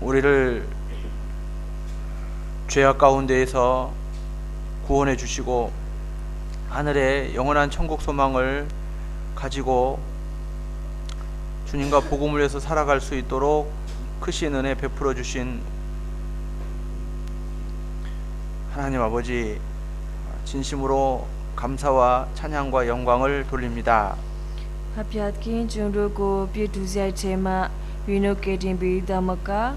우리를 죄악 가운데에서 구원해 주시고 하늘의 영원한 천국 소망을 가지고 주님과 복음을 위해서 살아갈 수 있도록 크신 은혜 베풀어 주신 하나님 아버지, 진심으로 감사와 찬양과 영광을 돌립니다. 하피아킨 중로고 비두시아이 체마 위노케딘 비다마카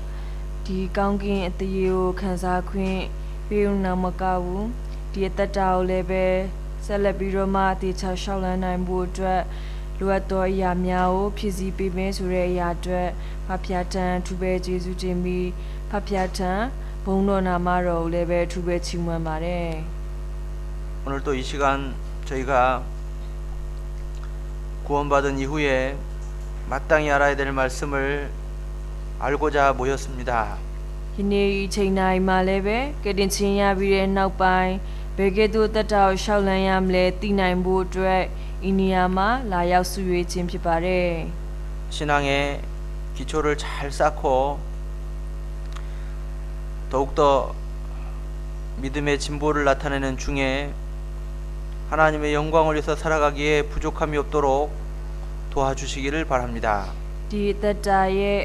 디 강긴 에티오 칸사퀸 비우나마카우 디 따타오 레베 셀레비로마 티 차샬란နိုင်ဖို့အတွက်လိုအပ်သောအရာများကိုဖြည့်ဆည်းပေးမယ်ဆိုတဲ့အရာအတွက်ဖဖျားထံထူပဲကျေးဇူးတင်ပြီးဖဖျားထံဘုန်းတော်နာမတော်ကိုလည်းပဲထူပဲချီးမွမ်းပါတယ် 오늘 또 이 시간 저희가 구원받은 이후에 마땅히 알아야 될 말씀을 알고자 모였습니다. ဒီနေ့အချိန်တိုင်းမှာလည်းပဲကတင်ချင်းရပြီးတဲ့နောက်ပိုင်းဘယ်ကဲ့သို့တတ်တာကိုရှောက်လန်းရမလဲသိနိုင်ဖို့အတွက်ဤနေရာမှာလာရောက်ဆုရွေးခြင်းဖြစ်ပါတယ် 신앙의 기초를 잘 쌓고 더욱더 믿음의 진보를 나타내는 중에 하나님의 영광을 위해서 살아가기에 부족함이 없도록 도와주시기를 바랍니다. ဒီတတ်တာရဲ့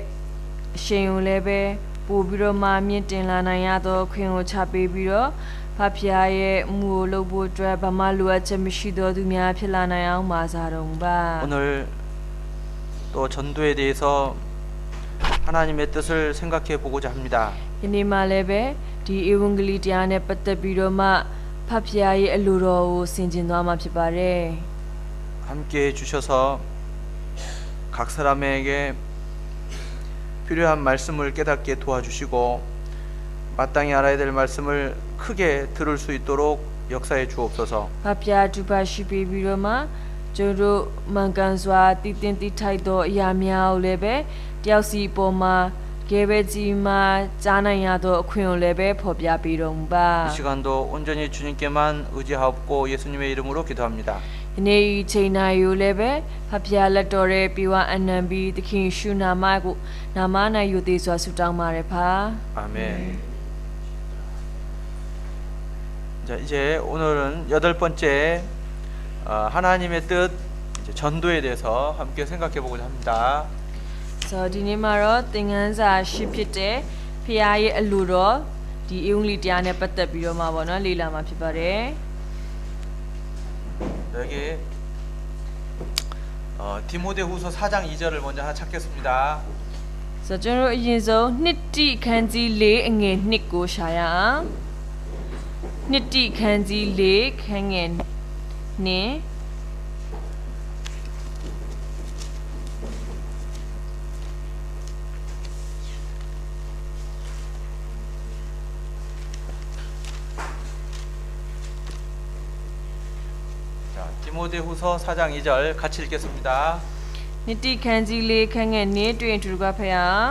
အရှင်ကိုလည်းပဲပို့ပြီးတော့မှမြင့်တင်လာနိုင်ရသောခွင့်ကိုချပေးပြီးတော့ဖဖျားရဲ့အမှုကိုလုပ်ဖို့အတွက်ဘာမှလိုအပ်ချက်မရှိသောသူများဖြစ်လာနိုင်အောင်ပါစားတော်မူပါ 오늘 또 전도에 대해서 하나님의 뜻을 생각해 보고자 합니다. ဒီနေ့မှလည်းပဲဒီဧဝံဂေလိတရားနဲ့ပတ်သက်ပြီးတော့မှဖဖျားရဲ့အလိုတော်ကိုဆင်ခြင်သွားမှာဖြစ်ပါတယ် 함께 해주셔서 각 사람에게 필요한 말씀을 깨닫게 도와주시고 마땅히 알아야 될 말씀을 크게 들을 수 있도록 역사해 주옵소서. ဖဖျားတူပါရှိပေးပြီးတော့မှကျို့တို့မှန်ကန်စွာတည်တင်တည်ထိုက်သောအရာများကိုလည်းပဲတယောက်စီပေါ်မှာကဲပဲကြီးမှကြားနိုင်ရသောအခွင့်ကိုလည်းပဲဖော်ပြပေးတော်မူပါ 이 시간도 온전히 주님께만 의지하옵고 예수님의 이름으로 기도합니다. ဒီနေ့ဒီချိန်တိုင်းကိုလည်းပဲဖဖျားလက်တော်ရဲ့ပြီးဝအနံပြီးသခင်ရှုနာမကိုနာမ၌ယူသေးစွာဆုတောင်းပါတယ်ဖာ 아멘. 자, 이제 오늘은 8번째 하나님의 뜻 이제 전도에 대해서 함께 생각해 보고자 합니다. ဆိုတော့ဒီနေ့မှာတော့သင်ခန်းစာရှိဖြစ်တဲ့ဖျားရဲ့အလိုတော်ဒီအင်္ဂလိပ်တရားနဲ့ပတ်သက်ပြီးတော့မှာပေါ့နော်လေ့လာမှာဖြစ်ပါတယ် 여기 디모데후서 4장 2절을 먼저 하나 찾겠습니다. ဆိုတော့ကျွန်တော်တို့အရင်ဆုံးနှစ်တိခန်းကြီး၄အငယ်2ကိုရှာရအောင်နှစ်တိခန်းကြီး၄ခန်းငယ်2 자, 디모데후서 4장 2절 같이 읽겠습니다. နှစ်တိခန်းကြီး၄ခန်းငယ်2တွင်ထူကဖျား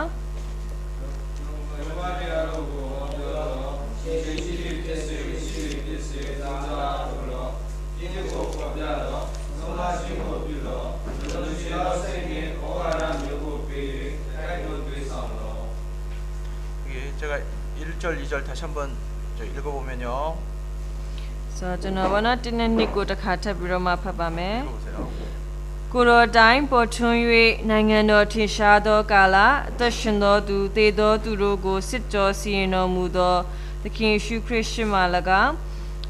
여기 제가 1절 2절 다시 한번 읽어보면요. ဆိုတော့ကျွန်တော်ဘာနာတင်းနဲ့နှစ်ကိုတစ်ခါထပ်ပြီးတော့မှဖတ်ပါမယ် 읽어보세요. ကိုတော်တိုင်းပေါ်ထွန်း၍နိုင်ငံတော်ထင်ရှားသောကာလအသက်ရှင်သောသူသေသောသူတို့ကိုစစ်ကြောစီရင်တော်မူသောသခင်ရှုခရစ်ရှိမှ၎င်း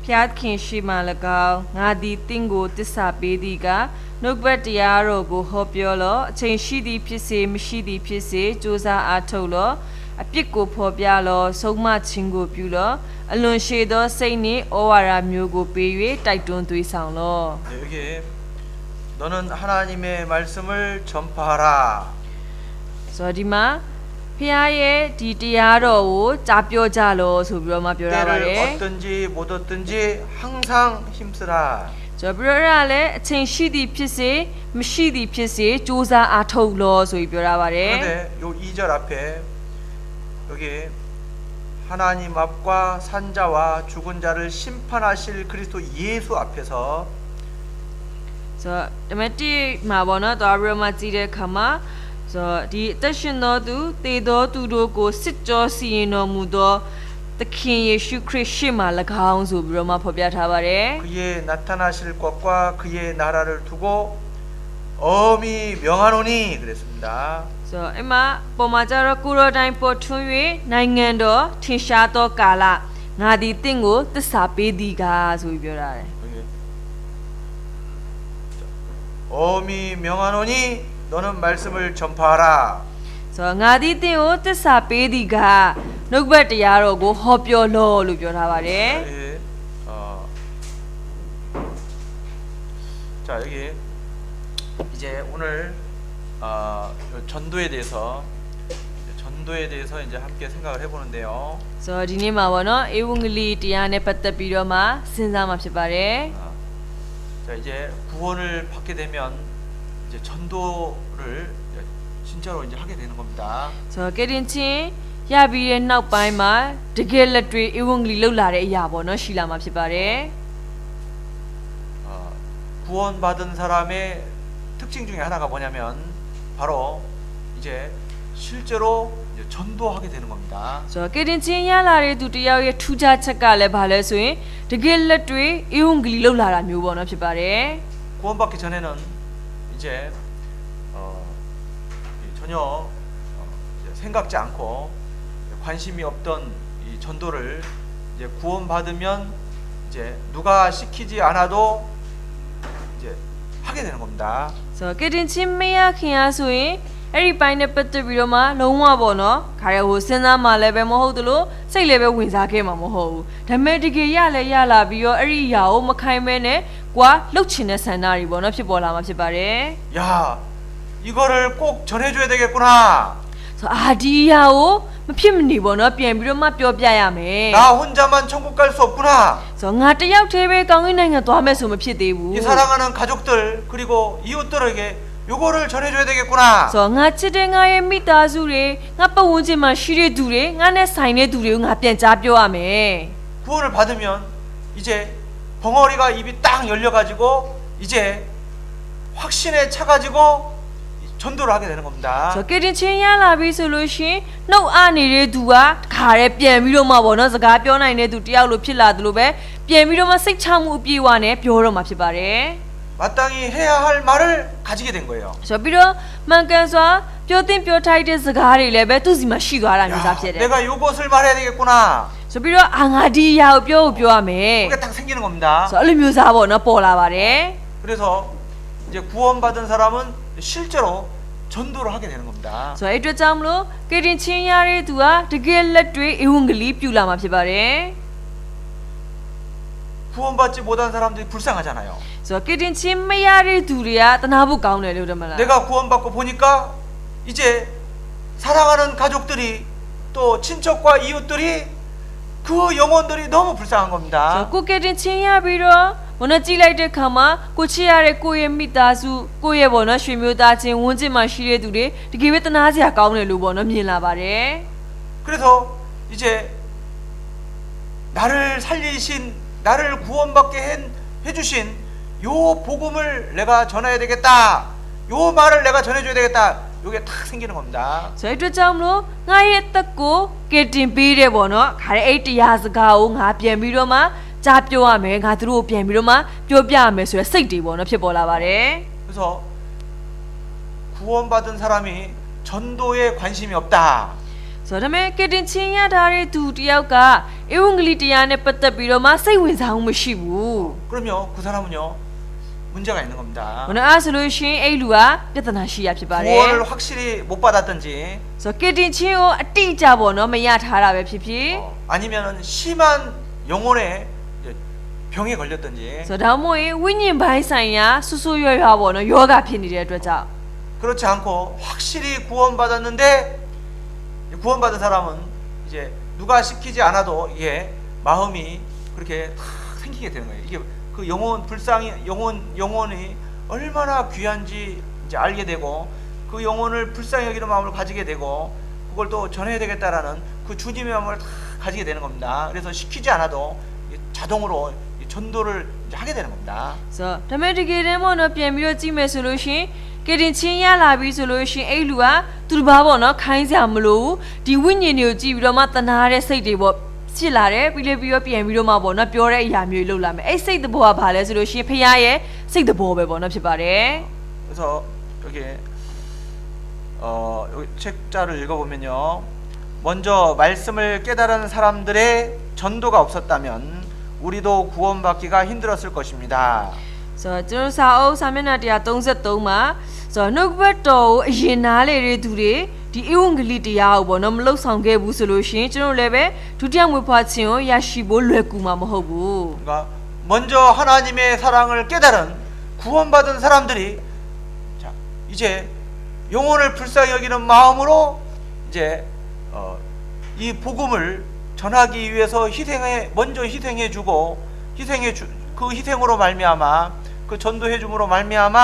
ဖျားခင်ရှိမှ၎င်းငါသည်တင့်ကိုတစ္ဆာပေးသည်ကနှုတ်ဘတ်တရားတော်ကိုဟောပြောလောအချိန်ရှိသည်ဖြစ်စေမရှိသည်ဖြစ်စေစ조사အားထုတ်လောအပြစ်ကိုဖော်ပြလောဆုံးမခြင်းကိုပြုလောအလွန်ရှည်သောစိတ်နှင့်ဩဝါဒမျိုးကိုပေး၍တိုက်တွန်းသွေးဆောင်လော 네, 여기 너는 하나님의 말씀을 전파하라. ဆိုတော့ဒီမှာဖခင်ရဲ့ဒီတရားတော်ကိုကြားပြောကြလို့ဆိုပြီးတော့မှပြောရပါတ 때를 ယ် 얻든지 못 얻든지 항상 힘쓰라. ဆိုတော့ပြောရတာလည်းအချိန်ရှိသည်ဖြစ်စေမရှိသည်ဖြစ်စေစ조사အားထုတ်လို့ဆိုပြီးပြောရပါတယ် 그런데 요 2절 앞에 여기 하나님 앞과 산자와 죽은 자를 심판하실 그리스도 예수 앞에서 ဆိုတော့တမန်တိမှာပေါ့နော်တော်ပြီးတော့မှကြည့်တဲ့အခါမှာ ဆိုဒီအသက်ရှင်သောသူသေသောသူတို့ကိုစစ်ကြောစီရင်တော်မူသောသခင်ယေရှုခရစ်ရှေ့မှာ၎င်းဆိုပြီးတော့မှဖော်ပြထားပါတယ် 그의 나타나실 것과 그의 나라를 두고 엄히 명하노니 그랬습니다. ဆိုတော့အဲ့မှာပုံမှာကျတော့ကိုရောတိုင်းပေါ်ထွန်း၍နိုင်ငံတော်ထင်ရှားသောကာလငါသည်တင့်ကိုသစ္စာပေးသည်ကားဆိုပြီးပြောတာတယ် 여기. 엄히 명하노니 너는 말씀을 전파하라. ဆိုတော့ငါသည်တင့်ကိုသစ္စာပေးသည်ကားနှုတ်ဘတ်တရားတော်ကိုဟောပြောလို့လို့ပြောထားပါတယ် 예, 자 여기 이제 오늘 전도에 대해서 이제 함께 생각을 해보는데요. ဆိုတော့ဒီနေ့မှာပေါ့နော်ဧဝံဂေလိတရားနဲ့ပတ်သက်ပြီးတော့မှစဉ်းစားမှာဖြစ်ပါတယ် 자 이제 구원을 받게 되면 이제 전도를 진짜로 이제 하게 되는 겁니다. ဆိုတော့ကယ်တင်ချင်းရပြီးတဲ့နောက်ပိုင်းမှာတကယ်လက်တွေ့ဧဝံဂေလိလောက်လာတဲ့အရာပေါ့နော်ရှိလာမှာဖြစ်ပါတယ် 구원받은 사람의 특징 중에 하나가 뭐냐면 바로 이제 실제로 이제 전도하게 되는 겁니다. ဆိုတော့ကယ်တင်ချင်းရလာတဲ့သူတယောက်ရဲ့ထူးခြားချက်ကလည်းဘာလဲဆိုရင်တကယ်လက်တွေ့ဧဝံဂေလိလောက်လာတာမျိုးပေါ့နော်ဖြစ်ပါတယ် 구원받기 전에는 이제 전혀 이제 생각지 않고 관심이 없던 이 전도를 이제 구원받으면 이제 누가 시키지 않아도 이제 하게 되는 겁니다. ဆိုတော့ကယ်တင်ချင်းမရခင်အားဆိုရင်အဲ့ဒီပိုင်းနဲ့ပတ်သက်ပြီးတော့မှလုံးဝပေါ့နော်ခါရဟိုစဉ်းစားမှလည်းပဲမဟုတ်သလိုစိတ်လည်းပဲဝင်စားခဲ့မှာမဟုတ်ဘူးဒါပေမဲ့တကယ်ရလဲရလာပြီးတော့အဲ့ဒီအရာကိုမခိုင်မဲနဲ့ကွာလှုပ်ချင်တဲ့ဆန္ဒတွေပေါ့နော်ဖြစ်ပေါ်လာမှာဖြစ်ပါတယ် 야, 이거를 꼭 전해줘야 되겠구나. ဆိုတော့ဒီအရာကိုမဖြစ်မနေပေါ့နော်ပြန်ပြီးတော့မှပြောပြရမယ် 나 혼자만 천국 갈 수 없구나. ဆိုတော့ငါတယောက်တည်းပဲကောင်းကင်နိုင်ငံသွားမယ်ဆိုမဖြစ်သေးဘူး 이 사랑하는 가족들 그리고 이웃들에게 요거를 전해줘야 되겠구나. ဆိုတော့ငါချစ်တဲ့ငါရဲ့မိသားစုတွေငါပတ်ဝန်းကျင်မှာရှိတဲ့သူတွေငါနဲ့ဆိုင်တဲ့သူတွေကိုငါပြန်ကြားပြောရမယ် 구원을 받으면 이제 벙어리가 입이 딱 열려가지고 이제 확신에 차가지고 전도를 하게 되는 겁니다. ဆိုတော့ကယ်တင်ချင်းရလာပြီဆိုလို့ရှရင်နှုတ်အားနေတဲ့သူကတခါတည်းပြန်ပြီးတော့မှပေါ့နော်စကားပြောနိုင်တဲ့သူတယောက်လိုဖြစ်လာသလိုပဲပြန်ပြီးတော့မှစိတ်ချမှုအပြည့်အဝနဲ့ပြောတော့မှာဖြစ်ပါတယ် 마땅히 해야 할 말을 가지게 된 거예요. ဆိုတော့ပြီးတော့မှန်ကန်စွာပြောသင့်ပြောထိုက်တဲ့စကားတွေလည်းပဲသူ့စီမှာရှိသွားတာမျိုးစားဖြစ်တယ် 내가 요것을 말해야 되겠구나. ဆိုပြီးတော့ငါဒီအရာကိုပြောရမယ် 그게 딱 생기는 겁니다. ဆိုတော့အဲ့လိုမျိုးစားပေါ့နော်ပေါ်လာပါတယ် 그래서 이제 구원받은 사람은 실제로 전도를 하게 되는 겁니다. ဆိုတော့အဲ့အတွက်ကြောင့်မလို့ကယ်တင်ချင်းရတဲ့သူကတကယ်လက်တွေ့ဧဝံဂေလိပြုလာမှာဖြစ်ပါတယ် 구원받지 못한 사람들이 불쌍하잖아요. ဆိုတော့ကယ်တင်ချင်းမရတဲ့သူတွေကတနာဖို့ကောင်းတယ်လို့တမလား 내가 구원받고 보니까 이제 사랑하는 가족들이 또 친척과 이웃들이 그 영혼들이 너무 불쌍한 ဆို 겁니다. တော့ကိုကယ်တင်ချင်းရပြီးတော့ဘုန်းတော်ကြည့်လိုက်တဲ့ခါမှာကိုချစ်ရတဲ့ကိုရဲ့မိသားစုကိုရဲ့ဘောနော်ရွှေမျိုးသားချင်းဝန်းကျင်မှာရှိတဲ့သူတွေတကယ်ပဲတနာစရာကောင်းတယ်လို့ဘောနော်မြင်လာပါတယ် 그래서 이제 나를 살리신 나를 구원받게 해주신 요 복음을 내가 전해야 되겠다. 요 말을 내가 전해줘야 되겠다. 요게 탁 생기는 겁니다. ဆိုတော့အဲ့အတွက်ကြောင့်မလို့ငါရဲ့အသက်ကိုကယ်တင်ပေးတယ်ဘောနော်ခါတဲ့အဲ့တရားစကားကိုငါပြန်ပြီးတော့မှကြားပြောရမယ်ငါတို့ကိုပြန်ပြီးတော့မှပြောပြရမယ်ဆိုရယ်စိတ်တွေဘောနော်ဖြစ်ပေါ်လာပါတယ် 그래서 구원받은 사람이 전도에 관심이 없다. ဆိုတော့ဒါပေမဲ့ကယ်တင်ချင်းရထားတဲ့သူတယောက်ကဧဝံဂေလိတရားနဲ့ပတ်သက်ပြီးတော့မှစိတ်ဝင်စားမှုမရှိဘူး 그러면 그 사람은요 문제가 있는 겁니다. ဘုန်းတော်အားဆိုလို့ရှိရင်အဲ့လူကပြဿနာရှိရဖြစ်ပါတယ် 구원을 확실히 못 받았든지 ဆိုတော့ကယ်တင်ချင်းကိုအတိအကျပေါ့နော်မရထားတာပဲဖြစ်ဖြစ် 아니면은 심한 영혼의 이제 병에 걸렸든지 ဆိုတော့ဒါမှမဟုတ်ရင်ဝိညာဉ်ပိုင်းဆိုင်ရာဆူဆူရွရွပေါ့နော်ယောဂဖြစ်နေတဲ့အတွက်ကြောင့် 그렇지 않고 확실히 구원받았는데 구원받은 사람은 이제 누가 시키지 않아도 이게 마음이 그렇게 탁 생기게 되는 거예요. 이게 그 영혼 불쌍히 영혼이 얼마나 귀한지 이제 알게 되고 그 영혼을 불쌍히 여기는 마음을 가지게 되고 그걸 또 전해야 되겠다라는 그 주님의 마음을 다 가지게 되는 겁니다. 그래서 시키지 않아도 자동으로 전도를 이제 하게 되는 겁니다. ဆိုတော့ဒါပေမဲ့တကယ်တမ်းပေါ့နော်ပြန်ပြီးတော့ကြည့်မယ်ဆိုလို့ရှိရင် ကတင်ချင်းရလာပြီဆိုလို့ရှိရင်အဲ့လူကသူတစ်ပါးပေါ့နော်ခိုင်းစရာမလိုဒီဝိညာဉ်တွေကိုကြည့်ပြီးတော့မှတနာတဲ့စိတ်တွေပေါ့ဖြစ်လာတယ်ပြီးတော့ပြန်ပြီးတော့မှပေါ့နော်ပြောတဲ့အရာမျိုးတွေလုပ်လာမယ်အဲ့စိတ်သဘောကဘာလဲဆိုလို့ရှိရင်ဖခင်ရဲ့စိတ်သဘောပဲပေါ့နော်ဖြစ်ပါတယ် 그래서 여기 여기 책자를 읽어보면요. 먼저 말씀을 깨달은 사람들의 전도가 없었다면 우리도 구원받기가 힘들었을 것입니다. ဆိုတော့ကျွန်တော်စာအုပ်စာမျက်နှာ133မှာဆိုတော့နှုတ်ဘတ်တော်ကိုအရင်နားလေတဲ့သူတွေဒီဧဝံဂေလိတရားကိုပေါ့နော်မလှုပ်ဆောင်ခဲ့ဘူးဆိုလို့ရှိရင်ကျွန်တော်လည်းပဲဒုတိယမွေးဖွားခြင်းကိုရရှိဖို့လွယ်ကူမှာမဟုတ်ဘူး 그러니까 먼저 하나님의 사랑을 깨달은 구원받은 사람들이 자, 이제 영혼을 불쌍히 여기는 마음으로 이제 이 복음을 전하기 위해서 먼저 희생해주고 그 희생으로 말미암아 그 전도해 줌으로 말미암아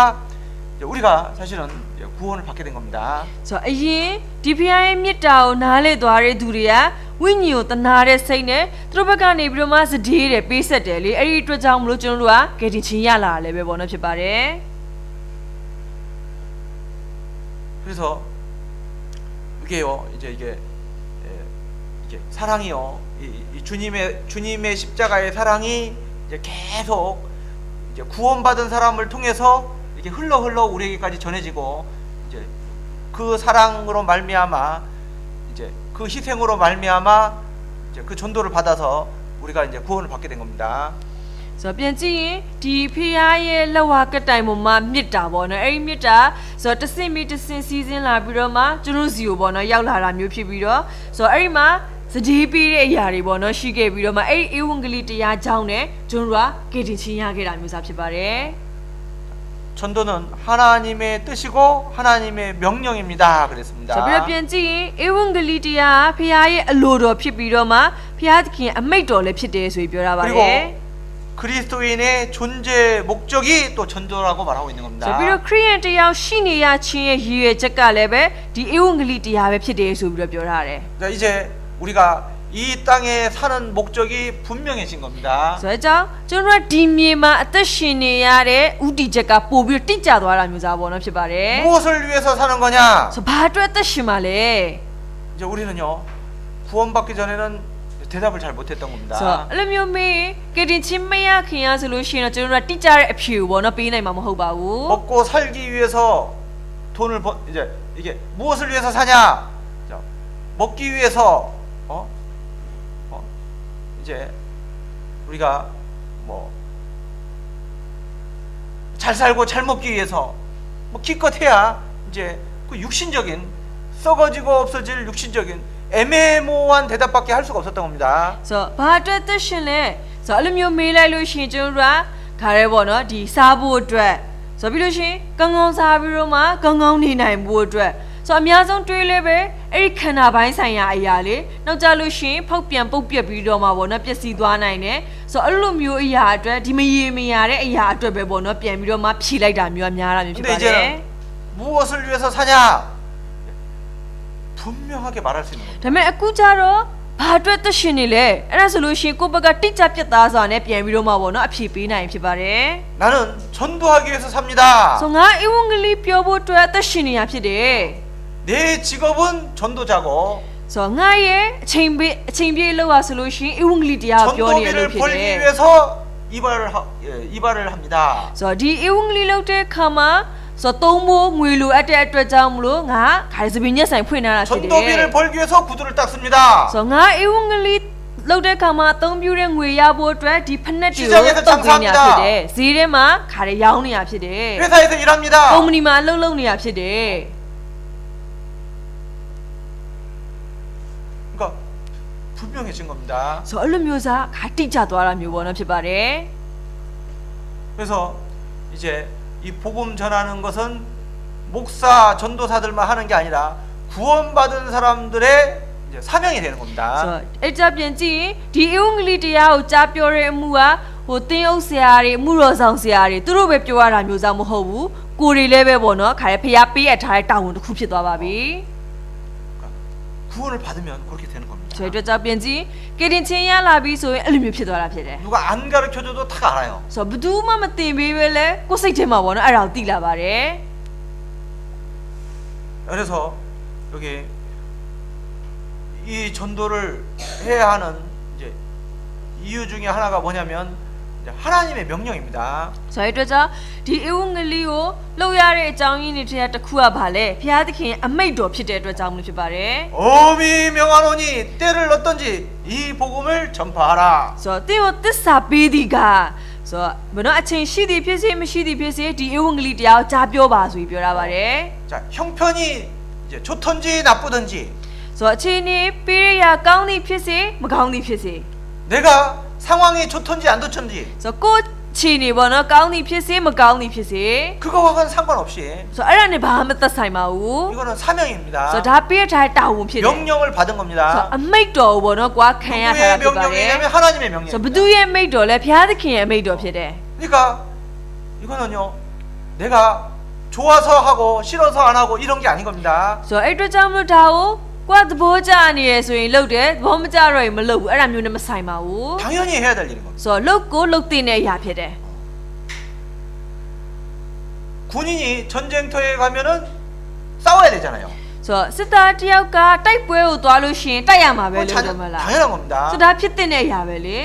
우리가 사실은 구원을 받게 된 겁니다. ဆိုတော့အရင်ဒီဖခင်ရဲ့မြတ်တာကိုနားလေသွားတဲ့သူတွေကဝိညာဉ်ကိုတနာတဲ့စိတ်နဲ့သူတို့ဘက်ကနေပြီးတော့မှစတေးတယ်ပေးဆက်တယ်လေအဲ့ဒီအတွက်ကြောင့်မလို့ကျွန်တော်တို့ကကယ်တင်ခြင်းရလာတယ်ပဲပေါ့နော်ဖြစ်ပါတယ် 그래서 이게요 이게 사랑이요 이 주님의 십자가의 사랑이 이제 계속 이제 구원받은 사람을 통해서 이렇게 흘러 우리에게까지 전해지고 이제 그 사랑으로 말미암아 이제 그 희생으로 말미암아 이제 그 전도를 받아서 우리가 이제 구원을 받게 된 겁니다. ဆိုတော့ပြန်ကြည့်ရင်ဒီဖခင်ရဲ့လက်ဝါကတိုင်ပေါ်မှာမြစ်တာပေါ့နော်အဲ့ဒီမြစ်တာဆိုတော့တစ်စင်မီတစ်စင်စီးစင်းလာပြီးတော့မှကျွန်တော်စီကိုပေါ့နော်ရောက်လာတာမျိုးဖြစ်ပြီးတော့ဆိုတော့အဲ့ဒီမှာစတေးပေးတဲ့အရာတွေပေါ့နော်ရှိခဲ့ပြီးတော့မှအဲ့ဒီဧဝံဂေလိတရားကြောင့်နဲ့ကျွန်တော်ကကယ်တင်ခြင်းရခဲ့တာမျိုးစားဖြစ်ပါတယ် 전도는 하나님의 뜻이고 하나님의 명령입니다. 그랬습니다. ဆိုတော့ပြန်ကြည့်ရင်ဧဝံဂေလိတရားဖခင်ရဲ့အလိုတော်ဖြစ်ပြီးတော့မှဖခင်သခင်အမိန့်တော်လည်းဖြစ်တယ်ဆိုပြီးပြောတာပါလေ 그리고 그리스도인의 존재 목적이 또 전도라고 말하고 있는 ဆို 겁니다. ပြီးတော့ခရိယန်တရားရှိနေရခြင်းရဲ့ရည်ရွယ်ချက်ကလည်းပဲဒီဧဝံဂေလိတရားပဲဖြစ်တယ်ဆိုပြီးတော့ပြောထားတယ် 자, 이제 우리가 이 땅에 사는 목적이 분명해진 겁니다. ဆိုတော့ကြောင့်ကျွန်တော်တို့ဒီမြေမှာအသက်ရှင်နေရတဲ့ဥတီချက်ကပို့ပြီးတိကျသွားတာမျိုးစားပေါ့နော်ဖြစ်ပါတယ် 무엇을 위해서 사는 거냐? ဆိုဘာအတွက်အသက်ရှင်မှာလဲ 이제 우리는요 구원받기 전에는 대답을 잘 못했던 ဆို 겁니다. တော့အဲ့လိုမျိုးမေးကတင်ချင်းမရခင်ရဆိုလို့ရှိရင်တော့ကျွန်တော်တို့ကတိကျတဲ့အဖြေကိုပေါ့နော်ပေးနိုင်မှာမဟုတ်ပါဘူး 먹고 살기 위해서 돈을 이제 이게 무엇을 위해서 사냐? 자, 먹기 위해서 이제 우리가 뭐 잘 살고 잘 먹기 위해서 뭐 기껏 해야 이제 그 육신적인 썩어지고 없어질 육신적인 애매모호한 대답밖에 할 수가 없었던 겁니다. ဆိုတော့ဘာအတွက်အသက်ရှင်လဲဆိုတော့အဲ့လိုမျိုးမေးလိုက်လို့ရှိရင်ကျွန်တော်တို့ကခါရဲပေါ့နော်ဒီစားဖို့အတွက်ဆိုပြီးလို့ရှိရင်ကောင်းကောင်းစားပြီးတော့မှကောင်းကောင်းနေနိုင်ဖို့အတွက်ဆိုတော့အများဆုံးတွေးလဲပဲအဲ့ဒီခန္ဓာပိုင်းဆိုင်ရာအရာလေနောက်ကြလို့ရှိရင်ဖောက်ပြန်ပုတ်ပြက်ပြီးတော့မှပေါ့နော်ပျက်စီးသွားနိုင်တယ်ဆိုတော့အဲ့လိုမျိုးအရာအတွက်ဒီမရေမရတဲ့အရာအတွက်ပဲပေါ့နော်ပြန်ပြီးတော့မှဖြေလိုက်တာမျိုးအများတာမျိုးဖြစ် 근데 ပါတယ် 이제는 무엇을 위해서 사냐? 분명하게 말할 수 있는 겁니다. ဒါပေမဲ့အခုကျတော့ဘာအတွက်သက်ရှင်နေလဲအဲ့ဒါဆိုလို့ရှိရင်ကိုယ့်ဘက်ကတိကျပြတ်သားစွာနဲ့ပြန်ပြီးတော့မှပေါ့နော်အဖြေပေးနိုင်ဖြစ်ပါတယ် 나는 전도하기 위해서 삽니다. ဆိုငါဧဝံဂေလိပြောဖို့အတွက်သက်ရှင်နေရဖြစ်တယ် 내 직업은 전도자고 ဆိုငါရဲ့အချိန်ပြေးလောက်ရဆိုလို့ရှိရင်ဧဝံဂေလိတရားကိုပြောနေရလို့ 전도비를 ဖြစ်တ 벌기 ယ် 위해서 이발을 합니다. ဆိုဒီဧဝံဂေလိလောက်တဲ့ခါမှာဆိုသုံးဖို့ငွေလိုအပ်တဲ့အတွက်ကြောင့်မလို့ငါခါရစပင်းညက်ဆိုင်ဖွင့်ထားတာဖြစ်တယ် 전도비를 벌기 위해서 구두를 닦습니다. ဆိုငါဧဝံဂေလိလောက်တဲ့ခါမှာအသုံးပြုတဲ့ငွေရဖို့အတွက်ဒီဖက်နှက်တွေကို 시장에서 တုတ်ပေးနေရ 장사합니다. ဖြစ်တယ်ဈေးထဲမှာခါရရောင်းနေရဖြစ်တယ် 회사에서 일합니다. ကုမ္ပဏီမှာအလုပ်လုပ်နေရဖြစ်တယ် 그러니까 분명해진 겁니다. ဆိုအဲ့လိုမျိုးစားခါတိကျသွားတာမျိုးပေါ့နော်ဖြစ်ပါတယ် 그래서 이제 이 복음 전하는 것은 목사 전도사들만 하는 게 아니라 구원받은 사람들의 이제 사명이 되는 ဆို 겁니다. အဲ့ကြပြန်ကြည့်ဒီဧဝံဂေလိတရားကိုကြားပြောတဲ့အမှုကဟိုတင်းအုပ်ဆရာတွေအမှုတော်ဆောင်ဆရာတွေသူတို့ပဲပြောရတာမျိုးစားမဟုတ်ဘူးကိုယ်တွေလည်းပဲပေါ့နော်ခါရဖျားပေးအပ်ထားတဲ့တာဝန်တစ်ခုဖြစ်သွားပါပြီ 구원을 받으면 그렇게 되는 겁니다. ဆိုတော့ကြပြန်ကြည့်ကယ်တင်ချင်းရလာပြီဆိုရင်အဲ့လိုမျိုးဖြစ်သွားတာဖြစ်တယ် 누가 안 가르쳐줘도 다 알아요. ဆိုတော့ဘယ်သူမှမတင်ပေးပဲလဲကိုယ်စိတ်ထဲမှာပေါ့နော်အဲ့ဒါကိုသိလာပါတယ် 그래서 여기 이 전도를 해야 하는 이제 이유 중에 하나가 뭐냐면 이제 하나님의 명령입니다. ဆိုတော့ကြောင့်ဒီဧဝံဂေလိကိုလှုပ်ရတဲ့အကြောင်းရင်းတွေထဲတစ်ခုကဘာလဲဘုရားသခင်အမိန့်တော်ဖြစ်တဲ့အတွက်ကြောင့်မလို့ဖြစ်ပါတယ် 어미 명하노니 때를 얻든지 이 복음을 전파하라. ဆိုတော့တင်းကိုသစ္စာပေးသည်ကဆိုတော့ဘယ်တော့အချိန်ရှိသည်ဖြစ်စေမရှိသည်ဖြစ်စေဒီဧဝံဂေလိတရားကိုကြားပြောပါဆိုပြီးပြောတာပါတယ် 자, 형편이 이제 좋든지 나쁘든지 ဆိုတော့အချိန်นี้ပေးရရကောင်းသည်ဖြစ်စေမကောင်းသည်ဖြစ်စေ 내가 상황이 좋든지 안 좋든지 ဆိုတော့ကိုယ်အချိန်นี้ပေါ့နော်ကောင်းသည်ဖြစ်စေမကောင်းသည်ဖြစ်စေ 그거와는 상관없이 ဆိုတော့အဲ့ဒါနဲ့ဘာမှမသက်ဆိုင်ပါဘူး 이거는 사명입니다. ဆိုတော့ဒါပေးထားတဲ့တာဝန်ဖြစ်တယ် 명령을 받은 ဆိုတော့ 겁니다. အမိန့်တော်ပေါ့နော်ကွာခံရထားတာ 누구의 ဖြစ်ပါတယ် 명령이냐면 하나님의 ဆိုတော့ဘ 명령입니다. သူရဲ့မိန့်တော်လဲဘုရားသခင်ရဲ့မိန့်တော်ဖြစ်တယ် 그러니까 이거는요 내가 좋아서 하고 싫어서 안 하고 이런 게 아닌 겁니다. ဆိုတော့အဲ့အတွက်ကြောင့်မလို့ဒါကိုကွာသဘောကျနေရဆိုရင်လုပ်တယ်သဘောမကျတော့ရင်မလုပ်ဘူးအဲ့ဒါမျိုးနဲ့မဆိုင်ပါဘူး 당연히 해야 될 일인 겁니다. ဆိုတော့လုပ်ကိုလုပ်တင်တဲ့အရာဖြစ်တယ် 군인이 전쟁터에 가면은 싸워야 되잖아요. ဆိုတော့စစ်သားတယောက်ကတိုက်ပွဲကိုသွားလို့ရှိရင်တိုက်ရမှာပဲ 그건 လို့ပြောမလား 당연한 겁니다. ဆိုတော့ဒါဖြစ်တဲ့အရာပဲလေ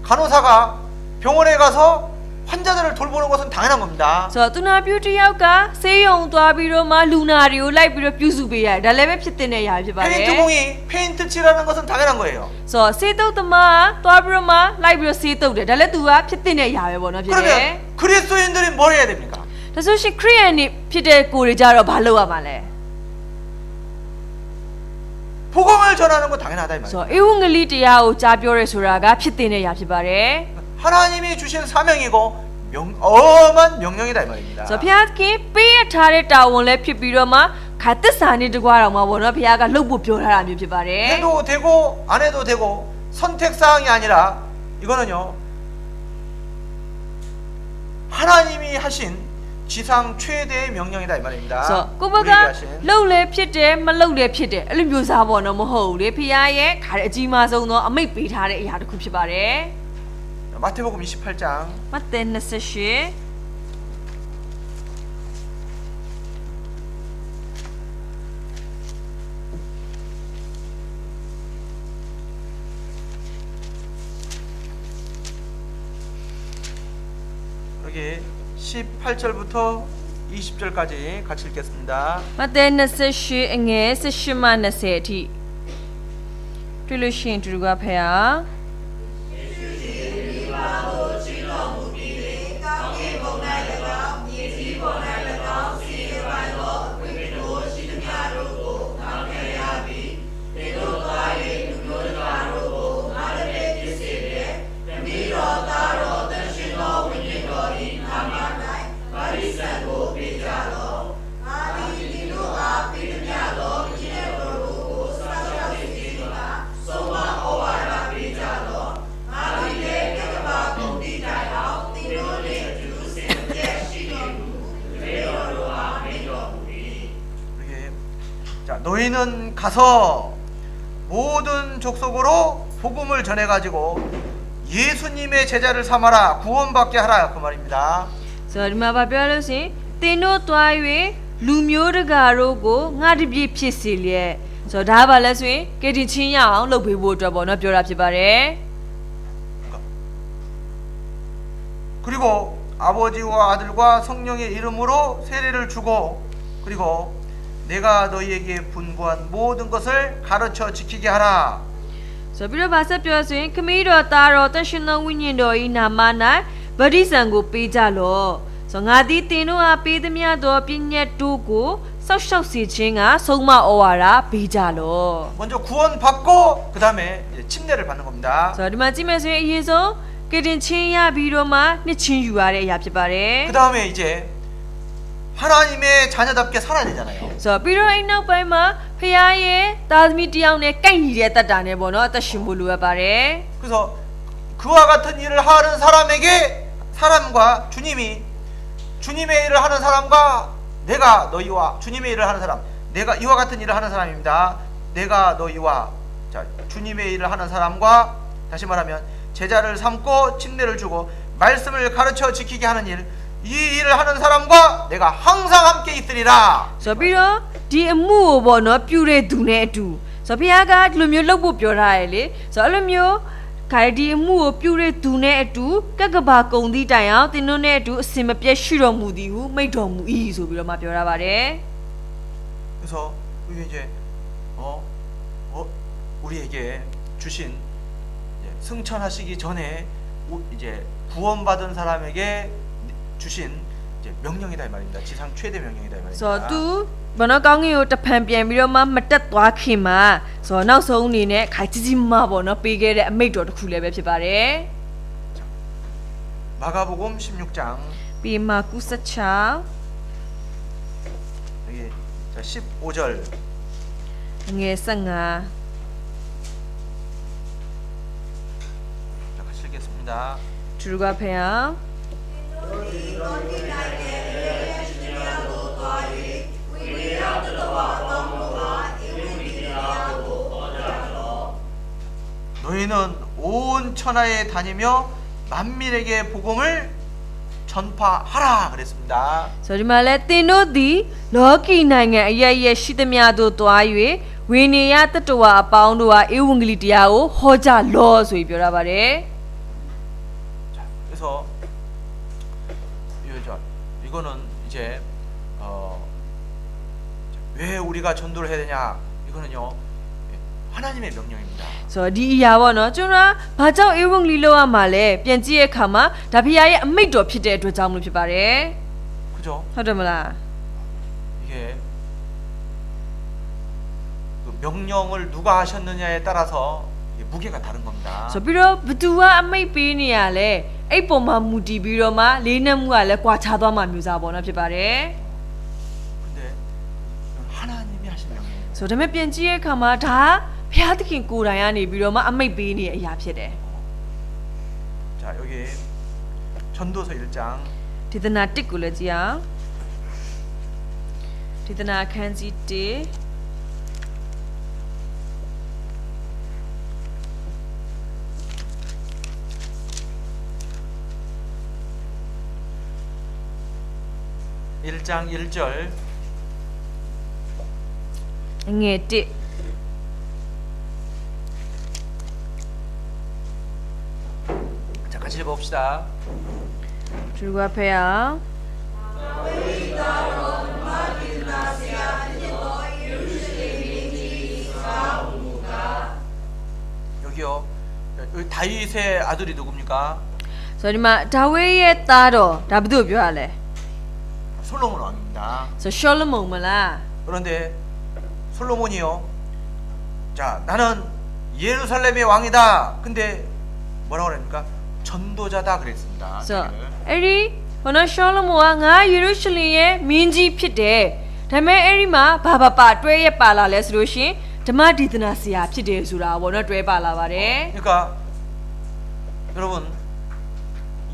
간호사가 병원에 가서 환자들을 돌보는 것은 당연한 겁니다. ဆိုတော့သူနာပြုတယောက်ကဆေးရုံသွားပြီးတော့မှလူနာတွေကိုလိုက်ပြီးတော့ပြုစုပေးရတယ်ဒါလည်းပဲဖြစ်တဲ့အရာဖြစ်ပါတယ် 페인트공이 페인트 칠하는 것은 당연한 거예요. ဆိုတော့ဆေးတုပ်သမားသွားပြီးတော့မှလိုက်ပြီးတော့ဆေးတုပ်တယ်ဒါလည်းသူကဖြစ်တဲ့အရာပဲပေါ့နော်ဖြစ်တယ် 그러면 그리스도인들이 뭘 해야 됩니까? ဒါဆိုရှင်ခရိယန်နေဖြစ်တဲ့ကိုတွေကြတော့ဘာလုပ်ရမှာလဲ 복음을 전하는 건 당연하다 이 ဆို 말이에요. တော့ဧဝံဂေလိတရားကိုကြားပြောရဲဆိုတာကဖြစ်တဲ့အရာဖြစ်ပါတယ် 하나님이 주신 사명이고 엄한 명령이다 이 말입니다. ဆိုတော့ဘုရားသခင်ပေးရထားတဲ့တာဝန်လည်းဖြစ်ပြီးတော့မှခါသစ္စာနဲ့တကွာတော့မှာပေါ့နော်ဘုရားကလှုပ်ဖို့ပြောထားတာမျိုးဖြစ်ပါတယ် 해도 되고 안 해도 되고 선택 사항이 아니라 이거는요 하나님이 하신 지상 최대의 명령이다 이 말입니다. ဆိုတော့ကိုဘက 우리에게 하신 လှုပ်လည်းဖြစ်တယ်မလှုပ်လည်းဖြစ်တယ်အဲ့လိုမျိုးစားပေါ့နော်မဟုတ်ဘူးလေဘုရားရဲ့ခါတဲ့အကြီးမားဆုံးသောအမိတ်ပေးထားတဲ့အရာတစ်ခုဖြစ်ပါတယ် 마태복음 28장 မဿဲ28 여기 18절부터 20절까지 같이 읽겠습니다. မဿဲ28အငယ်18မှ20အထိတွေ့လို့ရှိရင်တူတူကဖះ 자, 너희는 가서 모든 족속으로 복음을 전해가지고 예수님의 제자를 삼아라 구원받게 하라 그 말입니다. ဆိုတော့ဒီမှာဗာပြောလို့ရှိရင်သင်တို့တွား၍လူမျိုးတကာတို့ကိုငါတပြည့်ဖြစ်စေလျက်ဆိုတော့ဒါပါလဲဆိုရင်ကေတင်ချင်းရအောင်လုပ်ပေးဖို့အတွက်ပေါ့နော်ပြောတာဖြစ်ပါတယ် 그리고 아버지와 아들과 성령의 이름으로 세례를 주고 그리고 내가 너희에게 분부한 모든 것을 가르쳐 지키게 하라. ဆိုတော့ပြီးတော့ဗာဆက်ပြောဆိုရင်ခမည်းတော်သားတော်တန်ရှင်သောဝိညာဉ်တော်၏နာမ၌ဗတ္တိဇံကိုပေးကြလော့ဆိုတော့ငါသည်သင်တို့အားပေးသမျှသောပညတ်တို့ကိုစောက်ရှောက်စေခြင်းကဆုံးမဩဝါဒပေးကြလော့ 먼저 구원받고 그 다음에 침례를 받는 겁니다. ဆိုတော့ဒီမှာကြည့်မယ်ဆိုရင်အရင်ဆုံးကေတင်ချင်းရပြီးတော့မှနှစ်ချင်းယူရတဲ့အရာဖြစ်ပါတယ် 그 다음에 이제 하나님의 자녀답게 살아야 되잖아요. ဆိုတော့ပြီးတော့အဲ့နောက်ပိုင်းမှာဖခင်ရဲ့သားသမီးတစ်ယောက်နဲ့ကိုက်ညီတဲ့တတ်တာနဲ့ပေါ့နော်အသက်ရှင်ဖို့လိုအပ်ပါတယ် 그래서 그와 같은 일을 하는 사람과 주님의 일을 하는 사람과 내가 너희와 주님의 일을 하는 사람 내가 이와 같은 일을 하는 사람입니다. 내가 너희와 자, 주님의 일을 하는 사람과 다시 말하면 제자를 삼고 침례를 주고 말씀을 가르쳐 지키게 하는 일 이 일을 하는 사람과 내가 항상 함께 있으리라. ဆိုတော့ပြီးတော့ ဒီအမှုကိုပေါ့နော်ပြုတဲ့သူနဲ့အတူဆိုတော့ဘုရားကဒီလိုမျိုးလုပ်ဖို့ပြောထားရလေဆိုတော့အဲ့လိုမျိုးခါဒီအမှုကိုပြုတဲ့သူနဲ့အတူကက်ကဘာကုံသီးတိုင်အောင်သင်တို့နဲ့အတူအစင်မပြတ်ရှိတော်မူသည်ဟုမိန့်တော်မူ၏ဆိုပြီးတော့မှပြောရပါတယ် 그래서 이제 우리에게 주신 승천하시기 전에 이제 구원받은 사람에게 주신 이제 명령이다 이 말입니다. 지상 최대 명령이다 이 ဆိုတော့ 말입니다. သူဘနောကောင်းကင်ကိုတဖန်ပြန်ပြီးတော့မှမတက်သွားခင်မှာဆိုတော့နောက်ဆုံးအနေနဲ့ခိုင်ကြီးကြီးမပေါ့နော်ပေးခဲ့တဲ့အမိန့်တော်တစ်ခုလည်းပဲဖြစ်ပါတယ် 마가복음 16장 ပြီးမှကုစချာ 여기 15절 ငယ်15 자, 같이 읽겠습니다. သူတို့ကဖះ 너희는 온 천하에 다니며 만민에게 복음을 전파하라 그랬습니다. ဆိုတော့ဒီမှာလဲသင်တို့သည်လောကီနိုင်ငံအရရဲ့ရှိသမျှတို့တွား၍ဝိနည်းတတ္တဝါအပေါင်းတို့ဟာဧဝံဂေလိတရားကိုဟောကြားလောဆိုပြီးပြောတာပါတယ် 자, 그래서 이거는 이제 왜 우리가 전도를 해야 되냐? 이거는요 하나님의 명령입니다. ဆိုတော့ဒီအရာပေါ့နော်ကျွန်တော်ဘာကြောင့်ဧဝံဂေလိလောက်ရမှာလဲပြန်ကြည့်ရဲ့အခါမှာဒါဖះရဲ့အမိန့်တော်ဖြစ်တဲ့အတွက်ကြောင့်မလို့ဖြစ်ပါတယ် 그죠? ဟုတ်တယ်မလား 이게 그 명령을 누가 하셨느냐에 따라서 이게 무게가 다른 겁니다. ဆိုပြီးတော့ဘသူကအမိန့်ပေးနေရလဲအဲ့ပုံမှာမူတည်ပြီးတော့မှလေးနက်မှုကလည်းကွာခြားသွားမှမျိုးစားပေါ့နော်ဖြစ်ပါတယ် 근데 하나님이 하신 명령입니다. ဆိုတော့ဒါပေမဲ့ပြန်ကြည့်ရဲ့အခါမှာဒါဖះသခင်ကိုယ်တိုင်ကနေပြီးတော့မှအမိန့်ပေးနေတဲ့အရာဖြစ်တယ် 자, 여기 전도서 1장 ဒေသနာ1ကိုလည်းကြည့်အောင်ဒေသနာအခန်းကြီး1 1장 1절 ငယ်1 자, 같이 읽어봅시다. သူကဖះ 여기요. 여기 다윗의 아들이 누굽니까? ဆိုတော့ဒီမှာဒါဝိဒ်ရဲ့သားတော်ဒါဘယ်သူကိုပြောရလဲ 솔로몬 왕입니다. ဆိုရှောလမုန်မလား 그런데 솔로몬이요. 자, 나는 예루살렘의 왕이다. 근데 뭐라고 그럽니까? 전도자다 그랬습니다. ဆိုတော့ 자기를. အဲ့ဒီဘောနော်ရှောလမုန်ကငါယေရုရှလင်ရဲ့မင်းကြီးဖြစ်တယ်ဒါပေမဲ့အဲ့ဒီမှာဘာပါတွဲရပါလာလဲဆိုလို့ရှင်ဓမ္မဒေသနာဆရာဖြစ်တယ်ဆိုတာဘောနော်တွဲပါလာပါတယ် 그러니까 여러분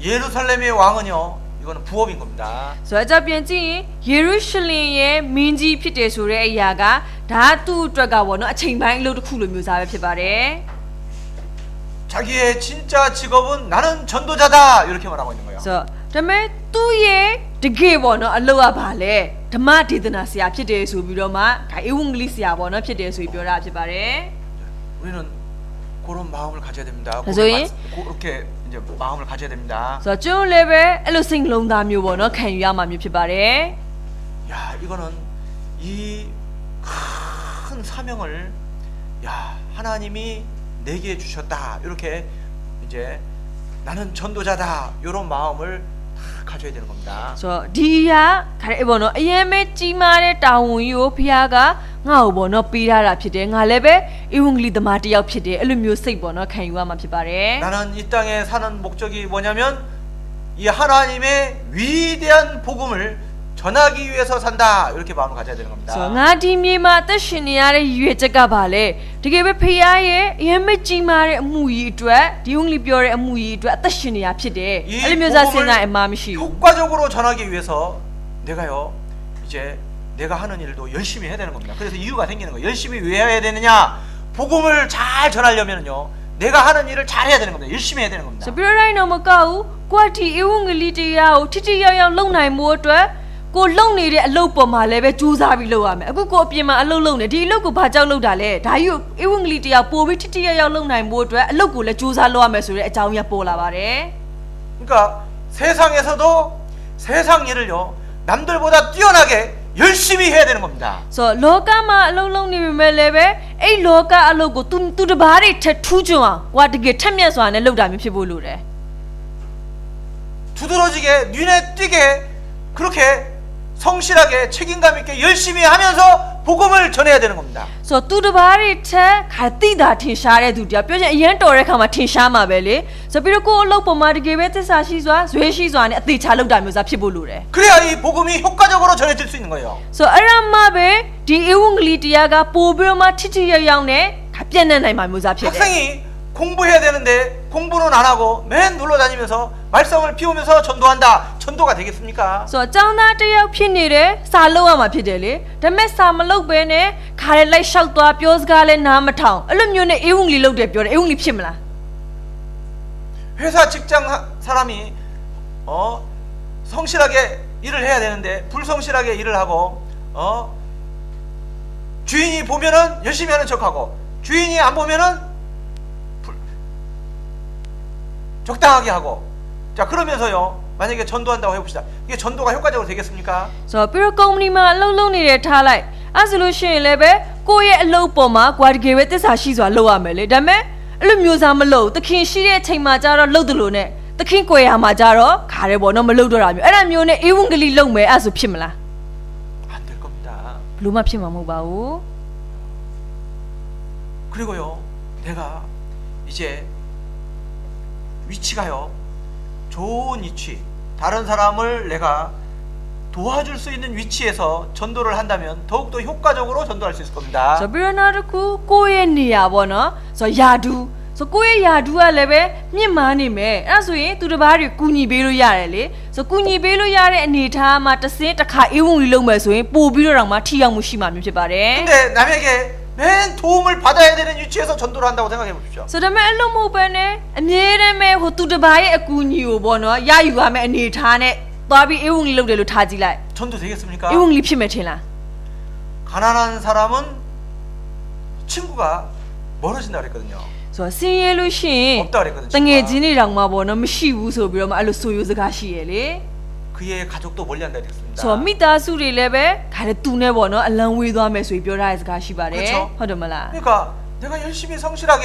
예루살렘의 왕은요. 이거는 부업인 겁니다. ဆိုတော့အကြပြန်ကြည့်ရင်ယေရုရှလင်ရဲ့မင်းကြီးဖြစ်တယ်ဆိုတဲ့အရာကဒါသူ့အတွက်ကဘောနော်အချိန်ပိုင်းအလုပ်တစ်ခုလိုမျိုးစားပဲဖြစ်ပါတယ် 자기의 진짜 직업은 나는 전도자다 이렇게 말하고 있는 거예요. ဆိုတော့ဒါပေမဲ့သူ့ရဲ့တကယ်ဘောနော်အလုပ်ကဘာလဲဓမ္မဒေသနာဆရာဖြစ်တယ်ဆိုပြီးတော့မှဒါဧဝံဂေလိဆရာဘောနော်ဖြစ်တယ်ဆိုပြီးပြောတာဖြစ်ပါတယ် 우리는 그런 마음을 가져야 됩니다. 그래서 그렇게 이제 마음을 가져야 됩니다. ဆိုတော့ကျွန်တော်လည်းပဲအဲ့လိုစိတ်လုံးသားမျိုးပေါ့နော်ခံယူရမှာမျိုးဖြစ်ပါတယ် 야, 이거는 이 큰 사명을 야, 하나님이 내게 주셨다. 이렇게 이제 나는 전도자다. 이런 마음을 다 가져야 되는 겁니다. ဆိုတော့ဒီအရာခါရဲပေါ့နော်အရင်ပဲကြီးမားတဲ့တာဝန်ကြီးကိုဖခင်ကငါ့ကိုပေါ့နော်ပေးထားတာဖြစ်တယ်ငါလည်းပဲဧဝံဂေလိသမားတစ်ယောက်ဖြစ်တယ်အဲ့လိုမျိုးစိတ်ပေါ့နော်ခံယူရမှာဖြစ်ပါတယ် 나는 이 땅에 사는 목적이 뭐냐면 이 하나님의 위대한 복음을 전하기 위해서 산다. 이렇게 마음을 가져야 되는 겁니다. ဆိုတော့ငါဒီမြေမှာအသက်ရှင်နေရတဲ့ရည်ရွယ်ချက်ကဘာလဲတကယ်ပဲဖခင်ရဲ့အရင်ပဲကြီးမားတဲ့အမှုကြီးအတွက်ဒီဥငလီပြောတဲ့အမှုကြီးအတွက်အသက်ရှင်နေရဖြစ်တယ် 이 အဲ့လိုမျိုးစားစဉ်းစားအမှားမရှိဘူး 효과적으로 전하기 위해서 내가요 이제 내가 하는 일도 열심히 해야 되는 겁니다. 그래서 이유가 생기는 거예요. 열심히 왜 해야 되느냐? 복음을 잘 전하려면요 내가 하는 일을 잘 해야 되는 겁니다. 열심히 해야 되는 겁니다. ဆိုပြီးတော့တိုင်းတော့မကောက်ဘူးကိုယ့်အတီဧဝံဂေလိတရားကိုထိထိရောက်ရောက်လုပ်နိုင်မှုအတွက်ဘ ကိုလုံနေတဲ့အလုပ်ပေါ်မှာလည်းပဲစူးစမ်းပြီးလုပ်ရမယ်အခုကိုအပြင်မှာအလုပ်လုပ်နေဒီအလုပ်ကိုဘာကြောင့်လုပ်တာလဲဒါကြီးကိုဧဝံဂေလိတရားပို့ပြီးထိရောက်လုပ်နိုင်ဖို့အတွက်အလုပ်ကိုလည်းစူးစမ်းလုပ်ရမယ်ဆိုတဲ့အကြောင်းရပေါ်လာပါတယ် 그러니까 세상에서도 세상 일을요 남들보다 뛰어나게 열심히 해야 되는 겁니다. ဆိုတော့လောကမှာအလုပ်လုပ်နေပေမဲ့လည်းပဲအဲ့လောကအလုပ်ကိုသူတဘာတွေထက်ထူးချွန်အောင်ဟိုကတကယ်ထက်မြက်စွာနဲ့လုပ်တာမျိုးဖြစ်ဖို့လိုတယ် 두드러지게 눈에 띄게 그렇게 성실하게 책임감 있게 열심히 하면서 복음을 전해야 되는 겁니다. ဆိုတော့သူတဘာတွေထက်ခါတိတာထင်ရှားတဲ့သူတရားပြောချင်အရန်တော်တဲ့ခါမှာထင်ရှားမှာပဲလေဆိုပြီးတော့ကိုအလုပ်ပေါ်မှာတကယ်ပဲသစ္စာရှိစွာဇွဲရှိစွာနဲ့အသေးချလုပ်တာမျိုးစားဖြစ်ဖို့လိုတယ် 그래야 이 복음이 효과적으로 전해질 수 있는 거예요. ဆိုတော့အဲ့ဒါမှပဲဒီဧဝံဂေလိတရားကပို့ပြီးတော့မှထိရောက်နဲ့ပြည့်နေနိုင်မှာမျိုးစားဖြစ်တယ် 학생이 공부해야 되는데 공부는 안 하고 맨 놀러 다니면서 말썽을 피우면서 전도한다. 전도가 되겠습니까? ဆိုတော့ကျောင်းသားတစ်ယောက်ဖြစ်နေတယ်စာလုပ်ရမှာဖြစ်တယ်လေဒါပေမဲ့စာမလုပ်ဘဲနဲ့ခါရလိုက်လျှောက်သွားပြောစကားလဲနားမထောင်အဲ့လိုမျိုးနဲ့ဧဝံဂေလိလုပ်တယ်ပြောတယ်ဧဝံဂေလိဖြစ်မလား 회사 직장 사람이 성실하게 일을 해야 되는데 불성실하게 일을 하고 주인이 보면은 열심히 하는 척하고 주인이 안 보면은 적당하게 하고 자 그러면서요 만약에 전도한다고 해봅시다 이게 전도가 효과적으로 되겠습니까? ဆိုတော့ပြီးတော့ကုမ္ပဏီမှာအလုပ်လုပ်နေတဲ့ထားလိုက်အဲ့ဆိုလို့ရှိရင်လည်းပဲကိုယ့်ရဲ့အလုပ်ပေါ်မှာကွာတကယ်ပဲသစ္စာရှိစွာလုပ်ရမယ်လေဒါပေမဲ့အဲ့လိုမျိုးစားမလုပ်သခင်ရှိတဲ့အချိန်မှာကျတော့လုပ်တယ်လို့နဲ့သခင်ကိုယ်ရမှာကျတော့ခါရဲပေါ့နော်မလုပ်တော့တာမျိုးအဲ့ဒါမျိုးနဲ့ဧဝံဂေလိလုပ်မယ်အဲ့ဆိုဖြစ်မလား 안 될 겁니다. ဘလို့မှဖြစ်မှာမဟုတ်ပါဘူး 그리고요 내가 이제 위치가요 좋은 위치 다른 사람을 내가 도와줄 수 있는 위치에서 전도를 한다면 더욱더 효과적으로 전도할 수 있을 겁니다. ဆိုပြီးတော့နောက်တစ်ခုကိုယ့်ရဲ့နေရာပေါ့နော်ဆိုတော့ယာဒူဆိုကိုယ့်ရဲ့ယာဒူကလည်းပဲမြင့်မားနေမယ်အဲ့ဒါဆိုရင်သူတစ်ပါးတွေကူညီပေးလို့ရတယ်လေဆိုကူညီပေးလို့ရတဲ့အနေထားမှာတစ်စင်းတစ်ခါဧဝံဂေလိလုပ်မယ်ဆိုရင်ပို့ပြီးတော့တောင်မှထိရောက်မှုရှိမှာမျိုးဖြစ်ပါတယ် 근데 남에게 맨 도움을 받아야 되는 위치에서 전도를 한다고 생각해 보십시오. ဆိုတော့အဲ့လိုမဟုတ်ပဲနဲ့အမြဲတမ်းပဲဟိုသူတစ်ပါးရဲ့အကူအညီကိုပေါ့နော်ရယူရမယ့်အနေထားနဲ့သွားပြီးဧဝံဂေလိလုပ်တယ်လို့ထားကြည့်လိုက် 전도 되겠습니까? ဧဝံဂေလိဖြစ်မယ်ထင်လား 가난한 사람은 친구가 멀어진다 그랬거든요. ဆိုတော့ဆင်းရဲလို့ရှိရင် 없다 그랬거든요. တငယ်ချင်းတွေတောင်မှပေါ့နော်မရှိဘူးဆိုပြီးတော့မှအဲ့လိုဆိုရိုးစကားရှိရလေ 그의 가족도 멀리한다 그랬습니다. ဆိုတော့မိသားစုတွေလည်းပဲခါတဲ့သူနဲ့ပေါ့နော်အလံဝေးသွားမယ်ဆိုပြီးပြောထားတဲ့စကားရှိပါတယ် 그렇죠. ဟုတ်တယ်မလား 그러니까 내가 열심히 성실하게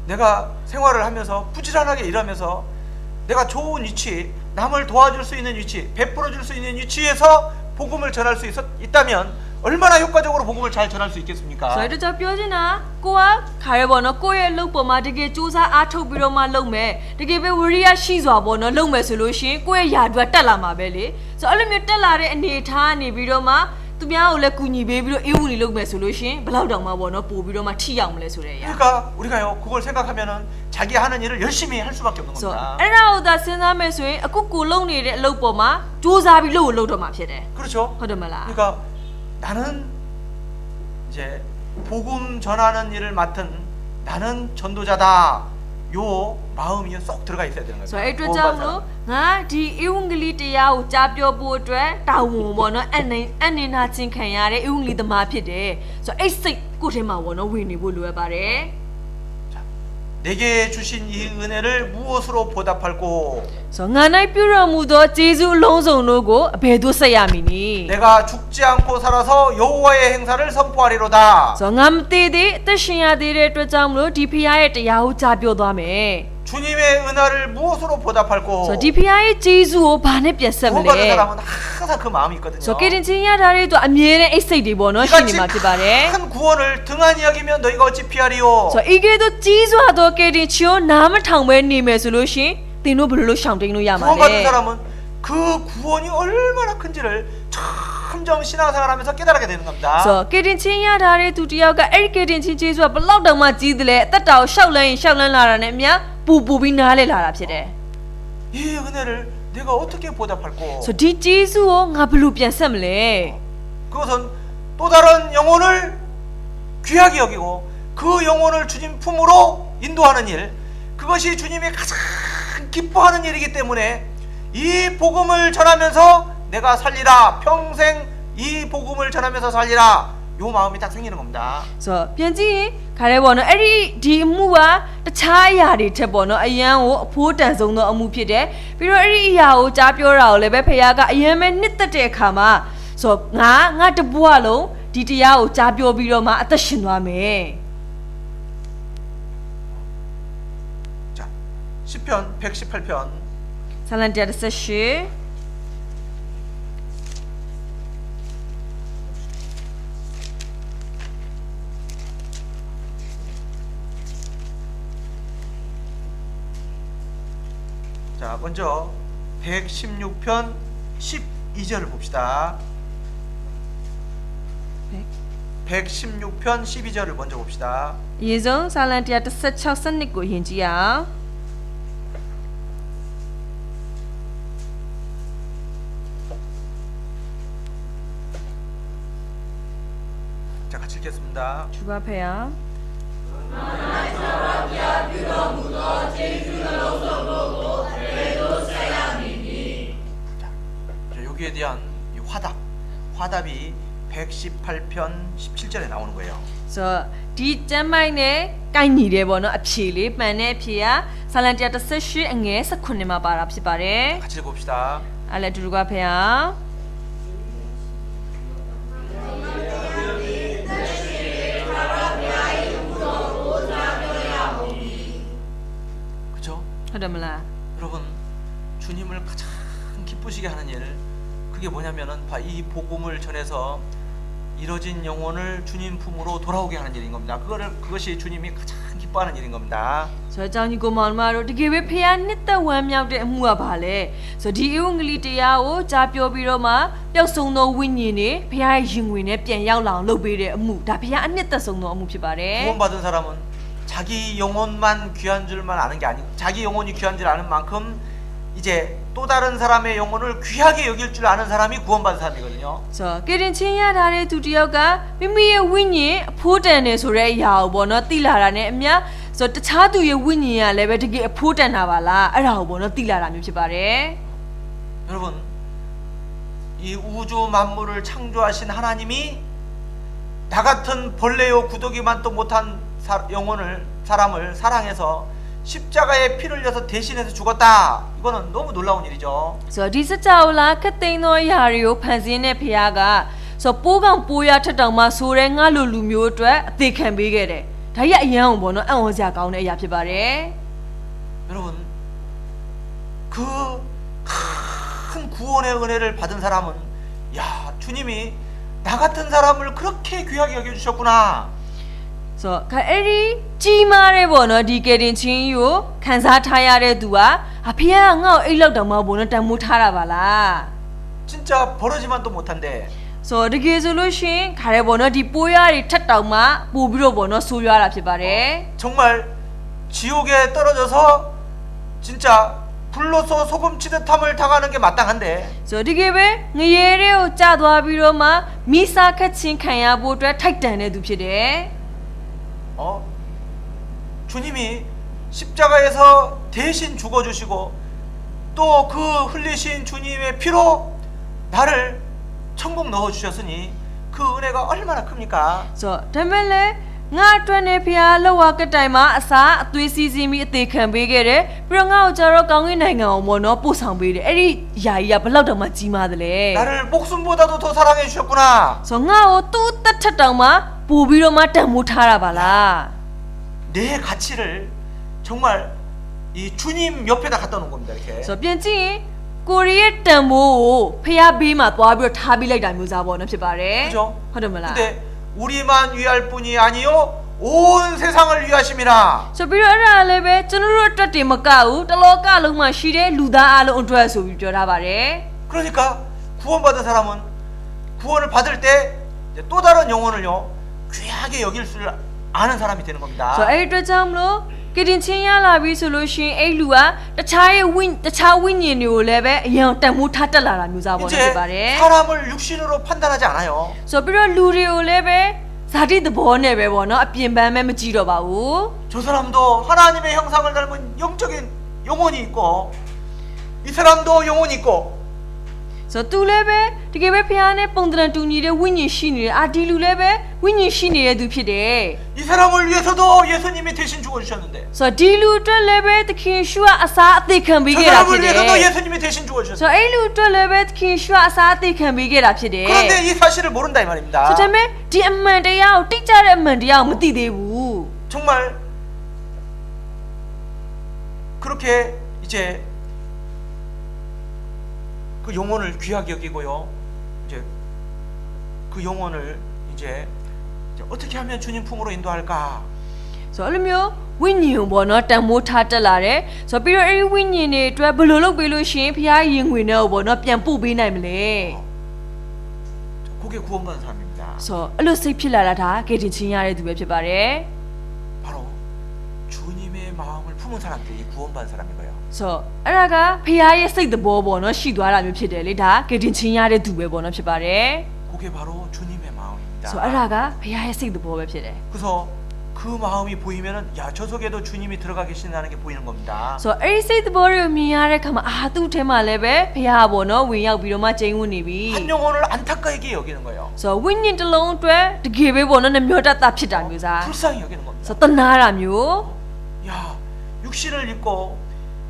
내가 생활을 하면서 부지런하게 일하면서 내가 좋은 위치 남을 도와줄 수 있는 위치 베풀어 줄 수 있는 위치에서 복음을 전할 수 있다면 얼마나 효과적으로 복음을 잘 전할 수 있겠습니까? ဆိုတော့ကျွန်တော်ပြောချင်တာကိုကခါရဲပေါ့နော်ကိုယ့်ရဲ့အလုပ်ပေါ်မှာတကယ်စူးစမ်းအားထုတ်ပြီးတော့မှလုပ်မယ်တကယ်ပဲဝရိယရှိစွာပေါ့နော်လုပ်မယ်ဆိုလို့ရှိရင်ကိုယ့်ရဲ့ယာဒူကတက်လာမှာပဲလေဆိုတော့အဲ့လိုမျိုးတက်လာတဲ့အနေထားနေပြီးတော့မှသူများကိုလည်းကူညီပေးပြီးတော့ဧဝံဂေလိလုပ်မယ်ဆိုလို့ရှိရင်ဘယ်လောက်တောင်မှပေါ့နော်ပို့ပြီးတော့မှထိရောက်မလဲဆိုတဲ့အရာ 그러니까 우리가요 그걸 생각하면은 자기 하는 일을 열심히 할 수밖에 없는 ဆို 겁니다. အဲ့ဒါကိုသာစဉ်းစားမယ်ဆိုရင်အခုကိုလုံနေတဲ့အလုပ်ပေါ်မှာစူးစမ်းပြီးလုပ်တော့မှာဖြစ်တယ် 그렇죠? ဟုတ်တယ်မလား 그러니까 나는 이제 복음 전하는 일을 맡은 나는 전도자다. 요 마음이 쏙 들어가 있어야 되는 ဆို 거예요. တော့အဲ့အတွက်ကြောင့်လို့ငါဒီဧဝံဂေလိတရားကိုကြားပြောဖို့အတွက်တာဝန်ပေါ့နော်အနေနာချင်းခံရတဲ့ဧဝံဂေလိသမားဖြစ်တယ်ဆိုတော့အဲ့စိတ်ကိုယ်ထဲမှာပေါ့နော်ဝင်နေဖို့လိုအပ်ပါတယ် 내게 주신 이 은혜를 무엇으로 보답할꼬? ဆိုတော့ငါ၌ပြုတော်မူသောကျေးဇူးအလုံးစုံတို့ကိုအဘယ်သို့ဆက်ရမည်နည်း 내가 죽지 않고 살아서 여호와의 행사를 선포하리로다. ဆိုတော့ငါမသေးသေးအသက်ရှင်ရသေးတဲ့အတွက်ကြောင့်မလို့ဒီဖခင်ရဲ့တရားကိုကြားပြောသွားမယ် 주님의 은혜를 무엇으로 보답할꼬? ဆိုတော့ဒီဖခင်ရဲ့ကျေးဇူးကိုဘာနဲ့ပြန်ဆက်မလဲ 구원받은 사람은 항상 그 마음이 있거든요. ဆိုတော့ကယ်တင်ချင်းရထားတဲ့အတွက်အမြဲတမ်းအိတ်စိတ်တွေပေါ့နော်ရှိနေမှာဖြစ်ပါတယ် 큰 구원을 등한히 여기면 너희가 어찌 피하리요? ဆိုတော့ဤကဲ့သို့ကြီးစွာသောကယ်တင်ချင်းကိုနားမထောင်ပဲနေမယ်ဆိုလို့ရှိရင်သင်တို့ဘယ်လိုလုပ်ရှောင်တိန်လို့ရမှာလဲ 구원받은 사람은 그 구원이 얼마나 큰지를 점점 신앙생활하면서 깨달게 되는 겁니다. ဆိုတော့ကယ်တင်ချင်းရထားတဲ့သူတယောက်ကအဲ့ဒီကယ်တင်ချင်းကျေးဇူးကဘယ်လောက်တောင်မှကြီးသလဲအသက်တာကိုရှောက်လန်းရင်ရှောက်လန်းလာတာနဲ့အများပူပြီးနားလဲလာတာဖြစ်တယ် 이 은혜를 내가 어떻게 보답할꼬? ဆိုတော့ဒီကျေးဇူးကိုငါဘယ်လိုပြန်ဆက်မလဲ 그것은 또 다른 영혼을 귀하게 여기고 그 영혼을 주님 품으로 인도하는 일 그것이 주님이 가장 기뻐하는 일이기 때문에 이 복음을 전하면서 내가 살리라. 평생 이 복음을 전하면서 살리라. 요 마음이 딱 생기는 겁니다. ဆိုတော့ပြန်ကြည့်ရင်ခါရဲပေါ့နော်အဲ့ဒီအမှုကတခြားအရာတွေထက်ပေါ့နော်အယံကိုအဖိုးတန်ဆုံးသောအမှုဖြစ်တယ်ပြီးတော့အဲ့ဒီအရာကိုကြားပြောတာကိုလည်းပဲဖခင်ကအယံပဲနှစ်သက်တဲ့အခါမှာဆိုတော့ငါတဘွားလုံးဒီတရားကိုကြားပြောပြီးတော့မှအသက်ရှင်သွားမယ် 자, 시편 118편 ဆာလံ118 자, 먼저 116편 12절을 봅시다. 116편 12절을 먼저 봅시다. အရင်ဆုံးဆာလံ116စနစ်ကိုယဉ်ကြည့်အောင် 자, 같이 읽겠습니다. ကျူပါဖေဟာ 자, 여기에 대한 이 화답이 118편 17절에 나오는 거예요. ဆိုတော့ဒီကျမ်းမိုက်နဲ့ကိုက်ညီတယ်ပေါ့နော်အဖြေလေးမှန်တဲ့အဖြေကဆာလံ118အငယ်19မှာပါတာဖြစ်ပါတယ် 같이 읽어봅시다. အဲ့လည်းအတူတူကဖေဟာ 그죠? ဟုတ်တယ်မလား 여러분, 주님을 가장 기쁘시게 하는 일, 그게 뭐냐면은 이 복음을 전해서 이뤄진 영혼을 주님 품으로 돌아오게 하는 일인 겁니다. 그것이 주님이 가장 기뻐하는 일인 겁니다. ဆိုတော့အကြောင်းကြီးကိုမောင်မတို့တကယ်ပဲဖေဟာနှစ်သက်ဝမ်းမြောက်တဲ့အမှုကဘာလဲဆိုတော့ဒီဧဝံဂေလိတရားကိုကြားပြောပြီးတော့မှပျောက်ဆုံးသောဝိညာဉ်တွေဖေဟာရဲ့ရင်ဝင်နဲ့ပြန်ရောက်လာအောင်လုပ်ပေးတဲ့အမှုဒါဖေဟာအနှစ်သက်ဆုံးသောအမှုဖြစ်ပါတယ် 구원받은 사람은 자기 영혼만 귀한 줄만 아는 게 아니고 자기 영혼이 귀한 줄 아는 만큼 이제 또 다른 사람의 영혼을 귀하게 여길 줄 아는 사람이 구원받은 사람이거든요. ဆိုတော့ကေတင်ချင်းရထားတဲ့သူတစ်ယောက်ကမိမိရဲ့ဝိညာဉ်အဖိုးတန်နေဆိုတဲ့အရာကိုပေါ့နော်သိလာတာနဲ့အမျှဆိုတော့တခြားသူရဲ့ဝိညာဉ်ကလည်းပဲတကယ်အဖိုးတန်တာပါလားအဲ့ဒါကိုပေါ့နော်သိလာတာမျိုးဖြစ်ပါတယ် 여러분, 이 우주 만물을 창조하신 하나님이 나 같은 벌레요 구더기만도 못한 사람을 사랑해서 십자가에 피를 흘려서 대신해서 죽었다. 이거는 너무 놀라운 일이죠. ဆိုတော့ဒီစကြဝဠာခတ်သိမ်းသောအရာတွေကိုဖန်ဆင်းတဲ့ဖခင်ကဆိုတော့ပိုးကောင်ပိုးရထက်တောင်မှဆိုတဲ့ငါလိုလူမျိုးအတွက်အသေးခံပေးခဲ့တယ်ဒါကြီးအယံကိုပေါ့နော်အံ့ဩစရာကောင်းတဲ့အရာဖြစ်ပါတယ် 여러분, 그 큰 구원의 은혜를 받은 사람은 야, 주님이 나 같은 사람을 그렇게 귀하게 여겨주셨구나. ဆိုတော့အဲ့ဒီကြီးမားတဲ့ပေါ့နော်ဒီကေတင်ချင်းကြီးကိုခန်းစားထားရတဲ့သူကအဖေကငါ့ကိုအိတ်လောက်တောင်မှပေါ့နော်တန်မိုးထားတာပါလား 진짜 버러지만도 못한데 ဆိုတော့တကယ်ဆိုလို့ရှိရင်ခါရဲပေါ့နော်ဒီပိုးရတွေထက်တောင်မှပို့ပြီးတော့ပေါ့နော်ဆိုးရွားတာဖြစ်ပါတယ် 정말 지옥에 떨어져서 진짜 불로서 소금 치듯함을 당하는 게 마땅한데 ဆိုတော့ဒီကေပဲငရဲတွေကိုကြာသွားပြီးတော့မှမိစားခတ်ချင်းခံရဖို့အတွက်ထိုက်တန်တဲ့သူဖြစ်တယ် 주님이 십자가에서 대신 죽어주시고 또 그 흘리신 주님의 피로 나를 천국 넣어주셨으니 그 은혜가 얼마나 큽니까? ဆိုတော့ဒါမဲ့လေငါအတွက်နဲ့ဖျားလောက်ဝကတိုင်မှာအစာအသွေးစီးစီးပြီးအသေးခံပေးခဲ့တယ်ပြီးတော့ငါ့ကိုကြတော့ကောင်းကင်နိုင်ငံကိုပေါ့နော်ပို့ဆောင်ပေးတယ်အဲ့ဒီယာကြီးကဘယ်လောက်တောင်မှကြီးမားတယ်လဲ 나를 목숨보다도 더 사랑해 주셨구나. ဆိုတော့ငါ့ကိုသူ့တက်ထက်တောင်မှပို့ပြီးတော့မှတန်မိုးထားတာပါလား 내 가치를 정말 이 주님 옆에다 갖다 놓은 겁니다. 이렇게. ဆိုတော့ပြန်ကြည့်ရင်ကိုရီးရဲ့တန်မိုးကိုဖျားဘေးမှာသွားပြီးတော့ထားပေးလိုက်တာမျိုးစားပေါ့နော်ဖြစ်ပါတယ် 그죠? ဟုတ်တယ်မလား 근데 우리만 위할 뿐이 아니요 온 세상을 위하심이라. ဆိုပြီးတော့အဲ့ဒါလည်းပဲကျွန်တော်တို့အတွက်တင်မကဘူးတလောကလုံးမှာရှိတဲ့လူသားအလုံးအတွက်ဆိုပြီးပြောထားပါတယ် 그러니까 구원받은 사람은 구원을 받을 때 이제 또 다른 영혼을요 귀하게 여길 줄 아는 사람이 되는 겁니다. ဆိုတော့အဲ့ဒီအတွက်ကြောင့်မလို့ကတင်ချင်းရလာပြီဆိုလို့ရှိရင်အဲ့လူကတခြားဝိညာဉ်တွေကိုလည်းပဲအရင်တန်မိုးထားတက်လာတာမျိုးစားပေါ့နော် 이제 ဖြစ်ပါတယ် 사람을 육신으로 판단하지 않아요. ဆိုပြီးတော့လူတွေကိုလည်းပဲဇာတိသဘောနဲ့ပဲပေါ့နော်အပြင်ပန်းပဲမကြည့်တော့ပါဘူး 저 사람도 하나님의 형상을 닮은 영적인 영혼이 있고 이 사람도 영혼이 있고 ဒီ ဆိုသူလည်းပဲတကယ်ပဲဖခင်နဲ့ပုံသဏ္ဍာန်တူညီတဲ့ဝိညာဉ်ရှိနေတယ်အာဒီလူလည်းပဲဝိညာဉ်ရှိနေတဲ့သူဖြစ်တယ် 이 사람을 위해서도 예수님이 대신 죽어주셨는데 ဆိုဒီလူအတွက်လည်းပဲသခင်ရှုကအစားအသေးခံပေး 저 ခဲ့တာဖြစ် 사람을 တယ် 위해서도 예수님이 대신 ဆို 죽어주셨는데 အဲ့လူအတွက်လည်းပဲသခင်ရှုကအစားအသေးခံပေးခဲ့တာဖြစ်တယ် 그런데 이 사실을 모른다 이 말입니다. ဆိုဒါပေမဲ့ဒီအမှန်တရားကိုတိကျတဲ့အမှန်တရားကိုမသိသေးဘူး 정말 그렇게 이제 그 영혼을 귀하게 여기고요. 이제 그 영혼을 이제 어떻게 하면 주님 품으로 인도할까? ဆိုအဲ့လိုမျိုးဝိညာဉ်ပေါ့နော်တန်မိုးထားတက်လာတယ်ဆိုပြီးတော့အဲ့ဒီဝိညာဉ်တွေအတွက်ဘယ်လိုလုပ်ပေးလို့ရှိရင်ဖခင်ရင်ဝင်တော့ပေါ့နော်ပြန်ပို့ပေးနိုင်မလဲ 그게 구원받은 사람입니다. ဆိုအဲ့လိုစိတ်ဖြစ်လာတာဒါကေတင်ချင်းရတဲ့သူပဲဖြစ်ပါတယ် 바로 주님의 마음을 품은 사람들이 구원받은 사람인 거예요. ဆိုအဲ့ဒါကဖခင်ရဲ့စိတ်သဘောပေါ့နော်ရှိသွားတာမျိုးဖြစ်တယ်လေဒါကေတင်ချင်းရတဲ့သူပဲပေါ့နော်ဖြစ်ပါတယ် 그게 바로 주님의 마음입니다. ဆိုအဲ့ဒါကဖခင်ရဲ့စိတ်သဘောပဲဖြစ်တယ် 그래서 그 마음이 보이면은 야 저 속에도 주님이 들어가 계신다는 게 보이는 겁니다. ဆိုအဲ့ဒီစိတ်သဘောတွေကိုမြင်ရတဲ့အခါမှာအာသူ့ထဲမှာလည်းပဲဖခင်ပေါ့နော်ဝင်ရောက်ပြီးတော့မှကျင်းဝင်နေပြီ 한 영혼을 안타깝게 여기는 거예요. ဆိုဝိညာဉ်တစ်လုံးအတွက်တကယ်ပဲပေါ့နော်နှမျောတတ်တာဖြစ်တာမျိုးစား 불쌍히 여기는 겁니다. ဆိုတနာတာမျိုး 야 육신을 입고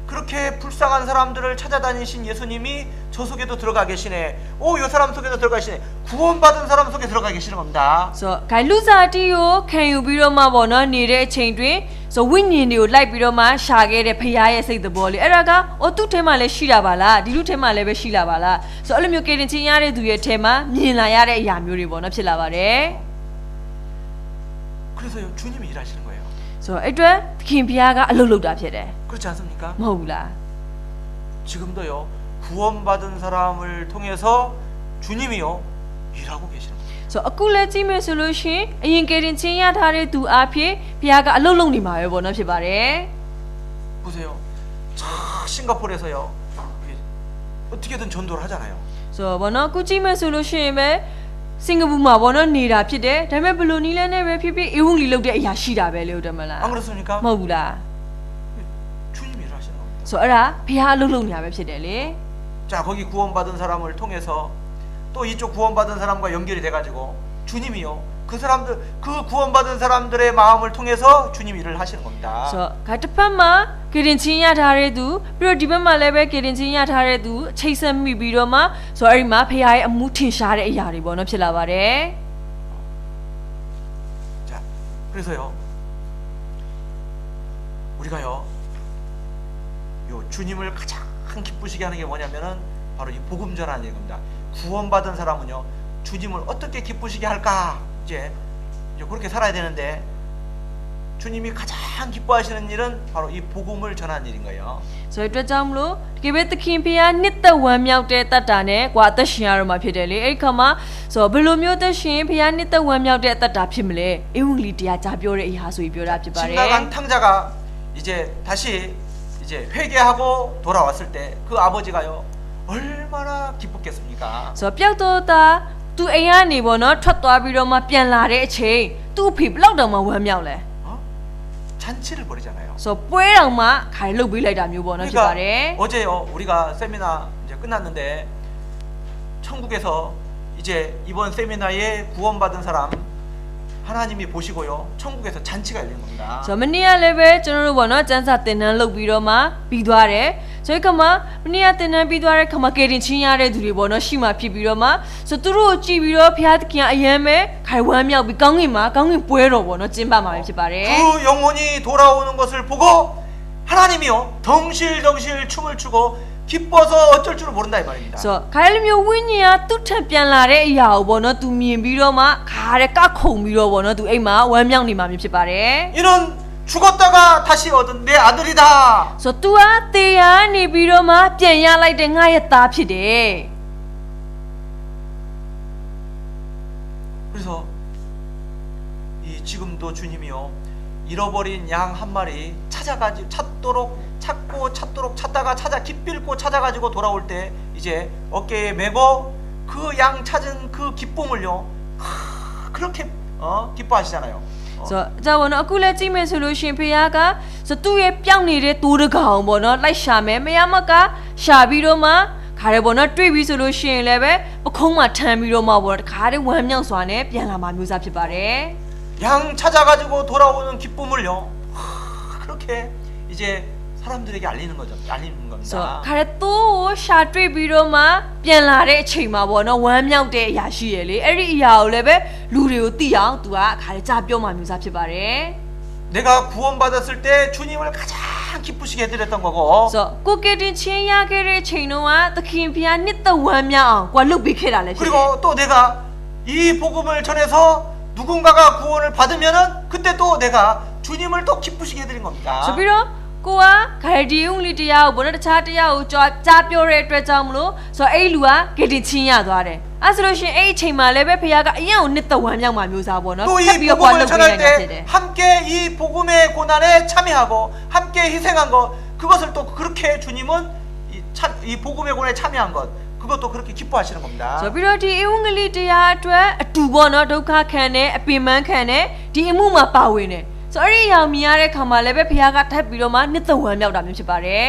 그렇게 불쌍한 사람들을 찾아다니신 예수님이 저 속에도 들어가 계시네. 오, 요 사람 속에도 들어가 계시네. 구원받은 사람 속에 들어가 계시는 겁니다. ဆိုဂိုင်လူစားတီကိုခံယူပြီးတော့မှပေါ့နော်နေတဲ့အချိန်တွင်ဆိုဝိညာဉ်တွေကိုလိုက်ပြီးတော့မှရှာခဲ့တဲ့ဖခင်ရဲ့စိတ်သဘောလေးအဲ့ဒါကအော်သူ့ထဲမှာလည်းရှိတာပါလားဒီလူထဲမှာလည်းပဲရှိလာပါလားဆိုအဲ့လိုမျိုးကေတင်ချင်းရတဲ့သူရဲ့ထဲမှာမြင်လာရတဲ့အရာမျိုးတွေပေါ့နော်ဖြစ်လာပါတယ် 그래서요 주님이 일하시는 거예요. ဆိုအဲ့အတွက်သခင်ဖခင်ကအလုပ်လုပ်တာဖြစ်တယ် 그렇지 않습니까? မဟုတ်ဘူးလား 지금도요 구원받은 사람을 통해서 주님이요 일하고 계시는 거예요. ဆိုအခုလည်းကြည့်မယ်ဆိုလို့ရှိရင်အရင်ကေတင်ချင်းရထားတဲ့သူအဖြစ်ဖခင်ကအလုပ်လုပ်နေမှာပဲပေါ့နော်ဖြစ်ပါတယ် 보세요. 저 싱가포르에서요 이게 어떻게든 전도를 하잖아요. ဆိုတော့ဘောနော်ကုကြည့်မယ်ဆိုလို့ရှိရင်ပဲစင်ကာပူမှာဘောနော်နေတာဖြစ်တယ်ဒါပေမဲ့ဘယ်လိုနည်းလဲနဲ့ပဲဖြစ်ဖြစ်အေဝံဂေလိလုပ်တဲ့အရာရှိတာပဲလေဟုတ်တယ်မလား 안 그렇습니까? မဟုတ်ဘူးလား 주님이 일하시는 겁니다. ဆိုတော့အဲ့ဒါဖះအလုပ်လုပ်နေတာပဲဖြစ်တယ်လေ 자 거기 구원받은 사람을 통해서 또 이쪽 구원받은 사람과 연결이 돼가지고 주님이요 그 사람들 그 구원받은 사람들의 마음을 통해서 주님 일을 하시는 겁니다. ဆိုတော့ဂါတစ်ဖက်မှာကေရင်ချင်းရထားတဲ့သူပြီးတော့ဒီဘက်မှာလည်းပဲကေရင်ချင်းရထားတဲ့သူချိတ်ဆက်မိပြီးတော့မှဆိုတော့အဲ့ဒီမှာဖះရဲ့အမှုထင်ရှားတဲ့အရာတွေပေါ့နော်ဖြစ်လာပါတယ် 자 그래서요 우리가요 요 주님을 가장 기쁘시게 하는 게 뭐냐면은 바로 이 복음 전하는 겁니다. 구원받은 사람은요 주님을 어떻게 기쁘시게 할까 이제 그렇게 살아야 되는데 주님이 가장 기뻐하시는 일은 바로 이 복음을 전하는 일인 거예요. ဆိုတော့အတွက်ကြောင့်မလို့တကယ်ပဲသခင်ဖះနှစ်သက်ဝမ်းမြောက်တဲ့တတ်တာနဲ့ကွာအသက်ရှင်ရတော့မှာဖြစ်တယ်လေအဲ့ဒီခါမှာဆိုတော့ဘယ်လိုမျိုးသက်ရှင်ဖះနှစ်သက်ဝမ်းမြောက်တဲ့အတတ်တာဖြစ်မလဲအေဝံဂေလိတရားကြားပြောတဲ့အရာဆိုပြီးပြောတာဖြစ်ပါတယ် 지나간 탕자가 이제 다시 이제 회개하고 돌아왔을 때 그 아버지가요 얼마나 기뻤겠습니까? ဆိုတော့ပျောက်တော့တာသူအိမ်ကနေပေါ့နော်ထွက်သွားပြီးတော့မှပြန်လာတဲ့အချိန်သူ့အဖေဘလောက်တောင်မှဝမ်းမြောက်လဲ 어? 잔치를 벌이잖아요. ဆိုတော့ပွဲတော်မှခိုင်လုတ်ပေးလိုက်တာမျိုးပေါ့နော်ဖြစ်ပါတယ် 어제요 우리가 세미나 이제 끝났는데 천국에서 이제 이번 세미나에 구원받은 사람 하나님이 보시고요 천국에서 잔치가 열리는 겁니다. ဆိုတော့မနေ့ကလည်းပဲကျွန်တော်တို့ပေါ့နော်စံစာတင်တန်းလုပ်ပြီးတော့မှပြီးသွားတယ်ဆိုတော့ကမှမနေ့ကတင်တန်းပြီးသွားတဲ့ခါမှာကေတင်ချင်းရတဲ့သူတွေပေါ့နော်ရှိမှဖြစ်ပြီးတော့မှဆိုတော့သူတို့ကိုကြည့်ပြီးတော့ဖျားသခင်ကအယမ်းပဲခိုင်ဝမ်းမြောက်ပြီးကောင်းကင်မှာကောင်းကင်ပွဲတော်ပေါ့နော်ကျင်းပမှာဖြစ်ပါတယ် 그 영혼이 돌아오는 것을 보고 하나님이요 덩실덩실 춤을 추고 기뻐서 어쩔 줄을 모른다 이 말입니다. ဆိုတော့ခိုင်လိုမျိုးဝိညာဉ်ကသူ့ထက်ပြန်လာတဲ့အရာကိုပေါ့နော်သူမြင်ပြီးတော့မှခါတဲ့ကခုံပြီးတော့ပေါ့နော်သူအိမ်မှာဝမ်းမြောက်နေမှာမျိုးဖြစ်ပါတယ် 이는 죽었다가 다시 얻은 내 아들이다. ဆိုတော့ तू ကတေးရနေပြီးတော့မှပြန်ရလိုက်တဲ့ငါရဲ့သားဖြစ်တယ် 그래서 이 지금도 주님이요 잃어버린 양 한 마리 찾도록 찾다가 기필코 찾아가지고 돌아올 때 이제 어깨에 메고 그 양 찾은 그 기쁨을요 그렇게 기뻐하시잖아요. ဆိုတော့ဒါပေါ့နော်အခုလည်းကြည့်မယ်ဆိုလို့ရှင်ဖေယားကဆိုသူ့ရဲ့ပြောင်းနေတဲ့တိုးတကောင်ပေါ့နော်လိုက်ရှာမယ်မရမကရှာပြီးတော့မှ 가래 보나 뚜비 솔루션 레베 콩마 탐비로 마보 가래 완명 소안에 변라마 묘사ဖြစ်ပါတယ်. 양 찾아가지고 돌아오는 기쁨을요. 그렇게 이제 사람들에게 알리는 거죠. 알리는 So 겁니다. 가래 또 샤트비로 마 변라တဲ့အချိန်မှာပေါ့နော်ဝမ်းမြောက်တဲ့အရာရှိရလေအဲ့ဒီအရာကိုလည်းပဲလူတွေကိုသိအောင်သူကခါကြပြောမှမျိုးစားဖြစ်ပါတယ် 내가 구원받았을 때 주님을 가장 기쁘시게 해드렸던 거고 So ကိုကတင်ချင်းရခဲ့တဲ့အချိန်တုန်းကသခင်ဖျားနှစ်သက်ဝမ်းမြောက်အောင်ကိုလှုပ်ပေးခဲ့တာလည်းဖြစ်တယ် 그리고 또 내가 이 복음을 전해서 누군가가 구원을 받으면은 그때 또 내가 주님을 또 기쁘시게 해드린 겁니다. So ပြီးတော့ကိုကဂရဒီယုံလီတရားကိုဘယ်နဲ့တခြားတရားကိုကြားပြောတဲ့အတွက်ကြောင့်မလို့ဆိုတော့အဲ့လူကဂတိချင်းရသွားတယ်အဲ့ဆိုလို့ရှိရင်အဲ့အချိန်မှာလည်းပဲဖခင်ကအရင်ကိုနှစ်သက်ဝမ်းမြောက်မှမျိုးစားပေါ့နော် 또 이 ဆက်ပြီးတော့ကိုလှုပ် 복음을 ပေးနိုင် 전할 တာဖြစ်တယ် 때 함께 이 복음의 고난에 참여하고 함께 희생한 것 그것을 또 그렇게 주님은 이 복음의 고난에 참여한 것 그것도 그렇게 기뻐하시는 겁니다. ဆိုပြီးတော့ဒီအဝံဂလိတရားအတွက်အတူပေါ့နော်ဒုက္ခခံတယ်အပင်ပန်းခံတယ်ဒီအမှုမှာပါဝင်တယ်ဆိုတော့အဲ့ဒီအရာမြင်ရတဲ့ခါမှာလည်းပဲဖခင်ကထပ်ပြီးတော့မှနှစ်သက်ဝမ်းမြောက်တာမျိုးဖြစ်ပါတယ်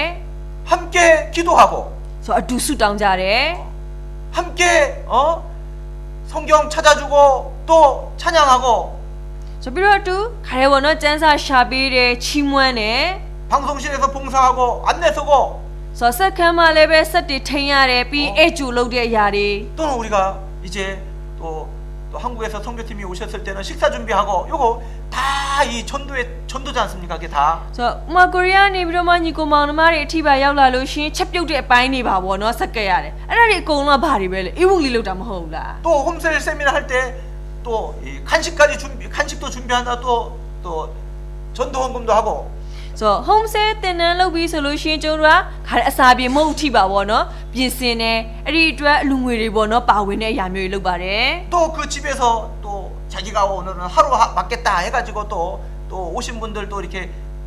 함께 기도하고 ဆိုတော့အတူဆုတောင်းကြတယ် 함께 성경 찾아주고 또 찬양하고 ဆိုပြီးတော့အတူခါရဲပေါ့နော်စံစာရှာပေးတယ်ချီးမွမ်းတယ် 방송실에서 봉사하고 안내 서고 ဆိုတော့စက္ကန့်မှာလည်းပဲစက်တွေထိန်ရတယ်ပြီးအဲ့ကျူလုပ်တဲ့အရာတွေ 또는 우리가 이제 또 한국에서 선교팀이 오셨을 때는 식사 준비하고 요거 다 이 전도지 않습니까? 그게 다 ဆိုတော့ဥမာကိုရီးယားနေပြီးတော့မှညီကိုမောင်နှမတွေအထိပါရောက်လာလို့ရှိရင်ချက်ပြုတ်တဲ့အပိုင်းတွေပါပေါ့နော်စက်ကက်ရတယ်အဲ့ဒါတွေအကုန်လုံးကဘာတွေပဲလဲအဝံဂလိလုပ်တာမဟုတ်ဘူးလား 또 홈셀 세미나 할 때 또 간식도 준비한다 또 전도 헌금도 하고 ဆိုတော့ home stay တင်နန်းလုပ်ပြီးဆိုလို့ရှိရင်ကျုံတို့ကခါတဲ့အစာပြေမဟုတ်ထိပါပေါ့နော်ပြင်ဆင်တယ်အဲ့ဒီအတွက်အလူငွေတွေပေါ့နော်ပါဝင်တဲ့အရာမျိုးတွေလုပ်ပါတယ် 또 그 집에서 또 자기가 오늘은 하루 맞겠다 해가지고 또 오신 분들 또 이렇게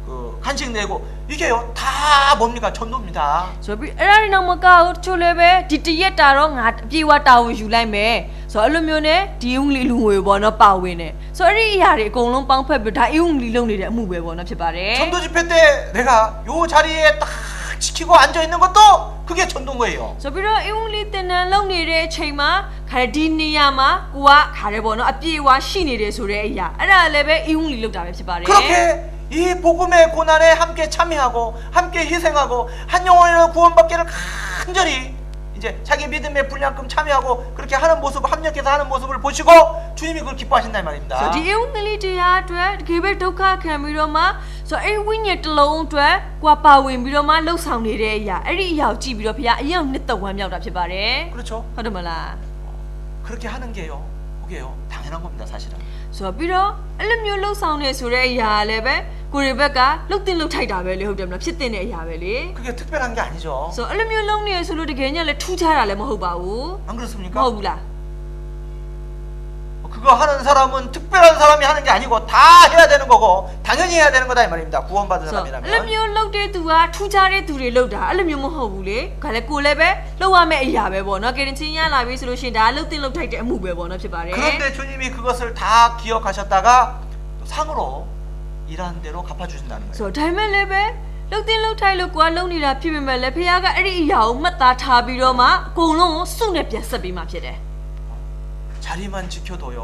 그 간식 내고 이게요 다 뭡니까 전도입니다. ဆိုပြီးအဲ့ဒါတွေတော့မကောက်ဘူးတချို့လည်းပဲဒီတရက်တာတော့ငါအပြေဝတာဝန်ယူလိုက်မယ်ဆိုတော့အဲ့လိုမျိုးနဲ့ဒီအုံလီလူငွေပေါ့နော်ပါဝင်တယ်ဆိုတော့အဲ့ဒီအရာတွေအကုန်လုံးပေါင်းဖက်ပြီးဒါအုံလီလုပ်နေတဲ့အမှုပဲပေါ့နော်ဖြစ်ပါတယ် 전도 집회 때 내가 요 자리에 딱 지키고 앉아 있는 것도 그게 전도인 거예요. ဆိုပြီးတော့အုံလီတင်နန်းလုပ်နေတဲ့အချိန်မှာခါဒီနေရာမှာကိုကခါတယ်ပေါ့နော်အပြေဝရှိနေတယ်ဆိုတဲ့အရာအဲ့ဒါလည်းပဲအုံလီလုပ်တာပဲဖြစ်ပါတယ် 그렇게 이 복음의 고난에 함께 참여하고 함께 희생하고 한 영혼을 구원받기를 간절히 이제 자기 믿음의 분량큼 참여하고 그렇게 하는 모습 합력해서 하는 모습을 보시고 주님이 그걸 기뻐하신다 이 말입니다. ဆိုဒီအုံလီတရားအတွက်တကယ်ပဲဒုက္ခခံပြီးတော့မှဆိုအဲ့ဝိညာဉ်တစ်လုံးအတွက်ကိုကပါဝင်ပြီးတော့မှလှုပ်ဆောင်နေတဲ့အရာအဲ့ဒီအရာကိုကြည့်ပြီးတော့ဘုရားအရင်နှစ်သက်ဝမ်းမြောက်တာဖြစ်ပါတယ် 그렇죠? ဟုတ်တယ်မလား 그렇게 하는 게요. 그게요. 당연한 겁니다, 사실은. ဆိုတော့ပြီးတော့အဲ့လိုမျိုးလှုပ်ဆောင်နေဆိုတဲ့အရာလည်းပဲကိုရီဘက်ကလှုပ်တင်လှုပ်ထိုက်တာပဲလေဟုတ်တယ်မလားဖြစ်တင်တဲ့အရာပဲလေ 그게 특별한 게 아니죠. ဆိုတော့အဲ့လိုမျိုးလုံးနေဆိုလို့တကယ်ညလည်းထူးခြားတာလည်းမဟုတ်ပါဘူး 안 မ 그렇습니까? ဟုတ်ဘူးလား 그거 하는 사람은 특별한 사람이 하는 게 아니고 다 해야 되는 거고 당연히 해야 되는 거다 이 말입니다. 구원받은 ဆိုတော့အဲ့လို 사람이라면. မျိုးလှုပ်တဲ့သူကထူးခြားတဲ့သူတွေလှုပ်တာအဲ့လိုမျိုးမဟုတ်ဘူးလေခါလဲကိုလည်းပဲလှုပ်ရမယ့်အရာပဲပေါ့နော်ကရင်ချင်းရလာပြီဆိုလို့ရှိရင်ဒါလှုပ်တင်လှုပ်ထိုက်တဲ့အမှုပဲပေါ့နော်ဖြစ်ပါတယ် 그런데 주님이 그것을 다 기억하셨다가 또 상으로 일하는 대로 갚아주신다는 거예요. ဆိုတော့ဒါပေမဲ့လည်းပဲလှုပ်တင်လှုပ်ထိုက်လို့ကိုကလှုပ်နေတာဖြစ်ပေမဲ့လည်းဖခင်ကအဲ့ဒီအရာကိုမှတ်သားထားပြီးတော့မှအကုန်လုံးကိုစုနဲ့ပြန်ဆက်ပေးမှဖြစ်တယ် 자리만 지켜도요.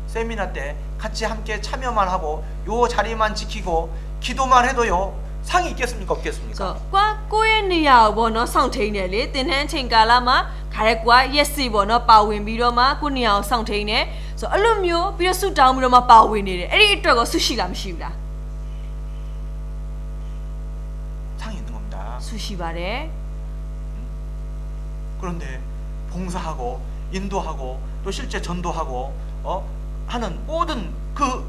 세미나 때 같이 함께 참여만 하고 요 자리만 지키고 기도만 해도요. 상이 있겠습니까? ဆို 없겠습니까? တော့ကိုယ့်ရဲ့နေရာကိုပေါ့နော်စောင့်ထိန်တယ်လေတင်တန်းချိန်ကာလမှာခါရဲကွာရက်စီပေါ့နော်ပါဝင်ပြီးတော့မှကိုယ့်နေရာကိုစောင့်ထိန်တယ်ဆိုတော့အဲ့လိုမျိုးပြီးတော့ဆူတောင်းပြီးတော့မှပါဝင်နေတယ်အဲ့ဒီအတွက်ကိုဆူရှိလားမရှိဘူးလား 상이 있는 겁니다. ဆူရှိပါတယ် 그런데 봉사하고 인도하고 또 실제 전도하고 하는 모든 그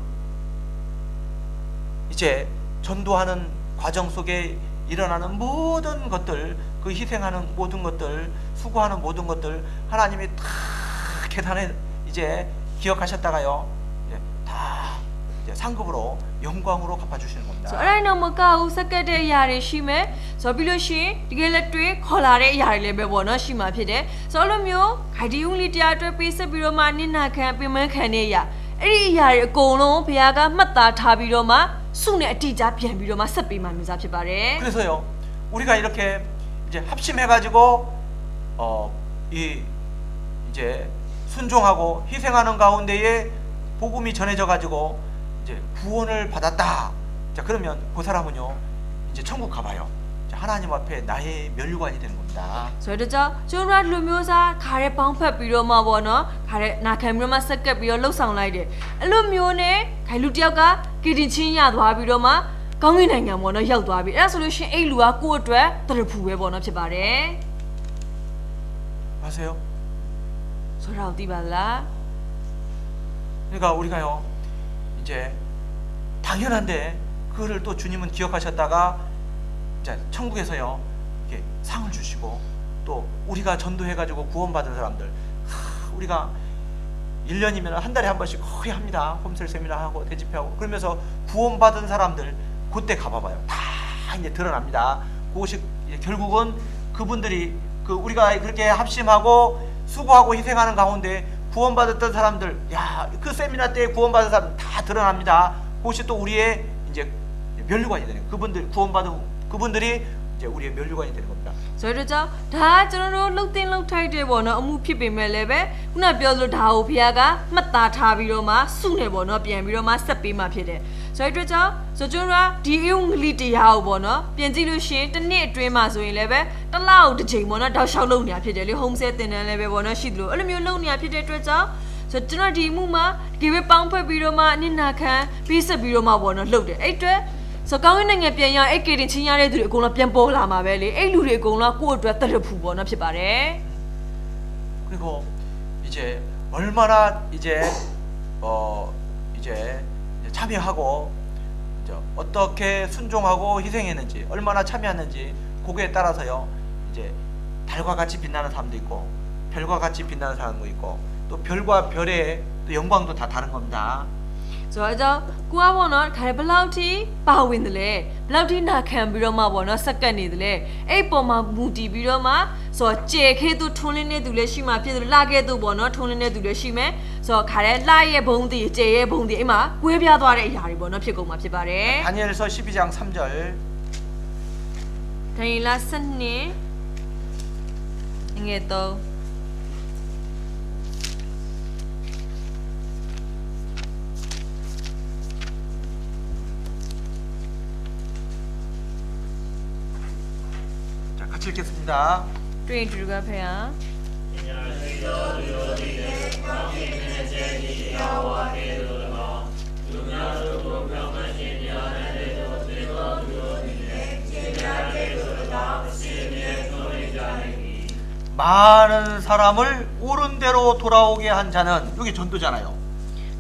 이제 전도하는 과정 속에 일어나는 모든 것들 그 희생하는 모든 것들 수고하는 모든 것들 하나님이 다 계산해 이제 기억하셨다가요 이제 다 이제 상급으로 영광으로 갚아주시는 겁니다. ဆိုတော့အဲ့ဒါတော့မကဘူးစက်ကတ်တဲ့အရာတွေရှိမယ်ဆိုတော့ပြီးလို့ရှိရင်တကယ်လက်တွေ့ခေါ်လာတဲ့အရာတွေလည်းပဲပေါ့နော်ရှိမှာဖြစ်တယ်ဆိုတော့အဲ့လိုမျိုးဂိုင်ဒီဦးလေးတရားအတွက်ပေးဆက်ပြီးတော့မှနိနာခံပင်မခံတဲ့အရာအဲ့ဒီအရာတွေအကုန်လုံးဘုရားကမှတ်သားထားပြီးတော့မှစုနဲ့အတိအကျပြန်ပြီးတော့မှဆက်ပေးမှမျိုးစားဖြစ်ပါတယ် 그래서요 우리가 이렇게 이제 합심해가지고 이제 순종하고 희생하는 가운데에 복음이 전해져 가지고 이제 구원을 받았다. 자, 그러면 그 사람은요 이제 천국 가봐요. 자, 하나님 앞에 나의 면류관이 되는 겁니다. ဆိုတော့ကျွန်တော်တို့လူမျိုးစားခါရဲပေါင်းဖက်ပြီးတော့မှပေါ့နော်ခါရဲနာခံပြီးတော့မှဆက်ကပ်ပြီးတော့လှုပ်ဆောင်လိုက်တယ်အဲ့လိုမျိုးနဲ့ခိုင်လူတယောက်ကကီတင်ချင်းရသွားပြီးတော့မှကောင်းကင်နိုင်ငံပေါ့နော်ရောက်သွားပြီအဲ့ဒါဆိုလို့ရှိရင်အဲ့လူကကိုယ့်အတွက်တရဖူပဲပေါ့နော်ဖြစ်ပါတယ် 아세요? ဆိုတော့သိပါသလား 그러니까 우리가요 이제 당연한데 그거를 또 주님은 기억하셨다가 이제 천국에서요 이렇게 상을 주시고 또 우리가 전도해가지고 구원받은 사람들 우리가 1년이면 한 달에 한 번씩 거의 합니다. 홈셀 세미나 하고 대집회하고 그러면서 구원받은 사람들 그때 가봐봐요. 다 이제 드러납니다. 그것이 결국은 그분들이 그 우리가 그렇게 합심하고 수고하고 희생하는 가운데 구원받았던 사람들, 야, 그 세미나 때 구원받은 사람 다 드러납니다. 그것이 또 우리의 이제 면류관이 되는 거예요. 그분들 구원받은 그분들이 이제 우리의 면류관이 되는 겁니다. ဆိုတော့ကြောင့်ဒါကကျွန်တော်တို့လှုပ်တင်လှုပ်ထိုက်တဲ့ပေါ့နော်အမှုဖြစ်ပေမဲ့လည်းပဲခုနပြောလို့ဒါကိုဖခင်ကမှတ်သားထားပြီးတော့မှစုနေပေါ့နော်ပြန်ပြီးတော့မှဆက်ပေးမှဖြစ်တယ်ဆိုတော့ကြောင့်ဆိုကျွန်တော်ကဒီအုံဂလိတရားကိုပေါ့နော်ပြင်ကြည့်လို့ရှိရင်တစ်နှစ်အတွင်းမှာဆိုရင်လည်းပဲတစ်လကိုတစ်ချိန်ပေါ့နော်တောက်လျှောက်လုပ်နေတာဖြစ်တယ်လေ home set တင်တန်းလည်းပဲပေါ့နော်ရှိသလိုအဲ့လိုမျိုးလုပ်နေတာဖြစ်တဲ့အတွက်ကြောင့်ဆိုကျွန်တော်ဒီအမှုမှာတကယ်ပဲပေါင်းဖက်ပြီးတော့မှအနစ်နာခံပြီးဆက်ပြီးတော့မှပေါ့နော်လှုပ်တယ်အဲ့အတွက်ဆိုကောင်းကင်နိုင်ငံပြန်ရအဲ့ကေတင်ချင်းရတဲ့သူတွေအကုန်လုံးပြန်ပေါ်လာမှာပဲလေအဲ့လူတွေအကုန်လုံးကိုယ့်အတွက်တရဖူပေါ့နော်ဖြစ်ပါတယ် 그리고 이제 얼마나 이제 이제 참여하고 이제 어떻게 순종하고 희생했는지 얼마나 참여했는지 그거에 따라서요 이제 달과 같이 빛나는 사람도 있고 별과 같이 빛나는 사람도 있고 또 별과 별의 또 영광도 다 다른 겁니다. ဆိုတော့ကိုကပေါ့နော်ခါဘယ်လောက်ထိပါဝင်တယ်လဲဘယ်လောက်ထိနာခံပြီးတော့မှပေါ့နော်စက္ကန့်နေတယ်လဲအဲ့ပေါ်မှာမူတည်ပြီးတော့မှဆိုတော့ကျေခဲသူထွန်းလင်းတဲ့သူလည်းရှိမှဖြစ်တယ်လာခဲ့သူပေါ့နော်ထွန်းလင်းတဲ့သူလည်းရှိမယ်ဆိုတော့ခါရဲလာရဲ့ဘုံတည်ကျေရဲ့ဘုံတည်အိမ်မှာကွဲပြားသွားတဲ့အရာတွေပေါ့နော်ဖြစ်ကုန်မှာဖြစ်ပါတယ် 다니엘서 12장 3절 ဒန်ယေလ12ငွေ3 자, 같이 읽겠습니다. တွေ့တူကဖေဟာ 많은 사람을 옳은 대로 돌아오게 한 자는 여기 전도잖아요.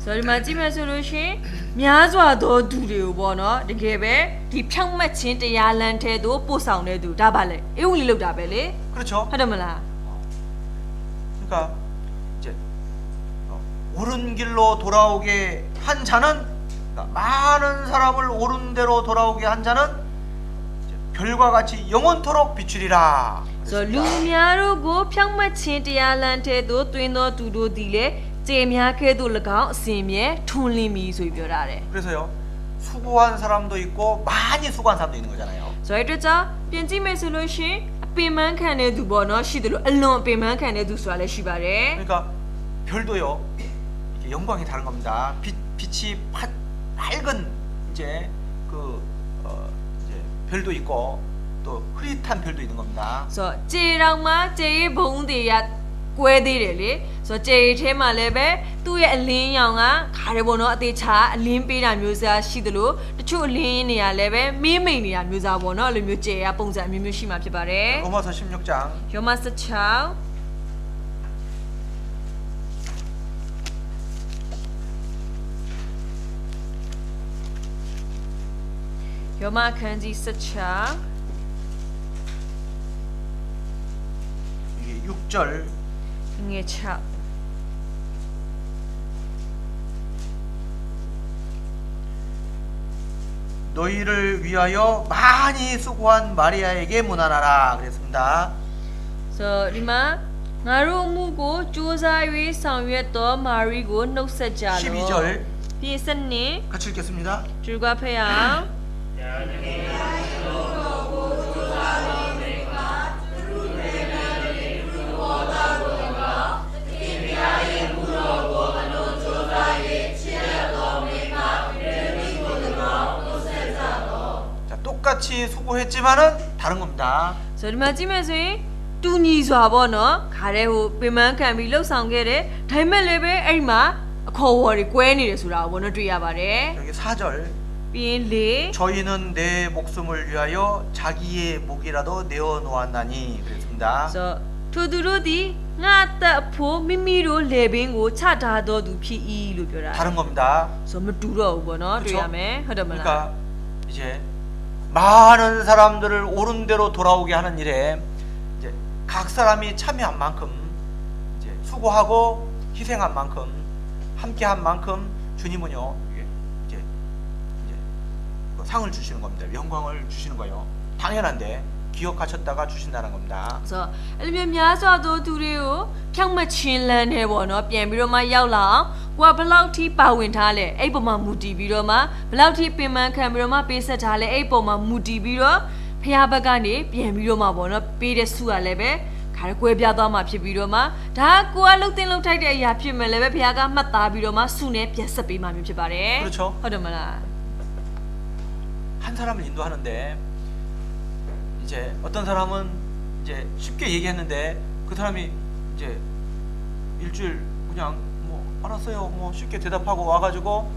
ဆိုတော့ဒီမှာကြည့်မယ်ဆိုလို့ရှိရင်များစွာသောသူတွေကိုပေါ့နော်တကယ်ပဲဒီဖြောင့်မတ်ခြင်းတရားလမ်းထဲသို့ပို့ဆောင်တဲ့သူဒါပါလေအေဝံဂေလိလောက်တာပဲလေ 그렇죠? ဟုတ်တယ်မလား 그러니까 이제 옳은 길로 돌아오게 한 자는 그러니까 많은 사람을 옳은 대로 돌아오게 한 자는 이제 별과 같이 영원토록 비추리라. ဆိုတော့လူများတို့ကိုဖြောင့်မတ်ခြင်းတရားလမ်းထဲသို့တွင်သောသူတို့သည်လေကျေများကဲ့သို့၎င်းအစဉ်မြဲထွန်းလင်းပြီဆိုပြီးပြောတာတယ် 그래서요 수고한 사람도 있고 많이 수고한 사람도 있는 거잖아요. ဆိုတော့အတွက်ကြောင့်ပြင်ကြည့်မယ်ဆိုလို့ရှိရင်အပင်ပန်းခံတဲ့သူပေါ့နော်ရှိတယ်လို့အလွန်အပင်ပန်းခံတဲ့သူဆိုတာလည်းရှိပါတယ် 그러니까 별도요 이게 영광이 다른 겁니다. 빛이 밝은 이제 그 이제 별도 있고 또 흐릿한 별도 있는 겁니다. ဆိုတော့ကျေတောင်မှကျေရဲ့ဘုံတွေကကွဲသေးတယ်လေဆိုတော့ကျေထဲမှာလည်းပဲသူ့ရဲ့အလင်းရောင်ကခါရပေါ်တော့အသေးချာအလင်းပေးတာမျိုးစားရှိသလိုတချို့အလင်းနေရလည်းပဲမင်းမိန်နေတာမျိုးစားပေါ့နော်အဲ့လိုမျိုးကျေကပုံစံအမျိုးမျိုးရှိမှဖြစ်ပါတယ် 로마서 16장 ယောမ16ယောမခန်းကြီး16 이게 6절 ငွေ6 너희를 위하여 많이 수고한 마리아에게 문안하라 그랬습니다. ဆိုဒီမှာငါတို့အမှုကိုစူးစမ်း၍ဆောင်ရွက်သောမာရီကိုနှုတ်ဆက်ကြလော 12절 ပြည့်စနစ် 같이 읽겠습니다. ကျူကဖေယံ 자, 똑같이 수고했지만은 다른 겁니다. ဆိုတော့ဒီမှာကြည့်မယ်ဆိုရင်တူညီစွာပေါ့နော်ခါတဲ့ဟိုပင်ပန်းခံပြီးလှုပ်ဆောင်ခဲ့တယ်ဒါပေမဲ့လည်းပဲအဲ့ဒီမှာအခေါ်အဝေါ်တွေကွဲနေတယ်ဆိုတာကိုပေါ့နော်တွေ့ရပါတယ် 여기 4절 ပြီးရင်လေ 저희는 내 목숨을 위하여 자기의 목이라도 내어 놓았나니 그랬습니다. ဆိုတော့ထိုသူတို့သည်ငါတက်ဖို့မိမိတို့လေပင်ကိုချထားတော်သူဖြစ်၏လို့ပြောတာ 다른 겁니다. ဆိုတော့မတူတော့ဘူးပေါ့နော်တွေ့ရမယ်ဟုတ်တယ်မလား 그러니까 이제 많은 사람들을 옳은 대로 돌아오게 하는 일에 이제 각 사람이 참여한 만큼 이제 수고하고 희생한 만큼 함께한 만큼 주님은요 이제 그 상을 주시는 겁니다. 영광을 주시는 거예요. 당연한데 기억하셨다가 주신다는 겁니다. ဆိုတော့အဲ့လိုမျိုးများစွာသောသူတွေကိုဖြောင့်မချင်းလန်းနေပေါ့နော်ပြန်ပြီးတော့မှရောက်လာအောင်ကိုကဘလောက်ထိပါဝင်ထားလဲအဲ့ပုံမှာမူတည်ပြီးတော့မှဘလောက်ထိပင်ပန်းခံပြီးတော့မှပေးဆက်ထားလဲအဲ့ပုံမှာမူတည်ပြီးတော့ဖះဘက်ကနေပြန်ပြီးတော့မှပေါ့နော်ပေးတဲ့စုကလည်းပဲခါရကွဲပြားသွားမှဖြစ်ပြီးတော့မှဒါကကိုကလှုပ်တင်လှုပ်ထိုက်တဲ့အရာဖြစ်မယ်လည်းပဲဖះကမှတ်သားပြီးတော့မှစုနဲ့ပြန်ဆက်ပေးမှမျိုးဖြစ်ပါတယ် 그렇죠. ဟုတ်တယ်မလား 한 사람을 인도하는데 이제 어떤 사람은 이제 쉽게 얘기했는데 그 사람이 이제 일주일 그냥 뭐 알았어요 뭐 쉽게 대답하고 와가지고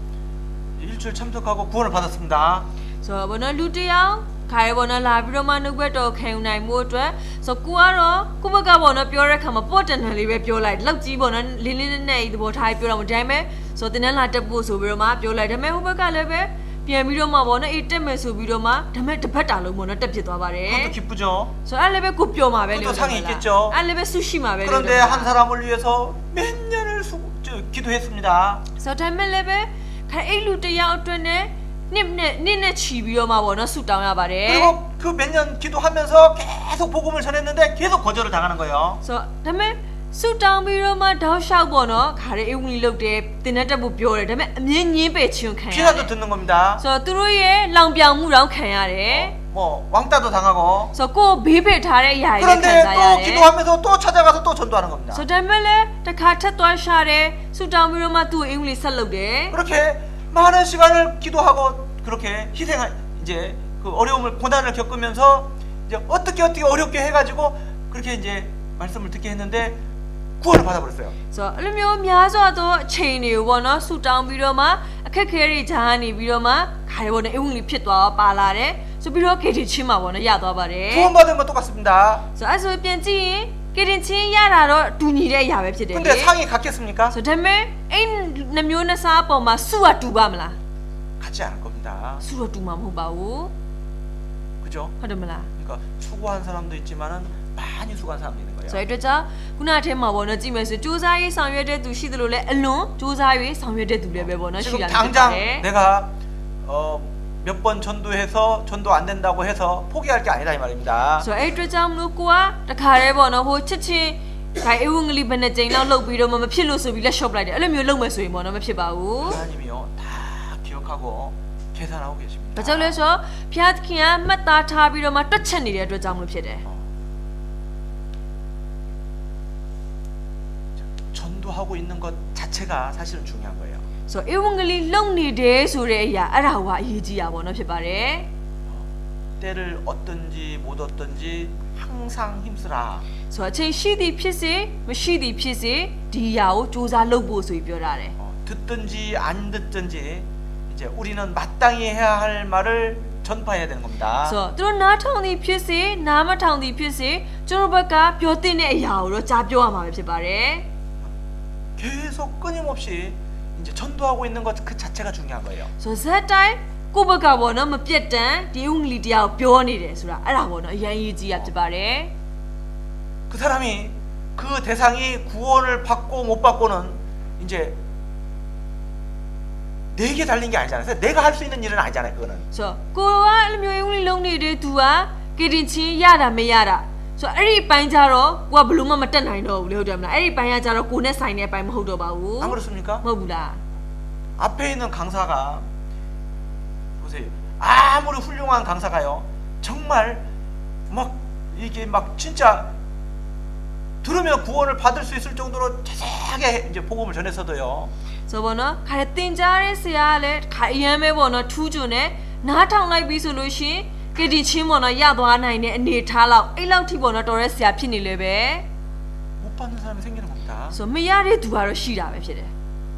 일주일 참석하고 구원을 받았습니다. ဆိုတော့ဘောနော်လူတယောက်ခါရဘောနော်လာပြီးတော့မှနှုတ်ဘက်တော်ခံယူနိုင်မှုအတွက်ဆိုကိုကတော့ကိုဘက်ကဘောနော်ပြောတဲ့ခါမှာပေါ့တန်တန်လေးပဲပြောလိုက်လောက်ကြီးဘောနော်လင်းလင်းနဲ့နဲ့သဘောထားပြောတော့မတိုင်းပဲဆိုတင်းနဲ့လာတက်ဖို့ဆိုပြီးတော့မှပြောလိုက်ဒါပေမဲ့ဟိုဘက်ကလည်းပဲပြန်ပြီးတော့မှဘောနော်အေးတက်မယ်ဆိုပြီးတော့မှဒါပေမဲ့တစ်ဖက်တာလုံးဘောနော်တက်ဖြစ်သွားပါတယ် 그것도 기쁘죠. ဆိုတော့အဲ့လည်းပဲကိုပြောမှာပဲ 그것도 상이 있겠죠. အဲ့လည်းပဲဆုရှိမှာပဲ 그런데 한 사람을 위해서 몇 년을 기도했습니다. ဆိုတော့ဒါပေမဲ့လည်းပဲခါအဲ့လူတယောက်အတွက်နဲ့နှစ်နဲ့ချီပြီးတော့မှဘောနော်ဆုတောင်းရပါတယ် 그리고 그 몇 년 기도하면서 계속 복음을 전했는데 계속 거절을 당하는 거예요. ဆိုတော့ဒါပေမဲ့ဆုတောင်းပြီးတော့မှတောက်လျှောက်ပေါ့နော်ခါရဲအဝင်ကြီးလုပ်တယ်တင်တဲ့တက်ဖို့ပြောတယ်ဒါပေမဲ့အမြင်ညင်းပယ်ချင်းခံရတယ် 피나도 듣는 겁니다. ဆိုတော့သူတို့ရဲ့လောင်ပြောင်မှုတောင်ခံရတယ် 뭐 왕따도 당하고 ဆိုတော့ကိုယ်ဘေးဖယ်ထားတဲ့အရာတွေလည်းခံ 그런데 စားရ 또 တယ် 기도하면서 또 찾아가서 또 전도하는 겁니다. ဆိုတော့ဒါပေမဲ့လည်းတစ်ခါထပ်သွားရှာတယ်ဆုတောင်းပြီးတော့မှသူ့အင်္ဂလိပ်ဆက်လုပ်တယ် 그렇게 많은 시간을 기도하고 그렇게 희생한 이제 그 어려움을 고난을 겪으면서 이제 어떻게 어렵게 해가지고 그렇게 이제 말씀을 듣게 했는데 구원을 받아버렸어요. ဆိုတော့အဲ့လိုမျိုးများစွာသောအချိန်တွေကိုပေါ့နော်ဆုတောင်းပြီးတော့မှအခက်ခဲတွေဂျာနေပြီးတော့မှခါရဲပေါ့နော်အင်္ဂလိပ်ဖြစ်သွားပါလာတယ်ဆိုပြီးတော့ကေတီချင်းမှာပေါ့နော်ရသွားပါတယ် 구원받은 건 똑같습니다. ဆိုတော့အဲ့ဆိုပြန်ကြည့်ရင်ကေတင်ချင်းရတာတော့တူညီတဲ့အရာပဲဖြစ်တယ်လေ 근데 상이 같겠습니까? ဆိုတော့ဒါပေမဲ့အဲ့နှမျိုးနှစ်စားအပေါ်မှာစုကတူပါမလား 같지 않을 겁니다. စုတော့တူမှာမဟုတ်ပါဘူး 그죠? ဟုတ်တယ်မလား 그러니까 수고한 사람도 있지만은 많이 수고한 사람도 있는 거예요. ဆိုတော့အတွက်ကြောင့်ခုနအထက်မှာပေါ့နော်ကြည့်မယ်ဆိုစူးစမ်းရေးဆောင်ရွက်တဲ့သူရှိသလိုလဲအလွန်စူးစမ်းရေးဆောင်ရွက်တဲ့သူလည်းပဲပေါ့နော်ရှိ 지금 တာဖြစ်ပါ 당장 တယ် 내가 몇 번 전도해서 전도 안 된다고 해서 포기할 게 아니다 이 말입니다. ဆိုတော့အဲ့အတွက်ကြောင့်မလို့ကိုကတခါတည်းပေါ့နော်ဟိုချစ်ချင်းဂိုင်အဝငလီဘယ်နဲ့ကြိမ်လောက်လုပ်ပြီးတော့မဖြစ်လို့ဆိုပြီးလက်ရှော့ပလိုက်တယ်အဲ့လိုမျိုးလုပ်မယ်ဆိုရင်ပေါ့နော်မဖြစ်ပါဘူး 하나님이요 다 기억하고 계산하고 계십니다. ဘာကြောင့်လဲဆိုတော့ဖျားသခင်ကမှတ်သားထားပြီးတော့မှတွက်ချက်နေတဲ့အတွက်ကြောင့်မလို့ဖြစ်တယ် 전도하고 있는 것 자체가 사실은 중요한 거예요. ဆိုတော့အဝငလီလုံနေတယ်ဆိုတဲ့အရာအဲ့ဒါကအရေးကြီးတာပေါ့နော်ဖြစ်ပါတယ် 때를 얻든지 못 얻든지 항상 힘쓰라. ဆိုတော့အချိန်ရှိသည်ဖြစ်စေမရှိသည်ဖြစ်စေဒီအရာကိုစူးစမ်းလုပ်ဖို့ဆိုပြီးပြောတာတယ် 듣든지 안 듣든지 이제 우리는 마땅히 해야 할 말을 전파해야 되는 겁니다. ဆိုတော့သူတို့နားထောင်သည်ဖြစ်စေနားမထောင်သည်ဖြစ်စေကျွန်တော်ဘက်ကပြောတဲ့အရာကိုတော့ကြားပြောရမှာပဲဖြစ်ပါတယ် 계속 끊임없이 이제 전도하고 있는 것 그 자체가 중요한 거예요. ဆိုတော့ဇက်တိုင်းကိုယ့်ဘက်ကပေါ့နော်မပြတ်တမ်းဒီဥငလီတရားကိုပြောနေတယ်ဆိုတာအဲ့ဒါပေါ့နော်အရင်ရေးကြီးရဖြစ်ပါတယ် 그 사람이 그 대상이 구원을 받고 못 받고는 이제 내게 달린 게 아니잖아요. 내가 할 수 있는 일은 아니잖아요. 그거는. ဆိုတော့ကိုကအဲ့လိုမျိုးဥငလီလုံးနေတဲ့သူကကေတင်ချင်းရတာမရတာဆိုတော့အဲ့ဒီပိုင်းကြတော့ကိုကဘလို့မှမတက်နိုင်တော့ဘူးလေဟုတ်တယ်မလားအဲ့ဒီပိုင်းကကြတော့ကိုနဲ့ဆိုင်တဲ့အပိုင်းမဟုတ်တော့ပါဘူး 안 그렇습니까? မဟုတ်ဘူးလား 앞에 있는 강사가 보세요. 아무리 훌륭한 강사가요. 정말 막 이게 막 진짜 들으면 구원을 받을 수 있을 정도로 자세하게 이제 복음을 전했어도요. ဆိုတော့နော်ခါတင်ကြားတဲ့ဆရာကလည်းခါအရန်ပဲပေါ့နော်ထူးချွန်နဲ့နားထောင်လိုက်ပြီဆိုလို့ရှင် 게디 친모나 야도아 나이네 네 타라오 에이라우티 보나 도레스야 피니레베 못 받는 사람이 생기는 겁니다. 소 미야레 두바로 시라베 피데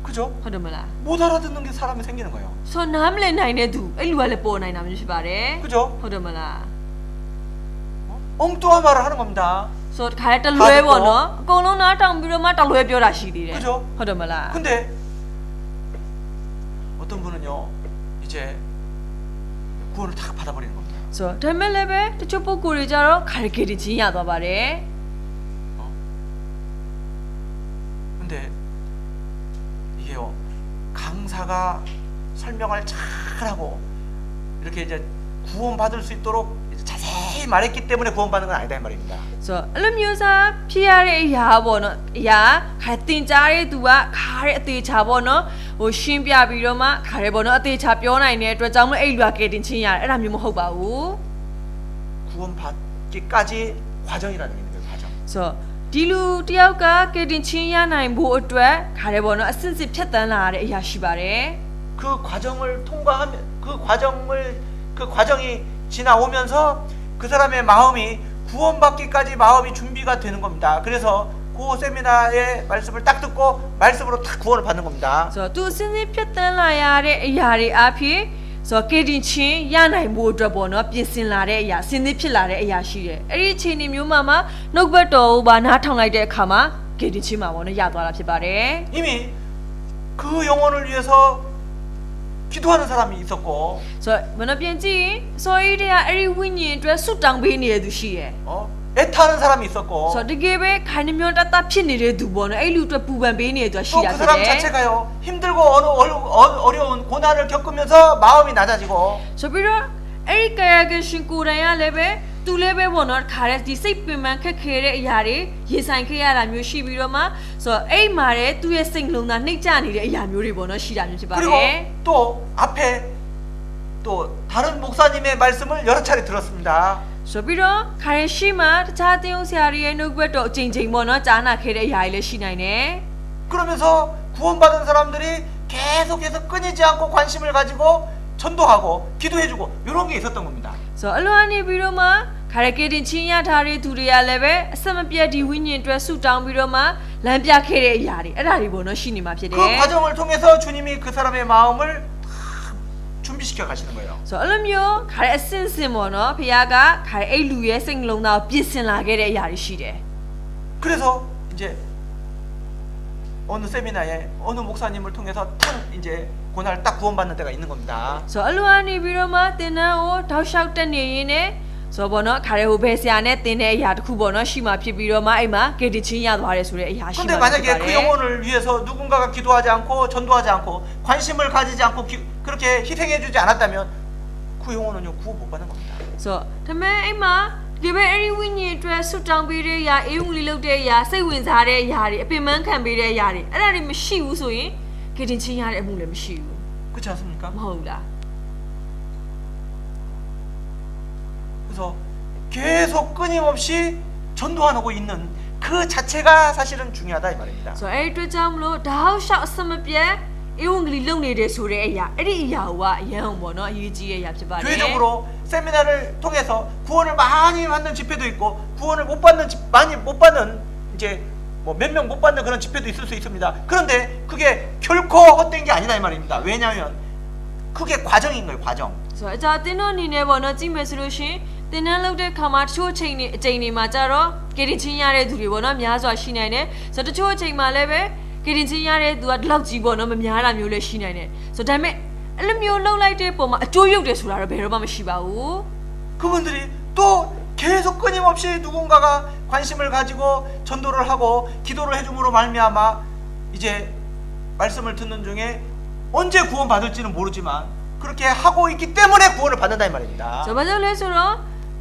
그죠? 호도말라 못 알아듣는 게 사람이 생기는 거예요. 소 남레 나이네 두 에이루알레 뽀 나이나 미시바레 그죠? 호도말라 엉뚱한 말을 하는 겁니다. 소 가야타 루에 보노 공롱 나 탕비로마 탈루에 뼈라 시디레 그죠? 호도말라 근데 어떤 분은요 이제 구원을 탁 받아버리는 겁니다. 소 데멜레베 tcho 포코리 자로 갈게디 진 야도 바레 근데 이게요 강사가 설명을 잘하고 이렇게 이제 구원받을 수 있도록 이제 자세히 말했기 때문에 구원받는 건 아니다 이 말입니다. 소 알미오사 피아레 야 보노 야 가틴 자레 두가 가레 어떼 자 보노 호 신ပြပြီးတော့မှခါရဲဘောနော်အသေးချပြောနိုင်တဲ့အတွက်ကြောင့်မလို့အဲ့လွာကဲတင်ချင်းရတယ်အဲ့ဒါမျိုးမဟုတ်ပါဘူး 구원받기까지 과정이라는 게 있는 거예요. 과정. ဆိုဒီလူတယောက်ကကဲတင်ချင်းရနိုင်ဖို့အတွက်ခါရဲဘောနော်အစစ်စစ်ဖြတ်တန်းလာရတဲ့အရာရှိပါတယ် 그 과정을 통과하면 그 과정이 지나오면서 그 사람의 마음이 구원받기까지 마음이 준비가 되는 겁니다. 그래서 그 세미나의 말씀을 딱 듣고 말씀으로 딱 구원을 받는 겁니다. ဆိုသူအစစ်စစ်ဖြတ်တန်းလာရတဲ့အရာတွေအဖြစ်ဆိုကဲတင်ချင်းရနိုင်ဖို့အတွက်ပေါ့နော်ပြင်ဆင်လာတဲ့အရာစင်သစ်ဖြစ်လာတဲ့အရာရှိတယ်အဲ့ဒီအချိန်ဒီမျိုးမှာနှုတ်ဘတ်တော်ဘာနားထောင်လိုက်တဲ့အခါမှာကဲတင်ချင်းမှာပေါ့နော်ရသွားတာဖြစ်ပါတယ် 이미 그 영혼을 위해서 기도하는 사람이 있었고 ဆိုတော့မနပြန်ကြည့်ဆိုရီတွေကအဲ့ဒီဝိညာဉ်အတွက်ဆုတောင်းပေးနေတဲ့သူရှိရဲ့ 애타는 사람이 있었고 ဆိုတော့တကယ်ပဲခိုင်နှမျောတတ်ဖြစ်နေတဲ့သူပေါ့နော်အဲ့လူအတွက်ပူပန်ပေးနေတဲ့သူရှိ 또 တာ 그 ဖြစ် 사람 တယ် 자체가요 힘들고 어려운 고난을 겪으면서 마음이 낮아지고 ဆိုပြီးတော့အဲ့ဒီကာယကရှင်ကိုယ်တိုင်ကလည်းပဲသူလည်းပဲပေါ့နော်ခါတဲ့ဒီစိတ်ပင်ပန်းခက်ခဲတဲ့အရာတွေရင်ဆိုင်ခဲ့ရတာမျိုးရှိပြီးတော့မှဆိုတော့အဲ့မှာတဲ့သူ့ရဲ့စိတ်လုံးသားနှိမ့်ချနေတဲ့အရာမျိုးတွေပေါ့နော်ရှိတာမျိုးဖြစ်ပါတ 그리고 ယ် 또 앞에 또 다른 목사님의 말씀을 여러 차례 들었습니다. ဆိုပြီးတော့ခါရင်ရှိမှတခြားတင်းအောင်ဆရာတွေရဲ့နှုတ်ဘက်တော့အချိန်ချင်းပေါ့နော်ကြားနာခဲ့တဲ့အရာတွေလည်းရှိနိုင်တယ် 그러면서 구원받은 사람들이 계속해서 끊이지 않고 관심을 가지고 전도하고 기도해주고 이런 게 있었던 겁니다. ဆိုတော့အလွန်နေပြီးတော့မှခါရကေတင်ချင်းရထားတဲ့သူတွေကလည်းပဲအဆက်မပြတ်ဒီဝိညာဉ်အတွက်ဆူတောင်းပြီးတော့မှလမ်းပြခဲ့တဲ့အရာတွေအဲ့ဒါတွေပေါ့နော်ရှိနေမှာဖြစ်တယ် 그 과정을 통해서 주님이 그 사람의 마음을 다 준비시켜 가시는 거예요. ဆိုတော့အဲ့လိုမျိုးခါရအစင်စင်ပေါ့နော်ဖခင်ကခါရအဲ့လူရဲ့စိတ်နှလုံးသားကိုပြင်ဆင်လာခဲ့တဲ့အရာတွေရှိတယ် 그래서 이제 어느 세미나에 어느 목사님을 통해서 탁 이제 그날 딱 구원받는 때가 있는 겁니다. ဆိုတော့အလွန်နေပြီးတော့မှတင်တန်းကိုတောက်လျှောက်တက်နေရင်းနဲ့ဆိုတော့ပေါ့နော်ခါရဟိုဘဲဆရာနဲ့တင်တဲ့အရာတစ်ခုပေါ့နော်ရှိမှဖြစ်ပြီးတော့မှအဲ့မှာကေတင်ချင်းရသွားတယ်ဆိုတဲ့အရာရှိ 근데 မှာဖြစ် 만약에 ပါတ 그 ယ် 영혼을 위해서 누군가가 기도하지 않고 전도하지 않고 관심을 가지지 않고 그렇게 희생해주지 않았다면 그 영혼은요 구원 못 받는 겁니다. ဆိုတော့ဒါပေမဲ့အဲ့မှာဒီဘက်အဲ့ဒီဝိညာဉ်အတွက်ဆူတောင်းပေးတဲ့အရာအေးဝင်လေးလုပ်တဲ့အရာစိတ်ဝင်စားတဲ့အရာတွေအပင်ပန်းခံပေးတဲ့အရာတွေအဲ့ဒါတွေမရှိဘူးဆိုရင်ကေတင်ချင်းရတဲ့အမှုလည်းမရှိဘူး 그렇지 않습니까? မဟုတ်လား 그래서 계속 끊임없이 전도하고 있는 그 자체가 사실은 중요하다 이 말입니다. ဆိုတော့အဲ့ဒီအတွက်ကြောင့်မလို့ဒါဟောက်ရှောက်အစမပြတ်အေးဝင်လေးလုပ်နေတဲ့ဆိုတဲ့အရာအဲ့ဒီအရာကအရန်အောင်ပေါ့နော်အရေးကြီးတဲ့အရာဖြစ်ပါတယ် 교회적으로 세미나를 통해서 구원을 많이 받는 집회도 있고 구원을 못 받는 많이 못 받는 이제 뭐 몇 명 못 받는 그런 집회도 있을 수 있습니다. 그런데 그게 결코 헛된 게 아니다 이 말입니다. 왜냐하면 그게 과정인 거예요. 과정. ဆိုတော့အကြတင်းတို့အနေနဲ့ပေါ့နော်ကြည့်မယ်ဆိုလို့ရှိရင်တင်းနှန်းလုပ်တဲ့ခါမှာတချို့အချိန်တွေမှာကြတော့ကေတင်ချင်းရတဲ့သူတွေပေါ့နော်များစွာရှိနိုင်တယ်ဆိုတော့တချို့အချိန်မှာလည်းပဲကေတင်ချင်းရတဲ့သူကဒီလောက်ကြီးပေါ့နော်မများတာမျိုးလည်းရှိနိုင်တယ်ဆိုတော့ဒါပေမဲ့အဲ့လိုမျိုးလှုပ်လိုက်တဲ့ပုံမှာအကျိုးရုပ်တယ်ဆိုတာတော့ဘယ်တော့မှမရှိပါဘူး 그분들이 또 계속 끊임없이 누군가가 관심을 가지고 전도를 하고 기도를 해줌으로 말미암아 이제 말씀을 듣는 중에 언제 구원 받을지는 모르지만 그렇게 하고 있기 때문에 구원을 받는다 이 말입니다. ဆိုတော့ဘာလို့လဲဆိုတော့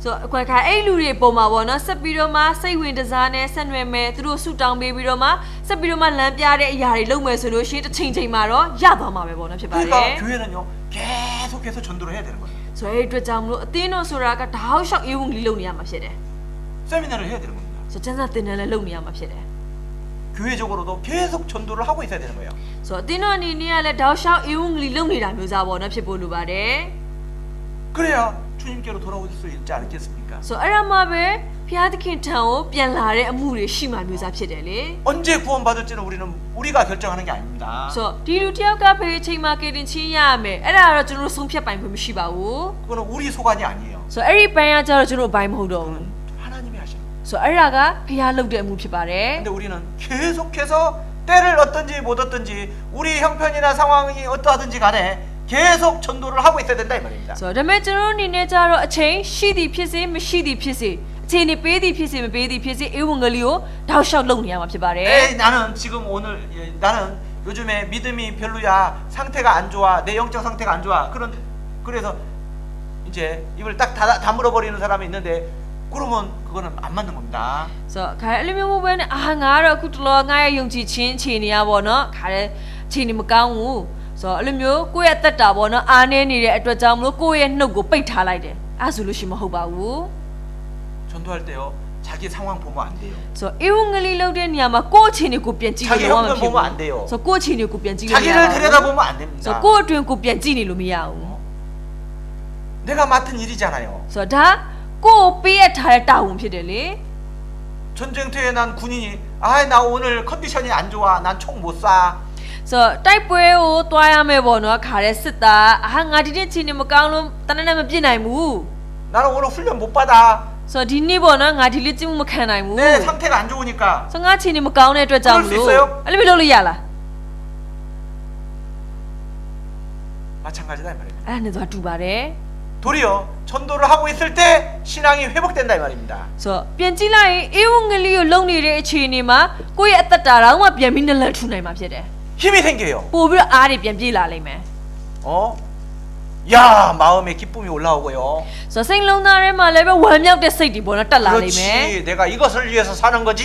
ဆိုတော့ခွဲခါအဲ့လူတွေပုံမှာပေါ့နော်ဆက်ပြီးတော့မှစိတ်ဝင်တစားနဲ့ဆက်နွယ်မယ်သူတို့ဆူတောင်းပေးပြီးတော့မှဆက်ပြီးတော့မှလမ်းပြတဲ့အရာတွေလုပ်မယ်ဆိုလို့ရှိရင်တစ်ချိန်မှာတော့ရသွားမှာပဲပေါ့နော်ဖြစ်ပါတယ် 그러니까 교회는요 계속해서 전도를 해야 되는 거예요. ဆိုတော့အဲ့ဒီအတွက်ကြောင့်မလို့အသင်းတော်ဆိုတာကဓာတ်လျှောက်အေးဝင်ကြီးလုပ်နေရမှာဖြစ်တယ် 세미나를 해야 되는 겁니다. ဆိုတော့ကျန်းစာတင်တယ်လည်းလုပ်နေရမှာဖြစ်တယ် 교회적으로도 계속 전도를 하고 있어야 되는 거예요. ဆိုတော့အသင်းတော်အနေနဲ့ကလည်းဓာတ်လျှောက်အေးဝင်ကြီးလုပ်နေတာမျိုးစားပေါ့နော်ဖြစ်ဖို့လိုပါတယ် 그래야 주님께로 돌아올 수 있지 않겠습니까? So အဲ့ဒါမှပဲဖျားသခင်ထံကိုပြန်လာတဲ့အမှုတွေရှိမှမျိုးစားဖြစ်တယ်လေ 언제 구원받을지는 우리가 결정하는 게 아닙니다. So ဒီလူတယောက်ကဘယ်အချိန်မှကယ်တင်ခြင်းရရမယ်အဲ့ဒါကတော့ကျွန်တော်တို့ဆုံးဖြတ်ပိုင်ခွင့်မရှိပါဘူး 그거는 우리 소관이 아니에요. So အဲ့ဒီပိုင်းကကျတော့ကျွန်တော်အပိုင်းမဟုတ်တော့ဘူး 그거는 하나님이 하시는 거예요. So အဲ့ဒါကဖျားလုပ်တဲ့အမှုဖြစ်ပါတယ် 근데 우리는 계속해서 때를 얻든지 못 얻든지 우리 형편이나 상황이 어떠하든지 간에 계속 전도를 하고 있어야 된다 이 말입니다. So ဒါပေမဲ့ကျွန်တော်အနေနဲ့ကျတော့အချိန်ရှိသည်ဖြစ်စေမရှိသည်ဖြစ်စေအချိန်နဲ့ပေးသည်ဖြစ်စေမပေးသည်ဖြစ်စေဧဝံဂေလိကိုတောက်လျှောက်လုပ်နေရမှာဖြစ်ပါတယ် 에이, 나는 지금 오늘 나는 요즘에 믿음이 별로야 상태가 안 좋아 내 영적 상태가 안 좋아 그래서 이제 입을 딱 다물어 버리는 사람이 있는데 그러면 그거는 안 맞는 겁니다. So ခါအဲ့လိုမျိုးမဟုတ်ဘဲနဲ့အာငါကတော့အခုတလောငါရဲ့ယုံကြည်ခြင်းခြေနေရပါတော့ခါတဲ့ခြေနေမကောင်းဘူး So အဲ့လိုမျိုးကိုယ့်ရဲ့အသက်တာပေါ့နော်အားနေနေတဲ့အတွက်ကြောင့်မလို့ကိုယ့်ရဲ့နှုတ်ကိုပိတ်ထားလိုက်တယ်အဲ့ဆိုလို့ရှိရင်မဟုတ်ပါဘူး 전도할 때요 자기 상황 보면 안 돼요. So ဧဝံဂေလိလုပ်တဲ့နေရာမှာကိုယ့်အခြေအနေကိုပြန်ကြည့်လို့ 자기 တော့မ 형편 ဖြစ် 보면 ဘူး 안 돼요. So ကိုယ့်အခြေအနေကိုပြန်ကြည့်လို့မရ 자기를 ဘူး 들여다보면 안 So 됩니다. ကိုယ့်အတွင်ကိုပြန်ကြည့်နေလို့မရဘူး 내가 맡은 일이잖아요. So ဒါကိုယ့်ပေးရထားတဲ့တာဝန်ဖြစ်တယ်လေ 전쟁터에 난 군인이 나 오늘 컨디션이 안 좋아 난 총 못 쏴. So တိုက်ပွဲကိုတွားရမယ်ပေါ့နော်ခါတဲ့စစ်သားငါဒီနေ့ခြေနေမကောင်းလို့တနက်နဲ့မပြစ်နိုင်ဘူး 나는 오늘 훈련 못 받아. So ဒီနေ့ပေါ့နော်ငါဒီလေးကျင့်မှုမခံနိုင်ဘူး 내 상태가 안 좋으니까. So ငါခြေနေမကောင်းတဲ့အတွက်ကြောင့်မလို့အဲ့လိုမျိုးလုပ်လို့ရလား 마찬가지다 이 말이에요. အဲ့ဒါနဲ့တော့တူပါတယ် 도리어 전도를 하고 있을 때 신앙이 회복된다 이 말입니다. So ပြန်ကြည့်လိုက်ရင်ဧဝံဂေလိကိုလုံနေတဲ့အခြေအနေမှာကိုယ့်ရဲ့အသက်တာတော့မှပြန်ပြီးနလန်ထူနိုင်မှာဖြစ်တယ် 힘이 생겨요. ပို့ပြီးတော့အားတွေပြန်ပြေးလာလိမ့်မယ် 야 마음에 기쁨이 올라오고요. So စိတ်လုံးသားထဲမှာလည်းပဲဝမ်းမြောက်တဲ့စိတ်တွေပေါ့နော်တက်လာလိမ့်မယ် 그렇지 내가 이것을 위해서 사는 거지.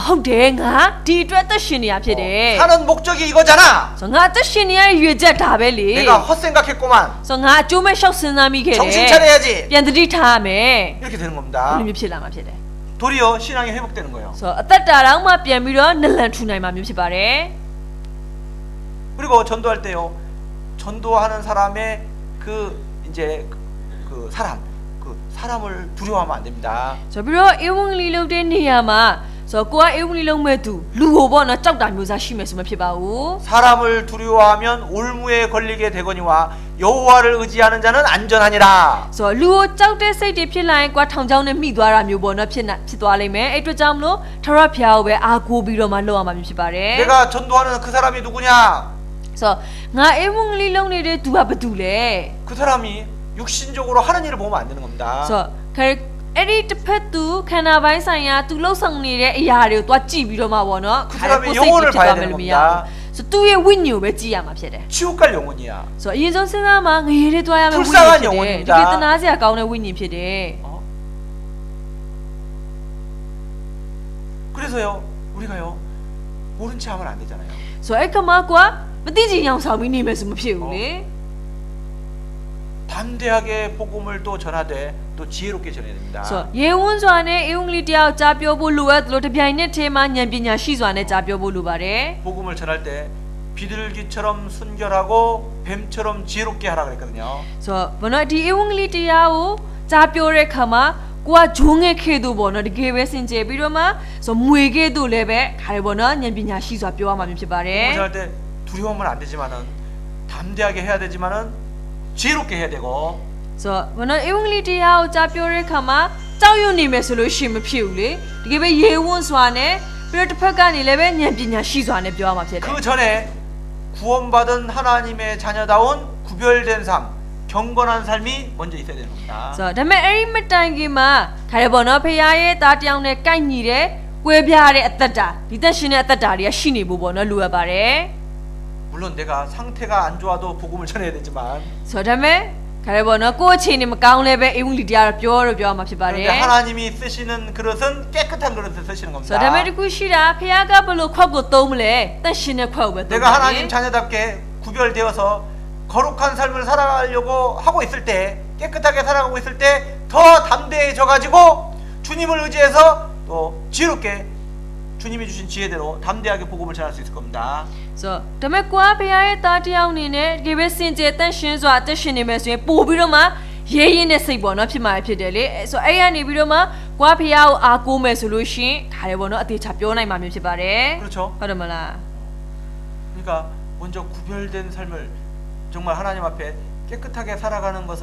ဟုတ်တယ်ငါဒီအတွက်အသက်ရှင်နေရဖြစ်တယ် 사는 목적이 이거잖아. So ငါအသက်ရှင်နေရတဲ့ရွေချက်ဒါပဲလေ 내가 헛생각했구만. So ငါအကျိုးမဲ့ရှောက်စဉ်းစားမိခဲ့တယ် 정신 차려야지. ပြန်သတိထားရမယ် 이렇게 되는 ဘယ် 겁니다. လိုမျိုးဖြစ်လာမှာဖြစ်တယ် 도리어 신앙이 회복되는 거예요. So အသက်တာတော့မှပြန်ပြီးတော့နလန်ထူနိုင်မှာမျိုးဖြစ်ပါတယ် 그리고 전도할 때요. 전도하는 사람의 이제 사람을 두려워하면 안 됩니다. So ပြီးတော့ဧဝံဂေလိလုပ်တဲ့နေရာမှာ So ကိုကဧဝံဂေလိလုပ်မဲ့သူလူကိုပေါ့နော်ကြောက်တာမျိုးစားရှိမယ်ဆိုမှဖြစ်ပါဘူး 사람을 두려워하면 올무에 걸리게 되거니와 여호와를 의지하는 자는 안전하니라. So လူကိုကြောက်တဲ့စိတ်တွေဖြစ်လာရင်ကိုကထောင်ချောင်းနဲ့မိသွားတာမျိုးပေါ့နော်ဖြစ်သွားလိမ့်မယ်အဲ့အတွက်ကြောင့်မလို့ထာဝရဘုရားကိုပဲအားကိုးပြီးတော့မှလုပ်ရမှာမျိုးဖြစ်ပါတယ် 내가 전도하는 그 사람이 누구냐? So ငါဧဝံဂေလိလုပ်နေတဲ့သူကဘာတူလဲ 그 사람이 육신적으로 하는 일을 보면 안 되는 겁니다. So အဲ့ဒီတစ်ဖက်သူခန္ဓာပိုင်းဆိုင်ရာသူလှုပ်ဆောင်နေတဲ့အရာတွေကိုတွားကြည့်ပြီးတော့မှပေါ့နော် 그 사람의 영혼을 봐야 되는 겁니다. So သူ့ရဲ့ဝိညာဉ်ကိုပဲကြည့်ရမှာဖြစ်တယ် 지옥 갈 영혼이야. So အရင်ဆုံးစဉ်းစားမှာငရေလေးတွားရမယ်ဝိညာဉ်ဖြစ် 불쌍한 တယ် 영혼입니다. ဒီကေတနာစရာကောင်းတဲ့ဝိညာဉ်ဖြစ်တယ် 그래서요 우리가요 모른 체 하면 안 되잖아요. So အဲ့ခါမှာကိုကမသိချင်အောင်ဆောင်ပြီးနေမယ်ဆိုမဖြစ်ဘူးလေ 담대하게 복음을 또 전하되 또 지혜롭게 전해야 됩니다. So ရေဝန်းစွာနဲ့ဧဝံဂေလိတရားကိုကြားပြောဖို့လိုအပ်တယ်လို့တပြိုင်နက်တည်းမှာဉာဏ်ပညာရှိစွာနဲ့ကြားပြောဖို့လိုပါတယ် 복음을 전할 때 비둘기처럼 순결하고 뱀처럼 지혜롭게 하라 그랬거든요. So ဘာလို့ဒီဧဝံဂေလိတရားကိုကြားပြောတဲ့ခါမှာကိုကဂျုံငယ်ခဲ့သူပေါ့နော်တကယ်ပဲစင်ကြယ်ပြီးတော့မှ So မွေခဲ့သူလည်းပဲခါရပေါ့နော်ဉာဏ်ပညာရှိစွာပြောရမှာမျိုးဖြစ်ပါတယ် 복음을 전할 때 두려우면 안 되지만은 담대하게 해야 되지만은 지혜롭게 해야 되고. So ဘာလို့ဧဝံဂေလိတရားကိုကြားပြောတဲ့ခါမှာကြောက်ရွံ့နေမယ်ဆိုလို့ရှိရင်မဖြစ်ဘူးလေတကယ်ပဲရေဝန်းစွာနဲ့ပြီးတော့တစ်ဖက်ကနေလည်းပဲဉာဏ်ပညာရှိစွာနဲ့ပြောရမှာဖြစ်တယ် 그 전에 구원받은 하나님의 자녀다운 구별된 삶, 경건한 삶이 먼저 있어야 되는 겁니다. So ဒါပေမဲ့အဲ့ဒီမတိုင်ခင်မှာခါရပေါ့နော်ဖခင်ရဲ့သားတစ်ယောက်နဲ့ကိုက်ညီတဲ့ကွဲပြားတဲ့အသက်တာဒီသက်ရှင်တဲ့အသက်တာတွေကရှိနေဖို့ပေါ့နော်လိုအပ်ပါတယ် 물론 내가 상태가 안 좋아도 복음을 전해야 되지만 So ဒါပေမဲ့ခါရပေါ့နော်ကိုယ့်အခြေအနေမကောင်းလည်းပဲဧဝံဂေလိတရားပြောရမှာဖြစ်ပါတယ် 그런데 하나님이 쓰시는 그릇은 깨끗한 그릇을 쓰시는 So 겁니다. ဒါပေမဲ့တခုရှိတာဖခင်ကဘယ်လိုခွက်ကိုသုံးမလဲသက်ရှင်တဲ့ခွက်ကိုပဲသုံး 내가 하나님 자녀답게 구별되어서 거룩한 삶을 살아가려고 하고 있을 때 깨끗하게 살아가고 있을 때 더 담대해져 가지고 주님을 의지해서 또 지혜롭게 주님이 주신 지혜대로 담대하게 복음을 전할 수 있을 겁니다. So ဒါပေမဲ့ကိုကဖခင်ရဲ့သားတစ်ယောက်အနေနဲ့တကယ်ပဲစင်ကြယ်သက်ရှင်စွာအသက်ရှင်နေမယ်ဆိုရင်ပို့ပြီးတော့မှ 예인의စိတ်ပေါ့နော်ဖြစ်မှာဖြစ်တယ်လေဆိုအဲ့ရနေပြီးတော့မှကွာဖះကိုအားကိုးမယ်ဆိုလို့ရှင်ဒါလည်းပေါ့နော်အသေးချပြောနိုင်မှာမျိုးဖြစ်ပါတယ် 그렇죠. ဟုတ်တယ်မလား 그러니까 먼저 구별된 삶을 정말 하나님 앞에 깨끗하게 살아가는 것은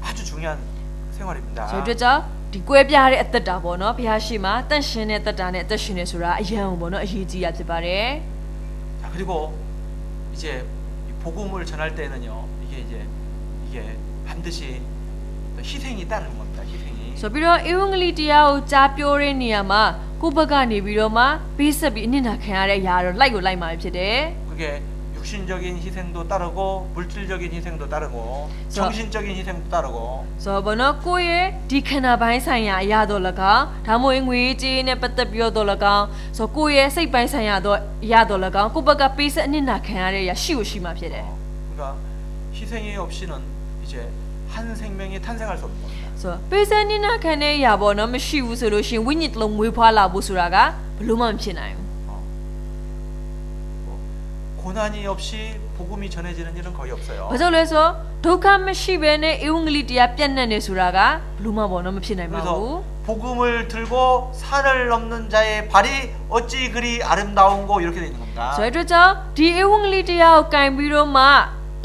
아주 중요한 생활입니다. ဆိုတော့ကြောင့်ဒီကွဲပြားတဲ့အသက်တာပေါ့နော်ဖះရှိမှာတန့်ရှင်းတဲ့သက်တာနဲ့အသက်ရှင်နေဆိုတာအယံပေါ့နော်အရေးကြီးရဖြစ်ပါတယ် 자, 그리고 이제 이 복음을 전할 때는요. 이게 반드시 희생이 따르는 겁니다. 희생이. ဆိုပြီးတော့ဧဝံဂေလိတရားကိုကြားပြောတဲ့နေရာမှာကိုယ့်ဘက်ကနေပြီးတော့မှပေးဆက်ပြီးအနစ်နာခံရတဲ့အရာတော့လိုက်ကိုလိုက်မှာဖြစ်တယ် 그게 육신적인 희생도 따르고 물질적인 희생도 따르고 정신적인 희생도 따르고 ဆိုတော့ဘောနော်ကိုယ့်ရဲ့ဒီခန္ဓာပိုင်းဆိုင်ရာအရာတော့၎င်းဒါမှမဟုတ်ငွေကြေးနဲ့ပတ်သက်ပြီးတော့၎င်းဆိုတော့ကိုယ့်ရဲ့စိတ်ပိုင်းဆိုင်ရာတော့အရာတော့၎င်းကိုယ့်ဘက်ကပေးဆက်အနစ်နာခံရတဲ့အရာရှိကိုရှိမှာဖြစ်တယ် 그러니까 희생이 없이는 이제 한 생명이 탄생할 수 없는 겁니다. ဆိုတော့ပေးဆက်အနစ်နာခံတဲ့အရာပေါ့နော်မရှိဘူးဆိုလို့ရှိရင်ဝိညာဉ်တစ်လုံးမွေးဖွားလာဖို့ဆိုတာကဘယ်လို့မှမဖြစ်နိုင်ဘူး 고난이 없이 복음이 전해지는 일은 거의 없어요. ဘာကြောင့်လဲဆိုတော့ဒုက္ခမရှိဘဲနဲ့ဧဝံဂေလိတရားပြန့်နှံ့နေဆိုတာကဘယ်လို့မှပေါ့နော်မဖြစ်နိုင်ပါဘူး 그래서 복음을 들고 산을 넘는 자의 발이 어찌 그리 아름다운고 이렇게 돼 있는 겁니다. ဆိုတဲ့အတွက်ကြောင့်ဒီဧဝံဂေလိတရားကိုကင်ပြီးတော့မှ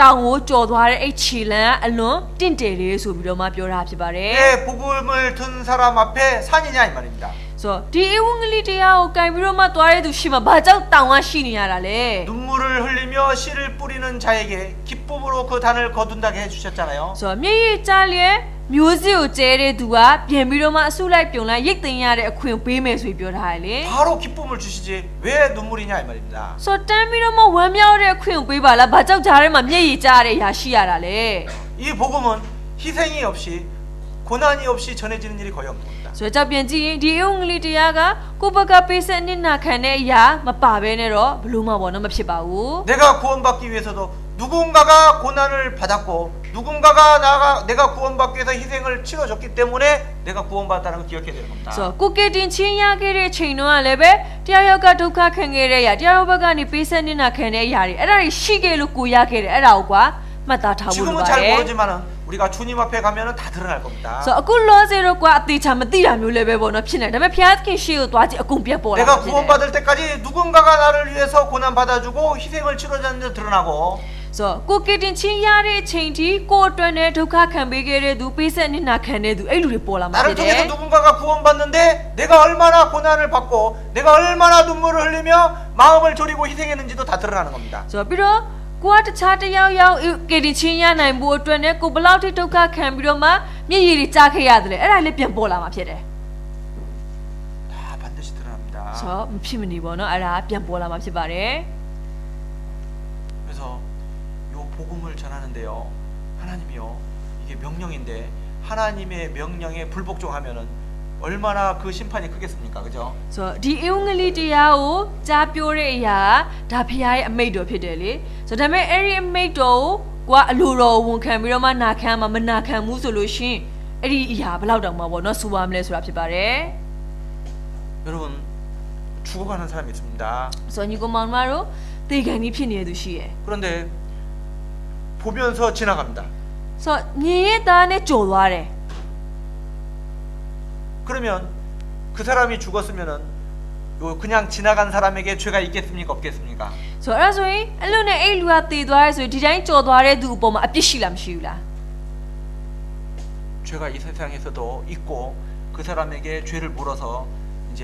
တောင်ကိုကြော်သွားတဲ့အဲ့ခြေလမ်းကအလွန်တင့်တယ်လေးဆိုပြီးတော့မှပြောတာဖြစ်ပါတယ် 왜 복음을 든 사람 앞에 산이냐 이 말입니다. ဆိုတော့ဒီဧဝံဂေလိတရားကိုကင်ပြီးတော့မှသွားတဲ့သူရှိမှဘာကြောင့်တောင်ကရှိနေရတာလဲ 눈물을 흘리며 씨를 뿌리는 자에게 기쁨으로 그 단을 거둔다게 해주셨잖아요. ဆိုတော့မျက်ရည်ကြားလျက်မျိုးစစ်ကိုကျဲတဲ့သူကပြန်ပြီးတော့မှအဆုလိုက်ပြုံလိုက်ရိတ်သိမ်းရတဲ့အခွင့်ပေးမယ်ဆိုပြီးပြောထားတယ်လေ 바로 기쁨을 주시지 왜 눈물이냐 이 말입니다. ဆိုတော့တန်းပြီးတော့မှဝမ်းမြောက်တဲ့အခွင့်ကိုပေးပါလားဘာကြောင့်ကြားထဲမှာမျက်ရည်ကြားရတဲ့အရာရှိရတာလဲ 이 복음은 희생이 없이 고난이 없이 전해지는 일이 거의 없는 겁니다. ဆိုတော့ပြန်ကြည့်ရင်ဒီဧဝံဂေလိတရားကကိုယ့်ဘက်ကပေးဆက်အနစ်နာခံတဲ့အရာမပါဘဲနဲ့တော့ဘလို့မှပေါ့နော်မဖြစ်ပါဘူး 내가 구원받기 위해서도 누군가가 고난을 받았고 누군가가 내가 구원받기 위해서 희생을 치러줬기 때문에 내가 구원받았다는 걸 기억해야 되는 겁니다. ဆိုတော့ကိုကတင်ချင်းရခဲ့တဲ့ချိန်တော့လည်းပဲတရားရောက်ကဒုက္ခခံခဲ့တဲ့အရာတရားရောဘက်ကနေပေးဆက်အနစ်နာခံတဲ့အရာတွေအဲ့ဒါတွေရှိခဲ့လို့ကိုရခဲ့တယ်အဲ့ဒါကိုကွာမှတ်သားထားဖို့လို 지금은 ပါတ 잘 ယ် 모르지만은 우리가 주님 앞에 가면은 다 드러날 겁니다. ဆိုတော့အခုလောစေတော့ကွာအသေးချာမသိတာမျိုးလည်းပဲပေါ့နော်ဖြစ်နေတယ်ဒါပေမဲ့ဖျားသခင်ရှေ့ကိုသွားကြည့်အကုန်ပြတ်ပေါ်လာ 내가 구원받을 때까지 누군가가 나를 위해서 고난 받아주고 희생을 치러줬는 데 드러나고 ဆိုတော့ကိုကတင်ချင်းရတဲ့အချိန်ထိကိုအတွက်နဲ့ဒုက္ခခံပေးခဲ့တဲ့သူပေးဆက်အနစ်နာခံတဲ့သူအဲ့လူတွေပေါ်လာမှာ 나를 ဖြစ်တယ် 통해서 누군가가 구원받는데 내가 얼마나 고난을 받고 내가 얼마나 눈물을 흘리며 마음을 졸이고 희생했는지도 다 드러나는 겁니다. ဆိုတော့ပြီးတော့ကိုကတခြားတယောက်ယောက်ကတင်ချင်းရနိုင်ဖို့အတွက်နဲ့ကိုဘလောက်ထိဒုက္ခခံပြီးတော့မှမျက်ရည်တွေကြားခဲ့ရတယ်လေအဲ့ဒါလည်းပြန်ပေါ်လာမှာဖြစ်တယ် 다 반드시 드러납니다. ဆိုတော့မဖြစ်မနေပေါ့နော်အဲ့ဒါပြန်ပေါ်လာမှာဖြစ်ပါတယ် 그래서 요 복음을 전하는데요. 하나님이요. 이게 명령인데 하나님의 명령에 불복종하면은 얼마나 그 심판이 크겠습니까? 그죠? ဆိုတော့ဒီဧဝံဂေလိတရားကိုကြားပြောတဲ့အရာဒါဖခင်ရဲ့အမိန့်တော်ဖြစ်တယ်လေဆိုတော့ဒါပေမဲ့အဲ့ဒီအမိန့်တော်ကိုကအလိုတော်ဝန်ခံပြီးတော့မှနာခံမှမနာခံဘူးဆိုလို့ရှင်အဲ့ဒီအရာဘယ်လောက်တောင်မှပေါ့နော်စူပါမလဲဆိုတာဖြစ်ပါတယ် 여러분 죽어가는 사람이 있습니다. ဆိုတော့ညီကောင်မောင်တို့တေကန်ကြီးဖြစ်နေတဲ့သူရှိရယ် 그런데 보면서 지나갑니다. ဆိုတော့ညီရဲ့သားနဲ့ကြော်သွားတယ် 그러면 그 사람이 죽었으면은 요 그냥 지나간 사람에게 죄가 있겠습니까? 없겠습니까? ဆိုတော့အဲ့ဒါဆိုရင်အဲ့လိုနဲ့အဲ့လူကတေသွားရဲဆိုရင်ဒီတိုင်းကြော်သွားတဲ့သူအပေါ်မှာအပြစ်ရှိလားမရှိဘူးလား 죄가 이 세상에서도 있고 그 사람에게 죄를 물어서 이제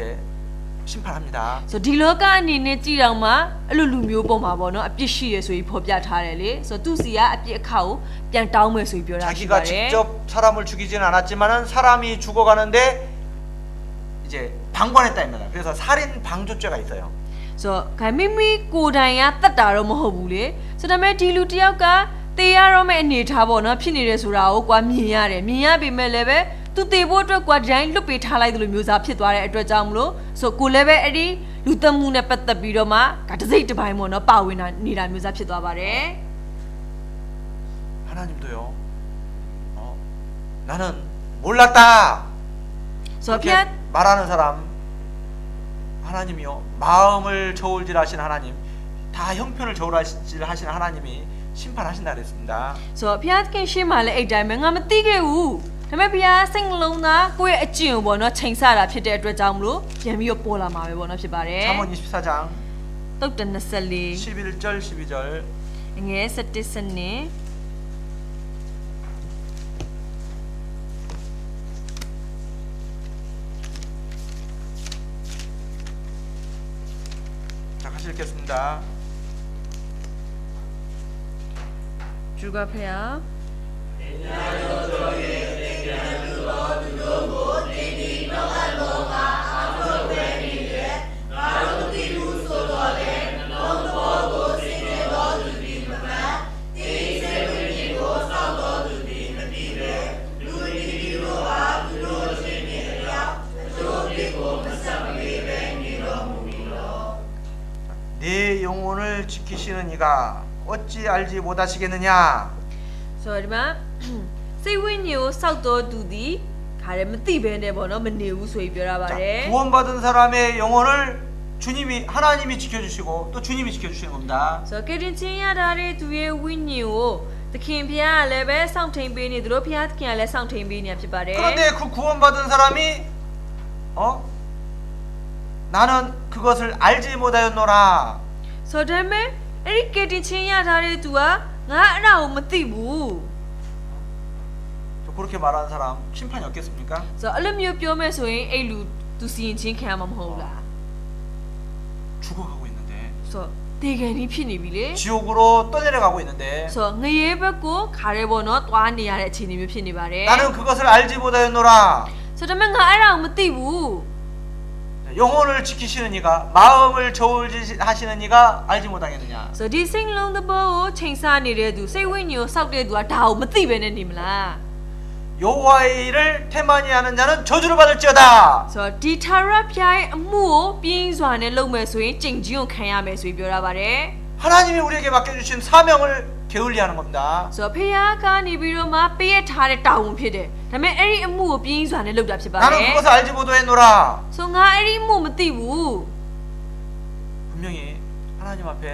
심판합니다. ဆိုတော့ဒီလောကအနေနဲ့ကြည်တော်မှာအဲ့လိုလူမျိုးပေါ်မှာပေါ့နော်အပြစ်ရှိရဆိုပြီးဖော်ပြထားတယ်လေဆိုတော့သူစီကအပြစ်အခါကိုပြန်တောင်းမယ်ဆိုပြီးပြောတာရှိပါ 자기가 တယ် 직접 사람을 죽이지는 않았지만은 사람이 죽어가는데 이제 방관했다입니다. 그래서 살인 방조죄가 있어요. ဆိုတော့ဂိုင်မိမိကိုယ်တိုင်ကတတ်တာတော့မဟုတ်ဘူးလေဆိုတော့ဒါပေမဲ့ဒီလူတယောက်ကတေးရတော့မဲ့အနေထားပေါ့နော်ဖြစ်နေတယ်ဆိုတာကိုကွာမြင်ရတယ်မြင်ရပေမဲ့လည်းပဲသူတေဖို့အတွက်ကွာဒီတိုင်းလွတ်ပေးထားလိုက်တယ်လို့မျိုးစားဖြစ်သွားတဲ့အတွက်ကြောင့်မလို့ဆိုကိုလည်းပဲအဲ့ဒီလူသက်မှုနဲ့ပတ်သက်ပြီးတော့မှကတစိတ်တစ်ပိုင်းပေါ့နော်ပါဝင်နေတာမျိုးစားဖြစ်သွားပါတယ် 하나님도요. 나는 몰랐다. ဆိုတော့ဖျက် 그렇게 말하는 사람 하나님이요. 마음을 저울질하신 하나님, 다 형편을 저울질하신 하나님이 심판하신다 그랬습니다. ဆိုတော့ဖျားသခင်ရှေ့မှာလည်းအဲ့တိုင်းပဲငါမသိခဲ့ဘူးဒါပေမဲ့ဖျားစိတ်နှလုံးသားကိုယ့်ရဲ့အကျင့်ကိုပေါ့နော်ချိန်ဆတာဖြစ်တဲ့အတွက်ကြောင့်မလို့ပြန်ပြီးတော့ပေါ်လာမှာပဲပေါ့နော်ဖြစ်ပါတယ် 잠언 24장 သုတ်တ24 11절 12절 ငယ်17စနစ် 자, 같이 읽겠습니다. ဂျူကဖျား 네 영혼을 지키시는 이가 어찌 알지 못하시겠느냐? ဆိုတော့ဒီမှာစိတ်ဝိညာဉ်ကိုစောက်တော်သူသည်ခါလည်းမသိဘဲနဲ့ပေါ့နော်မနေဘူးဆိုပြီးပြောတာပါ 자, တယ် 구원받은 사람의 영혼을 주님이 하나님이 지켜주시고 또 주님이 지켜주시는 겁니다. ဆိုတော့ကေတင်ချင်းရထားတဲ့သူရဲ့ဝိညာဉ်ကိုသခင်ဖျားကလည်းပဲစောင့်ထိန်ပေးနေသူတို့ဖျားသခင်ကလည်းစောင့်ထိန်ပေးနေတာဖြစ်ပါတယ် 그런데 그 구원받은 사람이 나는 그것을 알지 못하였노라. ဆိုတော့ဒါပေမဲ့အဲ့ဒီကေတင်ချင်းရထားတဲ့သူကငါအဲ့ဒါကိုမသိဘူး 그렇게 말하는 사람 심판이 없겠습니까? ဆိုတော့အဲ့လိုမျိုးပြောမဲ့ဆိုရင်အဲ့လူသူစီရင်ချင်းခံရမှာမဟုတ်ဘူးလား 죽어가고 있는데 ဆိုတော့ဒေဂန်ကြီးဖြစ်နေပြီလေ 지옥으로 떠내려가고 있는데 ဆိုတော့ငရေဘက်ကိုခါရဲပေါ့နော်တွားနေရတဲ့အခြေအနေမျိုးဖြစ်နေပါတယ် 나는 그것을 알지 못하였노라. ဆိုတော့ဒါပေမဲ့ငါအဲ့ဒါကိုမသိဘူး 영혼을 지키시는 이가 마음을 저울질하시는 이가 알지 못하겠느냐? ဆိုတော့ဒီစိတ်နှလုံးသဘောကိုချိန်ဆနေတဲ့သူစိတ်ဝိညာဉ်ကိုစောက်တဲ့သူကဒါကိုမသိဘဲနဲ့နေမလား 여호와의 일을 태만히 하는 자는 저주를 받을지어다. ဆိုတော့ဒီထာဝရဘုရားရဲ့အမှုကိုပြင်းစွာနဲ့လုပ်မယ်ဆိုရင်ကြင်ကြီးကိုခံရမယ်ဆိုပြီးပြောတာပါတယ် 하나님이 우리에게 맡겨주신 사명을 게을리하는 겁니다. ဆိုတော့ဖခင်ကနေပြီးတော့မှပေးရထားတဲ့တာဝန်ဖြစ်တယ်ဒါပေမဲ့အဲ့ဒီအမှုကိုပြင်းစွာနဲ့လုပ်တာဖြစ်ပါတ 나는 ယ် 그것을 알지 못하였노라. ဆိုငါအဲ့ဒီအမှုမသိဘူး 분명히 하나님 앞에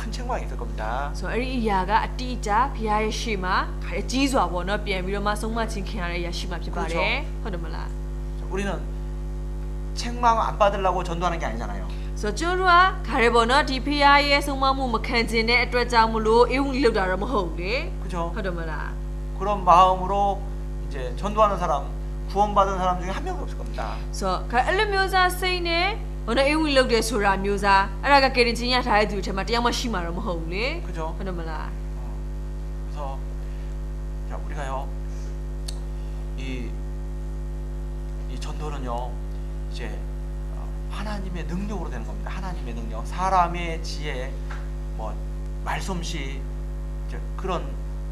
큰 책망이 있을 겁니다. ဆိုတော့အဲ့ဒီအရာကအတိအကျဘုရားရဲ့ရှေ့မှာခါကြီးစွာပေါ့နော်ပြန်ပြီးတော့မှဆုံးမချင်းခံရတဲ့အရာရှိမှဖြစ်ပါတယ်ဟုတ်တယ်မလား 우리는 책망 안 받으려고 전도하는 게 아니잖아요. ဆိုတော့ကျွန်တော်တို့ကခါရဲပေါ့နော်ဒီဖခင်ရဲ့ဆုံးမမှုမခံကျင်တဲ့အတွက်ကြောင့်မလို့အေးဝင်လောက်တာတော့မဟုတ်ဘူးလေ 그죠? ဟုတ်တယ်မလား 그런 마음으로 이제 전도하는 사람, 구원받은 사람 중에 한 명도 없을 겁니다. ဆိုတော့ခါအဲ့လိုမျိုးစားစိတ်နဲ့ဟိုနော်အေးဝင်လောက်တယ်ဆိုတာမျိုးစားအဲ့ဒါကကေရင်ချင်းရထားတဲ့သူတွေထဲမှာတယောက်မှရှိမှာတော့မဟုတ်ဘူးလေ 그죠? ဟုတ်တယ်မလား 그래서 자, 우리가요 이 전도는요 이제 하나님의 능력으로 되는 겁니다. 하나님의 능력, 사람의 지혜, 뭐 말솜씨 이제 그런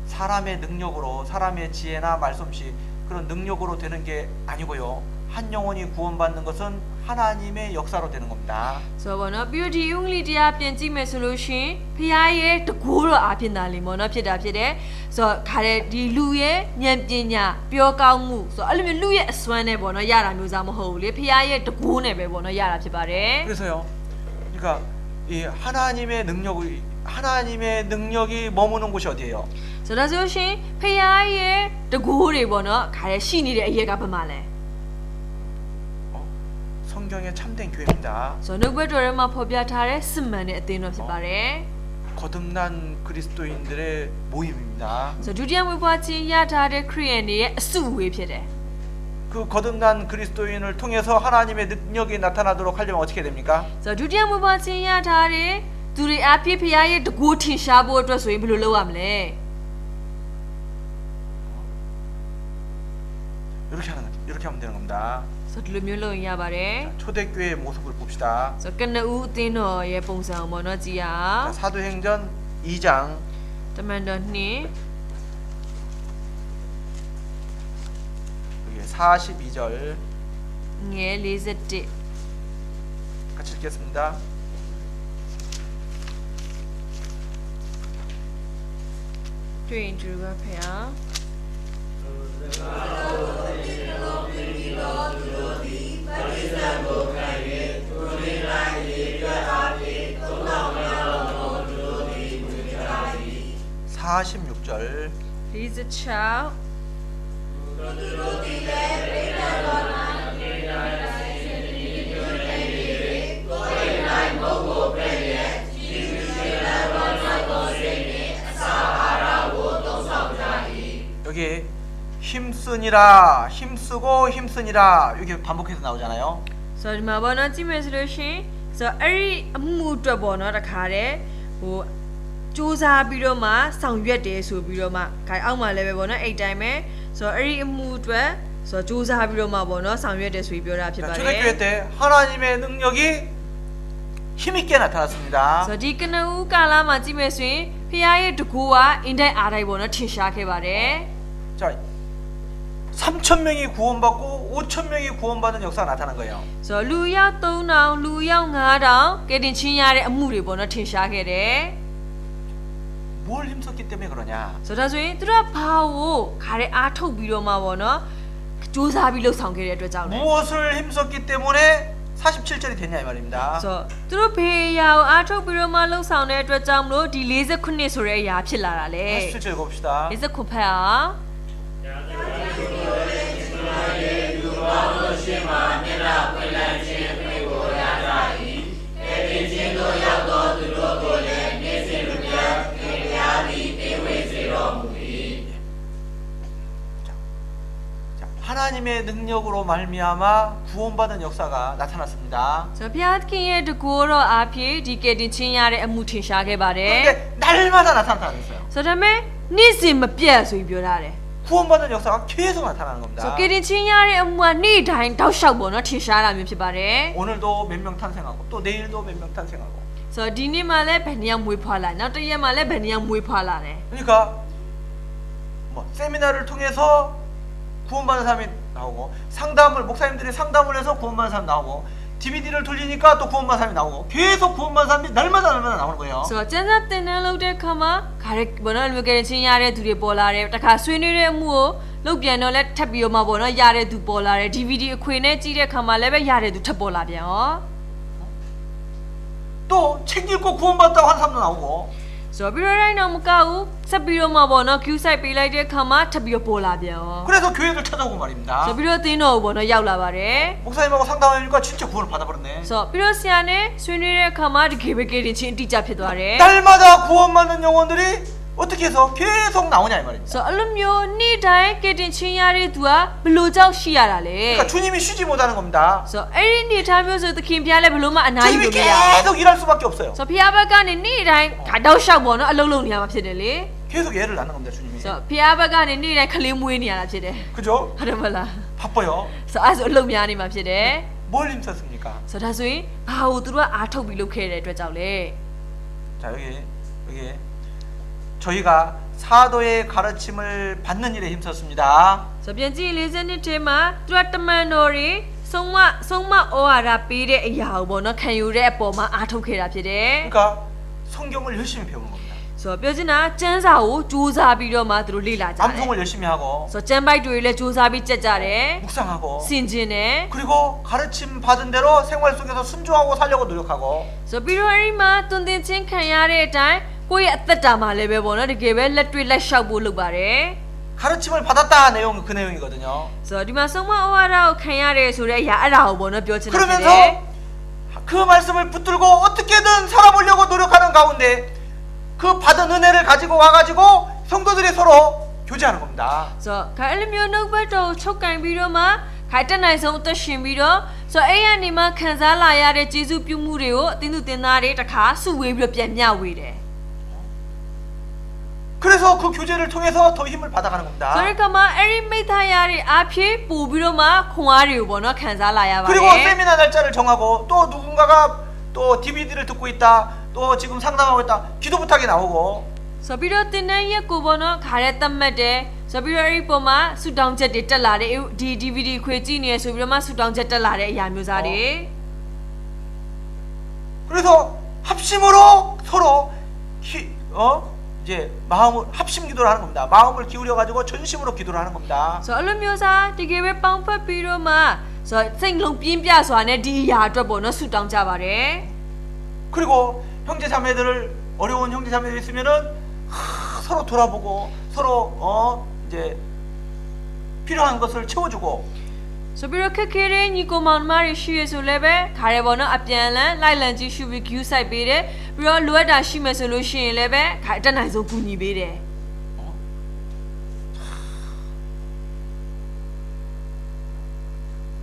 사람의 능력으로 사람의 지혜나 말솜씨 그런 능력으로 되는 게 아니고요. 한 영혼이 구원받는 것은 하나님의 역사로 되는 겁니다. ဆိုတော့ဗောနော်ပြီးတော့ဒီဥင္လိတရားပြန်ကြည့်မယ်ဆိုလို့ရှိရင်ဖခင်ရဲ့တကူတော့အဖြစ်သားလေးဗောနော်ဖြစ်တာဖြစ်တယ်ဆိုတော့ခါတဲ့ဒီလူရဲ့ဉာဏ်ပညာပြောကောင်းမှုဆိုတော့အဲ့လိုမျိုးလူရဲ့အစွမ်းနဲ့ဗောနော်ရတာမျိုးစားမဟုတ်ဘူးလေဖခင်ရဲ့တကူနဲ့ပဲဗောနော်ရတာဖြစ်ပါတယ် 그래서요. 그러니까 이 하나님의 능력이 머무는 곳이 어디예요? ဆိုတော့ဒါဆိုရှင်ဖခင်ရဲ့တကူတွေဗောနော်ခါတဲ့ရှိနေတဲ့အရက်ကဘာမှလဲ 성경의 참된 교회입니다. ဆိုတော့နှုတ်ဘက်တော်ထဲမှာဖော်ပြထားတဲ့စစ်မှန်တဲ့အသင်းတော်ဖြစ်ပါတယ် 거듭난 그리스도인들의 모임입니다. ဆိုတော့ဒုတိယဝိပွားချင်းရထားတဲ့ခရိယန်တွေရဲ့အစုအဝေးဖြစ်တယ် 그 거듭난 그리스도인을 통해서 하나님의 능력이 나타나도록 하려면 어떻게 됩니까? ဆိုတော့ဒုတိယဝိပွားချင်းရထားတဲ့သူတွေအဖြစ်ဖခင်ရဲ့တကူထင်ရှားဖို့အတွက်ဆိုရင်ဘယ်လိုလုပ်ရမလဲ 이렇게 하면 되는 겁니다. ဆိုတော့ဒီလိုမျိုးလုပ်ရင်ရပါတယ် 자, 초대교회의 모습을 봅시다. ဆိုတော့ကနဦးအသင်းတော်ရဲ့ပုံစံကိုပေါ့နော်ကြည့်ရအောင် 자, 사도행전 2장 တမန်တော်နှစ် 여기 42절 ငယ်41 같이 읽겠습니다.တွေ့ရင်သူကဖခင် 43 He's a child. 여기 힘쓰니라, 힘쓰고 힘쓰니라 이렇게 반복해서 나오잖아요. Soဒီမှာဘောနော်ကြည့်မယ်ဆိုလို့ရှိရင်ဆိုတော့အဲ့ဒီအမှုအတွက်ပေါ့နော်တခါတည်းဟိုစူးစမ်းပြီးတော့မှဆောင်ရွက်တယ်ဆိုပြီးတော့မှခိုင်အောက်မှာလည်းပဲပေါ့နော်အဲ့တိုင်းပဲဆိုတော့အဲ့ဒီအမှုအတွက်ဆိုတော့စူးစမ်းပြီးတော့မှပေါ့နော်ဆောင်ရွက်တယ်ဆိုပြီးပြောတာဖြစ်ပါတယ် 초대교회 때 하나님의 능력이 힘있게 나타났습니다. ဆိုတော့ဒီကနဦးကာလမှာကြည့်မယ်ဆိုရင်ဖခင်ရဲ့တကူကအင်တိုက်အားတိုက်ပေါ့နော်ထင်ရှားခဲ့ပါတယ် 자, 3,000명이 구원받고 5,000명이 구원받는 역사가 나타난 거예요. ဆိုတော့လူရောက်3000လူရောက်9000ကယ်တင်ချင်းရတဲ့အမှုတွေပေါ့နော်ထင်ရှားခဲ့တယ် 뭘 힘썼기 때문에 그러냐? ဆိုတော့ဒါဆိုရင်သူတို့ကဘာကိုခါတဲ့အားထုတ်ပြီးတော့မှပေါ့နော်စူးစမ်းပြီးလှုပ်ဆောင်ခဲ့တဲ့အတွက်ကြောင့်လေ 무엇을 힘썼기 때문에 47절이 됐냐 이 말입니다. ဆိုတော့သူတို့ဘေးရာကိုအားထုတ်ပြီးတော့မှလှုပ်ဆောင်တဲ့အတွက်ကြောင့်မလို့ဒီ49ဆိုတဲ့အရာဖြစ်လာတာလေ 47절 읽어봅시다. 49ဖက်အောင် 하나님의 능력으로 말미암아 구원받은 역사가 나타났습니다. ဆိုတော့ဘုရားသခင်ရဲ့တကူတော်အားဖြင့်ဒီကယ်တင်ချင်းရတဲ့အမှုထင်ရှားခဲ့ပါတယ် 그런데 날마다 나타나는 거예요. ဆိုတော့ဒါပေမဲ့နေ့စဉ်မပြတ်ဆိုပြီးပြောထားတယ် 구원받은 역사가 계속 나타나는 ဆို 겁니다. တော့ကယ်တင်ချင်းရတဲ့အမှုကနေ့တိုင်းတောက်လျှောက်ပေါ့နော်ထင်ရှားတာမျိုးဖြစ်ပါတယ် 오늘도 몇 명 탄생하고 또 내일도 몇 명 탄생하고. ဆိုတော့ဒီနေ့မှလည်းဘယ်နှစ်ယောက်မွေးဖွားလာနောက်တစ်ရက်မှလည်းဘယ်နှစ်ယောက်မွေးဖွားလာတယ် 그러니까 뭐 세미나를 통해서 구원받는 사람이 나오고 상담을 목사님들이 상담을 해서 구원받는 사람 나오고 DVD를 돌리니까 또 구원받는 사람이 나오고 계속 구원받는 사람이 날마다 나오는 거예요. ဆိုတော့ကျန်းစာတင်တန်းလုပ်တဲ့ခါမှာခါရဲဘောနော်လူကယ်ချင်းရတဲ့သူတွေပေါ်လာတယ်တခါဆွေးနွေးတဲ့အမှုကိုလုပ်ပြန်တော့လဲထပ်ပြီးတော့မှပေါ့နော်ရတဲ့သူပေါ်လာတယ် DVD အခွေနဲ့ကြည့်တဲ့ခါမှာလည်းပဲရတဲ့သူထပ်ပေါ်လာပြန်ရော 또 책 읽고 구원받았다고 하는 사람도 나오고 ဆိုတော့ပြီးတော့တိုင်းတော့မကောက်ဘူးဆက်ပြီးတော့မှပေါ့နော် queue site ပေးလိုက်တဲ့ခါမှာထပ်ပြီးတော့ပေါ်လာပြန်ရော 그래서 교회를 찾아오고 말입니다. ဆိုပြီးတော့တင်းတော်ကိုပေါ့နော်ရောက်လာပါတယ် 목사님하고 상담하니까 진짜 구원을 받아버렸네. ဆိုတော့ပြီးတော့ဆရာနဲ့ဆွေးနွေးတဲ့အခါမှာတကယ်ပဲကယ်တင်ချင်းအတိအကျဖြစ်သွားတယ် 날마다 구원받는 영혼들이 어떻게 해서 계속 나오냐 이 말입니다. ဆိုတော့အဲ့လိုမျိုးနေ့တိုင်းကယ်တင်ချင်းရတဲ့သူကဘယ်လိုကြောင့်ရှိရတာလဲ 그러니까 주님이 쉬지 못하는 겁니다. ဆိုတော့အဲ့ဒီအနေထားမျိုးဆိုသခင်ဖျားလည်းဘယ်လိုမှအနားယူ 주님이 လို့မရဘူး 계속 일할 수밖에 없어요. ဆိုတော့ဖျားဘက်ကနေနေ့တိုင်းခါတောက်လျှောက်ပေါ့နော်အလုံးလုံးနေရမှာဖြစ်တယ်လေ 계속 애를 낳는 겁니다, 주님이. ဆိုတော့ဖျားဘက်ကနေနေ့တိုင်းခလေးမွေးနေရတာဖြစ်တယ် 그죠? ဟုတ်တယ်မလား 바빠요. ဆိုတော့အဲ့ဒါဆိုအလုံးများနေမှာဖြစ်တယ် 뭘 힘썼습니까? ဆိုတော့ဒါဆိုရင်ဘာလို့သူတို့ကအားထုတ်ပြီးလုပ်ခဲ့တဲ့အတွက်ကြောင့်လဲ 자 여기 저희가 사도의 가르침을 받는 일에 힘썼습니다. ဆိုတော့ပြန်ကြည့်52ထဲမှာသူကတမန်တော်တွေဆုံးမဩဝါဒပေးတဲ့အရာကိုပေါ့နော်ခံယူတဲ့အပေါ်မှာအားထုတ်ခဲ့တာဖြစ်တယ် 그러니까 성경을 열심히 배우는 겁니다. ဆိုတော့ပြောချင်တာကျမ်းစာကိုစူးစမ်းပြီးတော့မှသူတို့လေ့လာကြတယ် 암송을 열심히 하고 ဆိုတော့ကျမ်းပိုက်တွေလည်းစူးစမ်းပြီးကြက်ကြတယ် 묵상하고 ဆင်ကျင်တယ် 그리고 가르침 받은 대로 생활 속에서 순종하고 살려고 노력하고 ဆိုတော့ပြီးတော့အဲ့ဒီမှာတွင်တင်ချင်းခံရတဲ့အတိုင်းကိုယ့်ရဲ့အသက်တာမှာလည်းပဲပေါ့နော်တကယ်ပဲလက်တွေ့လက်လျှောက်ဖို့လုပ်ပါတယ် 가르침을 받았다 내용 그 내용이거든요. ဆိုတော့ဒီမှာဆုံးမဩဝါဒကိုခံရတယ်ဆိုတဲ့အရာအဲ့ဒါကိုပေါ့နော်ပြောချင်တာဖြစ်တယ် 그러면서 그 말씀을 붙들고 어떻게든 살아보려고 노력하는 가운데 그 받은 은혜를 가지고 와가지고 성도들이 서로 교제하는 겁니다. ဆိုတော့ခိုင်အဲ့လိုမျိုးနှုတ်ဘက်တော်ကိုချုပ်ကင်ပြီးတော့မှခိုင်တက်နိုင်ဆုံးအသက်ရှင်ပြီးတော့ဆိုတော့အဲ့ရနေမှာခံစားလာရတဲ့ကျေးဇူးပြုမှုတွေကိုအသင်းသူတင်သားတွေတခါစုဝေးပြီးတော့ပြန်မျှဝေတယ် 그래서 그 교제를 통해서 더 힘을 받아가는 겁니다. ဆိုတော့ကမှအဲ့ဒီမိသားရတွေအဖြစ်ပို့ပြီးတော့မှခွန်အားတွေကိုပေါ့နော်ခံစားလာရပါတ 그리고 ယ် 세미나 날짜를 정하고 또 누군가가 또 DVD를 듣고 있다 또 지금 상담하고 있다 기도 부탁이 나오고 ဆိုပြီးတော့တင်တဲ့ရက်ကိုပေါ့နော်ခါရဲတတ်မှတ်တယ်ဆိုပြီးတော့အဲ့ဒီပုံမှာဆူတောင်းချက်တွေတက်လာတယ်ဒီ DVD ခွေကြည့်နေရဆိုပြီးတော့မှဆူတောင်းချက်တက်လာတဲ့အရာမျိုးစားတွေ 그래서 합심으로 서로 이제 마음을 합심 기도를 하는 겁니다. 마음을 기울여 가지고 전심으로 기도를 하는 겁니다. ဆိုတော့အဲ့လိုမျိုးစားတကယ်ပဲပေါင်းဖက်ပြီးတော့မှဆိုတော့စိတ်လုံးပြင်းပြစွာနဲ့ဒီအရာအတွက်ပေါ့နော်ဆူတောင်းကြပါတယ် 그리고 형제 자매들을 어려운 형제 자매들 있으면은 서로 돌아보고 서로 이제 필요한 것을 채워주고. So ပြီးတော့ခက်ခဲတဲ့ညီကိုမောင်နှမတွေရှိရဆိုလည်းပဲခါရဲပေါ်တော့အပြန်လန်းလိုက်လံကြည့်ရှုပြီး queue site ပေးတယ်ပြီးတော့လိုအပ်တာရှိမယ်ဆိုလို့ရှိရင်လည်းပဲခါအတက်နိုင်ဆုံးကူညီပေးတယ်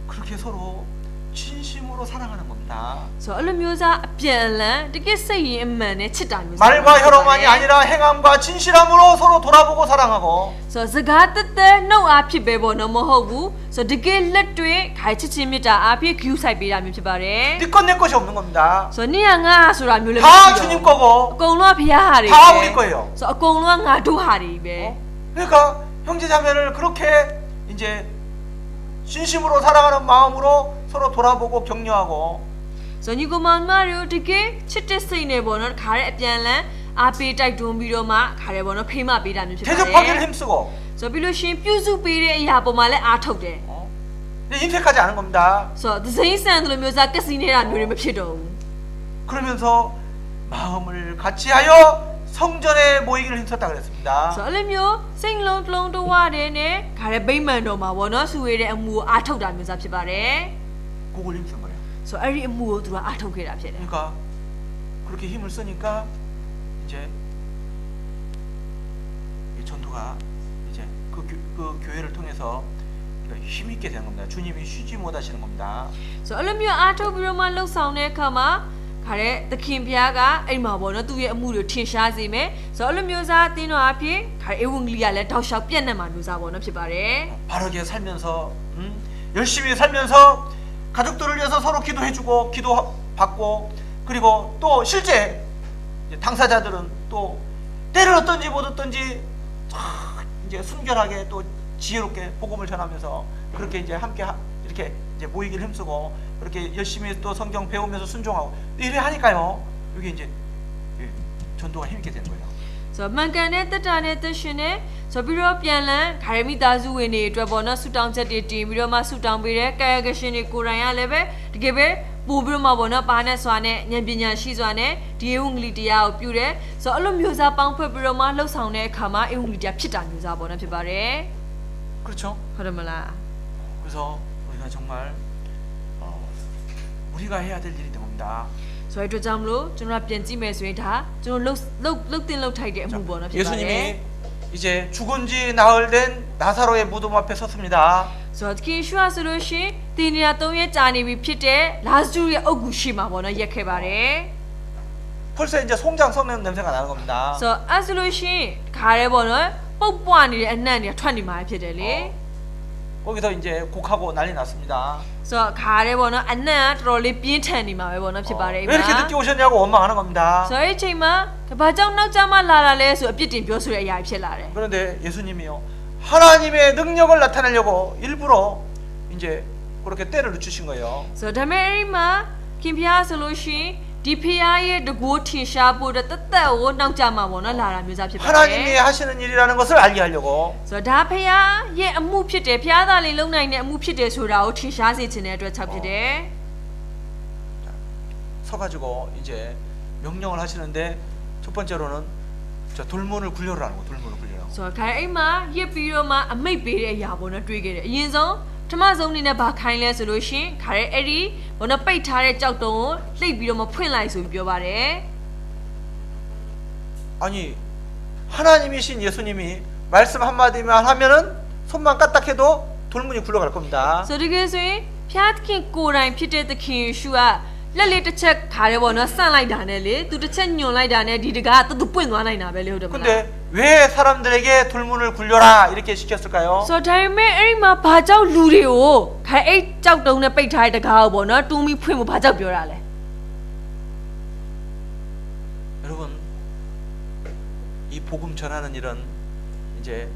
그렇게 서로 진심으로 사랑하는 겁니다. So အဲ့လိုမျိုးစားအပြန်လန်းတကယ်စိတ်ရင်းအမှန်နဲ့ချစ်တာမျိုး 말과 혀로만이 아니라 행함과 진실함으로 서로 돌아보고 사랑하고. So စကားတက်တက်နှုတ်အားဖြစ်ပဲပေါ့နော်မဟုတ်ဘူး So တကယ်လက်တွေ့ခိုင်ချစ်ချင်းမြတ်တာအားဖြင့် queue site ပေးတာမျိုးဖြစ်ပါတယ် 네 것 내 것이 없는 겁니다. So နေရငါဆိုတာမျိုးလည်း 다 မရှိ 주님 ဘူး 거고 အကုန်လုံးကဖရားဟာတွေ 다 ပဲ 우리 거예요. So အကုန်လုံးကငါတို့ဟာတွေပဲ 그러니까 형제 자매를 그렇게 이제 진심으로 사랑하는 마음으로 서로 돌아보고 격려하고. So ညီကိုမောင်နှမတို့တကယ်ချစ်တဲ့စိတ်နဲ့ပေါ့နော်ခါရဲအပြန်လန်းအားပေးတိုက်တွန်းပြီးတော့မှခါရဲပေါ့နော်ဖိမပေးတာမျိုးဖြစ်ပါတယ် 대접하기를 힘쓰고. So ပြီးလို့ရှရင်ပြုစုပေးတဲ့အရာပေါ်မှာလည်းအားထုတ်တယ် 이제 인색하지 않은 겁니다. So သစိမ်းဆန်တယ်လို့မျိုးစားကက်စီနေတာမျိုးတွေမဖြစ်တော့ဘူး 그러면서 마음을 같이하여 성전에 모이기를 힘썼다 그랬습니다. So အဲ့လိုမျိုးစိတ်လုံးတစ်လုံးတဝတဲ့နဲ့ခါရဲဗိမာန်တော်မှာပေါ့နော်ဆူရတဲ့အမှုကိုအားထုတ်တာမျိုးစားဖြစ်ပါတယ် 그걸 힘쓴 거예요. So အဲ့ဒီအမှုကိုသူကအားထုတ်ခဲ့တာဖြစ်တယ် 그러니까 그렇게 힘을 쓰니까 이제 이 전도가 이제 그 교회를 통해서 힘 있게 되는 겁니다. 주님이 쉬지 못하시는 겁니다. So အဲ့လိုမျိုးအားထုတ်ပြီးတော့မှလှုပ်ဆောင်တဲ့အခါမှာခါရဲသခင်ဖျားကအိမ်မှာပေါ့နော်သူ့ရဲ့အမှုတွေထင်ရှားစေမယ်ဆိုတော့အဲ့လိုမျိုးစားတင်းတော်အဖြစ်ခါရဲဧဝံဂေလိကလည်းတောက်လျှောက်ပြန့်နှံ့မှာမျိုးစားပေါ့နော်ဖြစ်ပါတယ် 바르게 살면서 열심히 살면서 가족들을 위해서 서로 기도해주고 기도받고 그리고 또 실제 이제 당사자들은 또 때를 어떤지 못 어떤지 이제 순결하게 또 지혜롭게 복음을 전하면서 그렇게 이제 함께 이렇게 이제 모이기를 힘쓰고 그렇게 열심히 또 성경 배우면서 순종하고 이래 하니까요. 이게 이제 전도가 힘있게 되는 거예요. ဆိုတော့မှန်ကန်တဲ့တက်တာနဲ့တက်ရှင်နဲ့ဆိုပြီးတော့ပြန်လန်းခါရမိသားစုဝင်တွေအတွက်ပေါ့နော်ဆူတောင်းချက်တွေတင်ပြီးတော့မှဆူတောင်းပေးတဲ့ကာယကရှင်တွေကိုယ်တိုင်ကလည်းပဲတကယ်ပဲပို့ပြီးတော့မှပေါ့နော်ပါနဲ့စွာနဲ့ဉာဏ်ပညာရှိစွာနဲ့ဒီဧဝံဂေလိတရားကိုပြုတယ်ဆိုတော့အဲ့လိုမျိုးစားပေါင်းဖွဲ့ပြီးတော့မှလှုပ်ဆောင်တဲ့အခါမှာဧဝံဂေလိတရားဖြစ်တာမျိုးစားပေါ့နော်ဖြစ်ပါတယ် 그렇죠? ဟုတ်တယ်မလား 그래서 우리가 정말 우리가 해야 될 일이 된 겁니다. ဆိုတော့အတွက်ကြောင့်မလို့ကျွန်တော်ကပြန်ကြည့်မယ်ဆိုရင်ဒါကျွန်တော်လှုပ်တင်လှုပ်ထိုက်တဲ့အမှုပေါ့နော်ဖြစ်ပါတယ် 예수님이 이제 죽은 지 나흘 된 나사로의 무덤 앞에 섰습니다. ဆိုတော့ခင်ရှုရဆိုလို့ရှိရင်တင်နေတာ3ရက်ကြာနေပြီဖြစ်တဲ့လာဇရုရဲ့အုတ်ဂူရှိမှာပေါ့နော်ရက်ခဲ့ပါတယ် 벌써 이제 송장 썩는 냄새가 나는 겁니다. ဆိုတော့အဲ့ဆိုလို့ရှိရင်ခါရဲပေါ့နော်ပုတ်ပွားနေတဲ့အနံ့တွေကထွက်နေမှာဖြစ်တယ်လေ 거기서 이제 곡하고 난리 났습니다. ဆိုတော့ခါရဲပေါ့နော်အနံ့ကတော်တော်လေးပြင်းထန်နေမှာပဲပေါ့နော်ဖြစ်ပါတယ် 왜 이렇게 늦게 오셨냐고 원망하는 겁니다. ဆိုတော့အဲ့ချိန်မှာဘာကြောင့်နောက်ကျမှလာတာလဲဆိုအပြစ်တင်ပြောဆိုတဲ့အရာဖြစ်လာတယ် 그런데 예수님이요 하나님의 능력을 나타내려고 일부러 이제 그렇게 때를 늦추신 거예요. ဆိုတော့ဒါမဲ့အဲ့ဒီမှာခင်ဖျားဆိုလို့ရှိရင်ဒီဖျားရဲ့တကူထင်ရှားဖို့တက်တက်ကိုနောက်ကျမှပေါ့နော်လာတာမျိုးစားဖြစ်ပါတယ် 하나님이 하시는 일이라는 것을 알게 하려고 ဆိုတော့ဒါဖျားရဲ့အမှုဖြစ်တယ်ဖျားသားလေးလုံနိုင်တဲ့အမှုဖြစ်တယ်ဆိုတာကိုထင်ရှားစေခြင်းတဲ့အတွက်ချက်ဖြစ်တယ် 서가지고 이제 명령을 하시는데 첫 번째로는 저 돌문을 굴려라는 거 돌문을 굴려라고 ဆိုတော့ခါအိမ်မှာရက်ပြီးတော့မှအမိတ်ပေးတဲ့အရာပေါ့နော်တွေးခဲ့တယ်အရင်ဆုံးထမဆုံးအနေနဲ့ဘာခိုင်းလဲဆိုလို့ရှင်ခါရဲအဲ့ဒီဘောနော်ပိတ်ထားတဲ့ကြောက်တုံးကိုလှိပ်ပြီးတော့မဖွင့်လိုက်ဆိုပြီးပြောပါတယ် 아니 하나님이신 예수님이 말씀 한마디만 하면은 손만 까딱해도 돌문이 굴러갈 겁니다. ဆိုတကယ်ဆိုရင်ဖျားသခင်ကိုယ်တိုင်ဖြစ်တဲ့သခင်ယေရှုကလက်လေးတစ်ချက်ခါရဲပေါ့နော်ဆန့်လိုက်တာနဲ့လေသူတစ်ချက်ညွန်လိုက်တာနဲ့ဒီတကားတူပွင့်သွားနိုင်တာပဲလေဟုတ်တယ်မလား 근데 왜 사람들에게 돌문을 굴려라 이렇게 시켰을까요? ဆိုတော့ဒါပေမဲ့အဲ့ဒီမှာဘာကြောက်လူတွေကိုခိုင်အိတ်ကြောက်တုံးနဲ့ပိတ်ထားတဲ့တကားကိုပေါ့နော်တူးမိဖွင့်ဖို့ဘာကြောက်ပြောတာလဲ 여러분 이 복음 전하는 일은 이제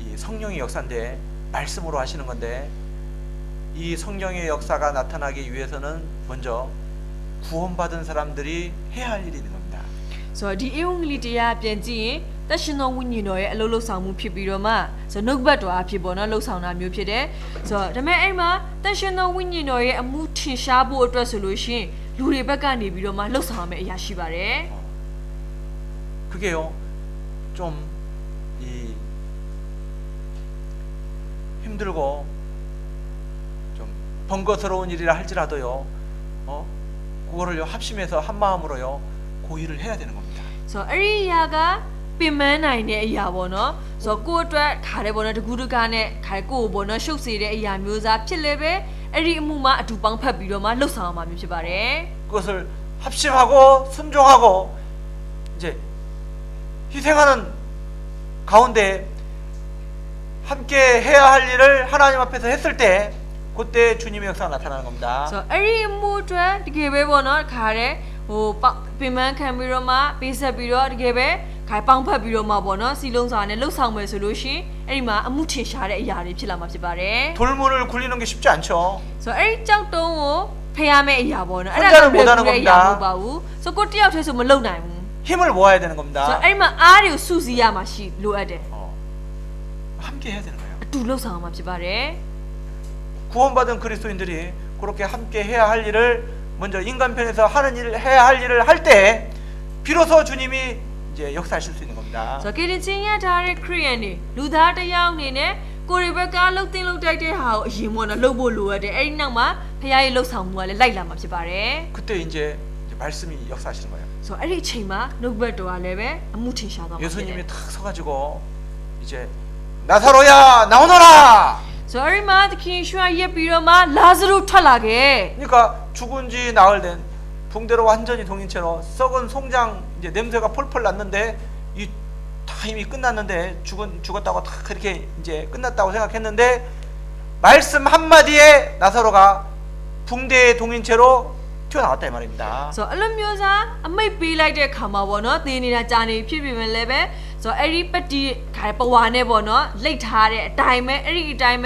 이 성령의 역사인데 말씀으로 하시는 건데 이 성령의 역사가 나타나기 위해서는 먼저 구원받은 사람들이 해야 할 일이 있는 겁니다. ဆိုတော့ဒီဧဝံဂေလိတရားပြန်ကြည့်ရင်တရှင်တော်ဝိညာဉ်တော်ရဲ့အလုပ်လုပ်ဆောင်မှုဖြစ်ပြီးတော့မှဆိုတော့နှုတ်ဘတ်တော်အဖြစ်ပေါ့နော်လှုပ်ဆောင်တာမျိုးဖြစ်တယ်ဆိုတော့ဒါပေမဲ့အဲ့မှာတရှင်တော်ဝိညာဉ်တော်ရဲ့အမှုထင်ရှားဖို့အတွက်ဆိုလို့ရှိရင်လူတွေဘက်ကနေပြီးတော့မှလှုပ်ဆောင်ရမယ့်အရာရှိပါတယ် 그게요 좀 이 힘들고 좀 번거스러운 일이라 할지라도요, 그거를요 합심해서 한 마음으로요 고의를 해야 되는 겁니다. So Ariyaga Pimanine Yabono, so Kotra Karabona to Gurukane, Karko Bono, Shosire Yamuza, Chilebe, Eri Muma to Bangpa Biroma, Losama Mishibare. 그것을 합심하고 순종하고 이제 희생하는 가운데 함께 해야 할 일을 하나님 앞에서 했을 때 그때 주님의 역사가 나타나는 겁니다. So Eri Mutra, the Gabebono, Kare, who Piman Camiroma, Pisa Biro, the Gabe, Kaipangpa Biroma Bono, Silonsan, and Losama solution, Erima, a Mutishare Yari Chilamabare. 돌문을 굴리는 게 쉽지 않죠. So Eri Chauto, Payame Yabono, 혼자는 못하는 겁니다. So go to your place of Malona. 힘을 모아야 되는 So 겁니다. Erima Ario Susiyamashi, Loade. 함께 해야 되는 거예요. Do Losamabare. 구원받은 그리스도인들이 그렇게 함께 해야 할 일을 먼저 인간편에서 하는 일을 해야 할 일을 할 때 비로소 주님이 이제 역사하실 수 있는 겁니다. So getting senior direct Korean, Luther the young nene, Koribaka looked in looked at how he won a lobo lure the Erinama, Pay looks somewhere like Lamabare. 그때 이제 말씀이 역사하시는 거예요. So Eri Chima, no better leve, a mutin shadow. 예수님이 탁 서가지고 이제 나사로야 나오너라. So Erima the king shua ye piroma, Lazarus talage. 그러니까 죽은 지 나흘 된 붕대로 완전히 동인 채로 썩은 송장 이제 냄새가 폴폴 났는데 이 타임이 끝났는데 죽었다고 다 그렇게 이제 끝났다고 생각했는데 말씀 한마디에 나사로가 붕대에 동인 채로 튀어나왔다 이 말입니다. So Alamyosa, I might be like the Kamabono, the Nina Jani, Pibiman Lebe, so every petty Kaipawane Bono, late Hare, time, every time,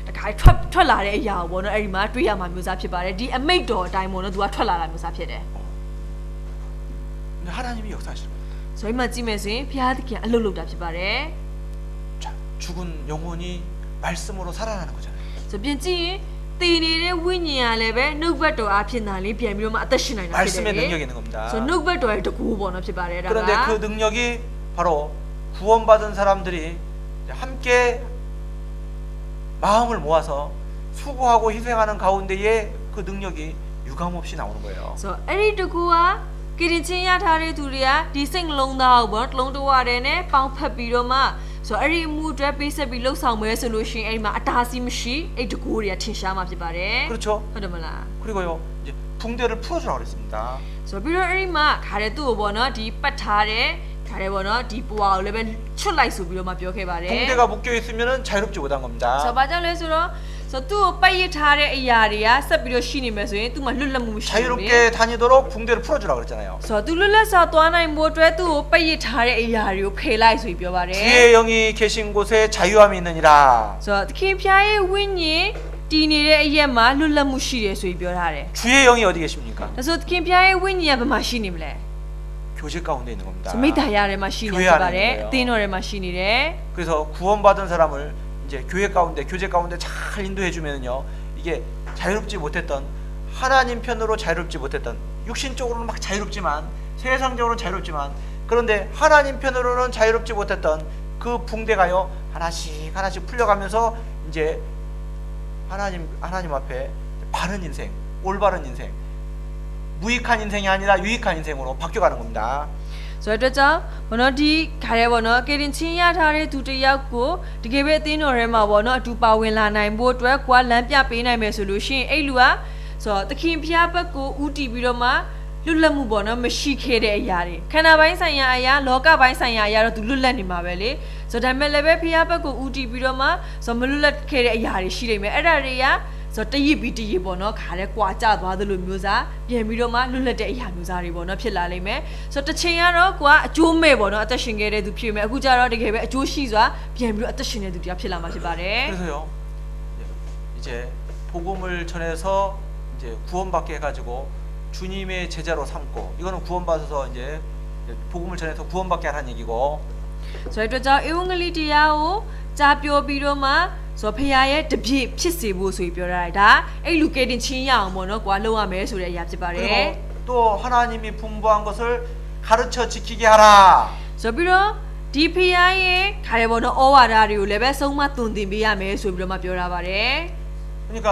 the Kai Trolare Yabono, every Matria Musapibare, the Amato, Daimono, do a Trolara Musapide. 근데 하나님이 역사하시는 겁니다. So Imajimesi, Piatki, a Lulu Dapibare. 자, 죽은 영혼이 말씀으로 살아나는 거잖아요. So Bianchi, the Winia Lebe, no better Apinali, Piamuma, Atashina. 말씀의 능력이 있는 겁니다. So no better to Kubon of Pibare. 그런데 그 능력이 바로 구원받은 사람들이 함께 마음을 모아서 수고하고 희생하는 가운데에 그 능력이 유감없이 나오는 거예요. So Eri to Kua, getting Chinya Tare Turia, Dissing Long the Albert, Long to Warene, Pang Papiroma. So Eri Mudra piece below somewhere solution, Erima Atasimushi, a to Korea Tishama Pibare. 그렇죠. Hodamala. 그리고요 이제 붕대를 풀어주라고 그랬습니다. So Biro Erima, Karetu Bono, Deep Patare, Karebono, Deep Wow, Leven, Chulai Subio Bare. 붕대가 묶여 있으면은 자유롭지 못한 겁니다. So Bajalesuro, so two pay tare Yaria, Sabiro Shini Mesu, to my Lulamushi. 자유롭게 다니도록 붕대를 풀어주라고 그랬잖아요. So Dulula Satuana in Motre to pay tare Yario, Kailai Subio 주의 영이 계신 곳에 자유함이 있느니라. So the Kim Piae Winnie, Dinire Yema, Lulamushi Subio. 주의 영이 어디 계십니까? So the Kim Piae Winnie have a machine. 교제 가운데 있는 겁니다. So Mitayare machine, 교회 안에 있는 거예요. Dinore machine. 그래서 구원받은 사람을 이제 교회 가운데 교제 가운데 잘 인도해 주면은요 이게 자유롭지 못했던 하나님 편으로 자유롭지 못했던 육신적으로는 막 자유롭지만 세상적으로는 자유롭지만 그런데 하나님 편으로는 자유롭지 못했던 그 붕대가요 하나씩 하나씩 풀려가면서 이제 하나님 앞에 바른 인생, 올바른 인생, 무익한 인생이 아니라 유익한 인생으로 바뀌어가는 겁니다. So Data, Monodi, Karebono, getting Chinya Tare to the Yaku, the Gabetin or Remabono, to Pawilana and Boatwork, while Lampia Pena solution, Elua, so the Kim Piapaco, Uti Biroma, Lulamubono, Meshikere Yari. Canabai Sayaya, Loka by Sayaya to Lulanimabele, so the Melebe Piapaco, Uti Biroma, so Malula Kere Yari, Shireme, Area. So the Yibiti Bono, Kare Quata, Badalu Musa, Yemiroma, Lulade Yanuzari Bono, Pilalime. So the Chiano, Qua, Jume Bono, Attashingere, the Pime, Gujara, the Gabe, Joshiza, Piemru Attashine, the Pilamashibare. 그래서요 이제 복음을 전해서 이제 구원받게 해가지고 주님의 제자로 삼고 이거는 구원받아서 이제 복음을 전해서 구원받게 하라는 얘기고. So it was our Evangelitiao, Tapio Biroma. So Piae, the Pip, Chissy, Busu, Purida, a locating Chiang Mono, Gualoa Mesu, Yapsibare. 또 하나님이 분부한 것을 가르쳐 지키게 하라. So Biro, ဒီဖျားရဲ့ခါရဘောနော်ဩဝါဒတွေကိုလည်းပဲဆုံးမသွန်သင်ပေးရမယ်ဆိုပြီးတော့မှပြောထားပါတယ် 그러니까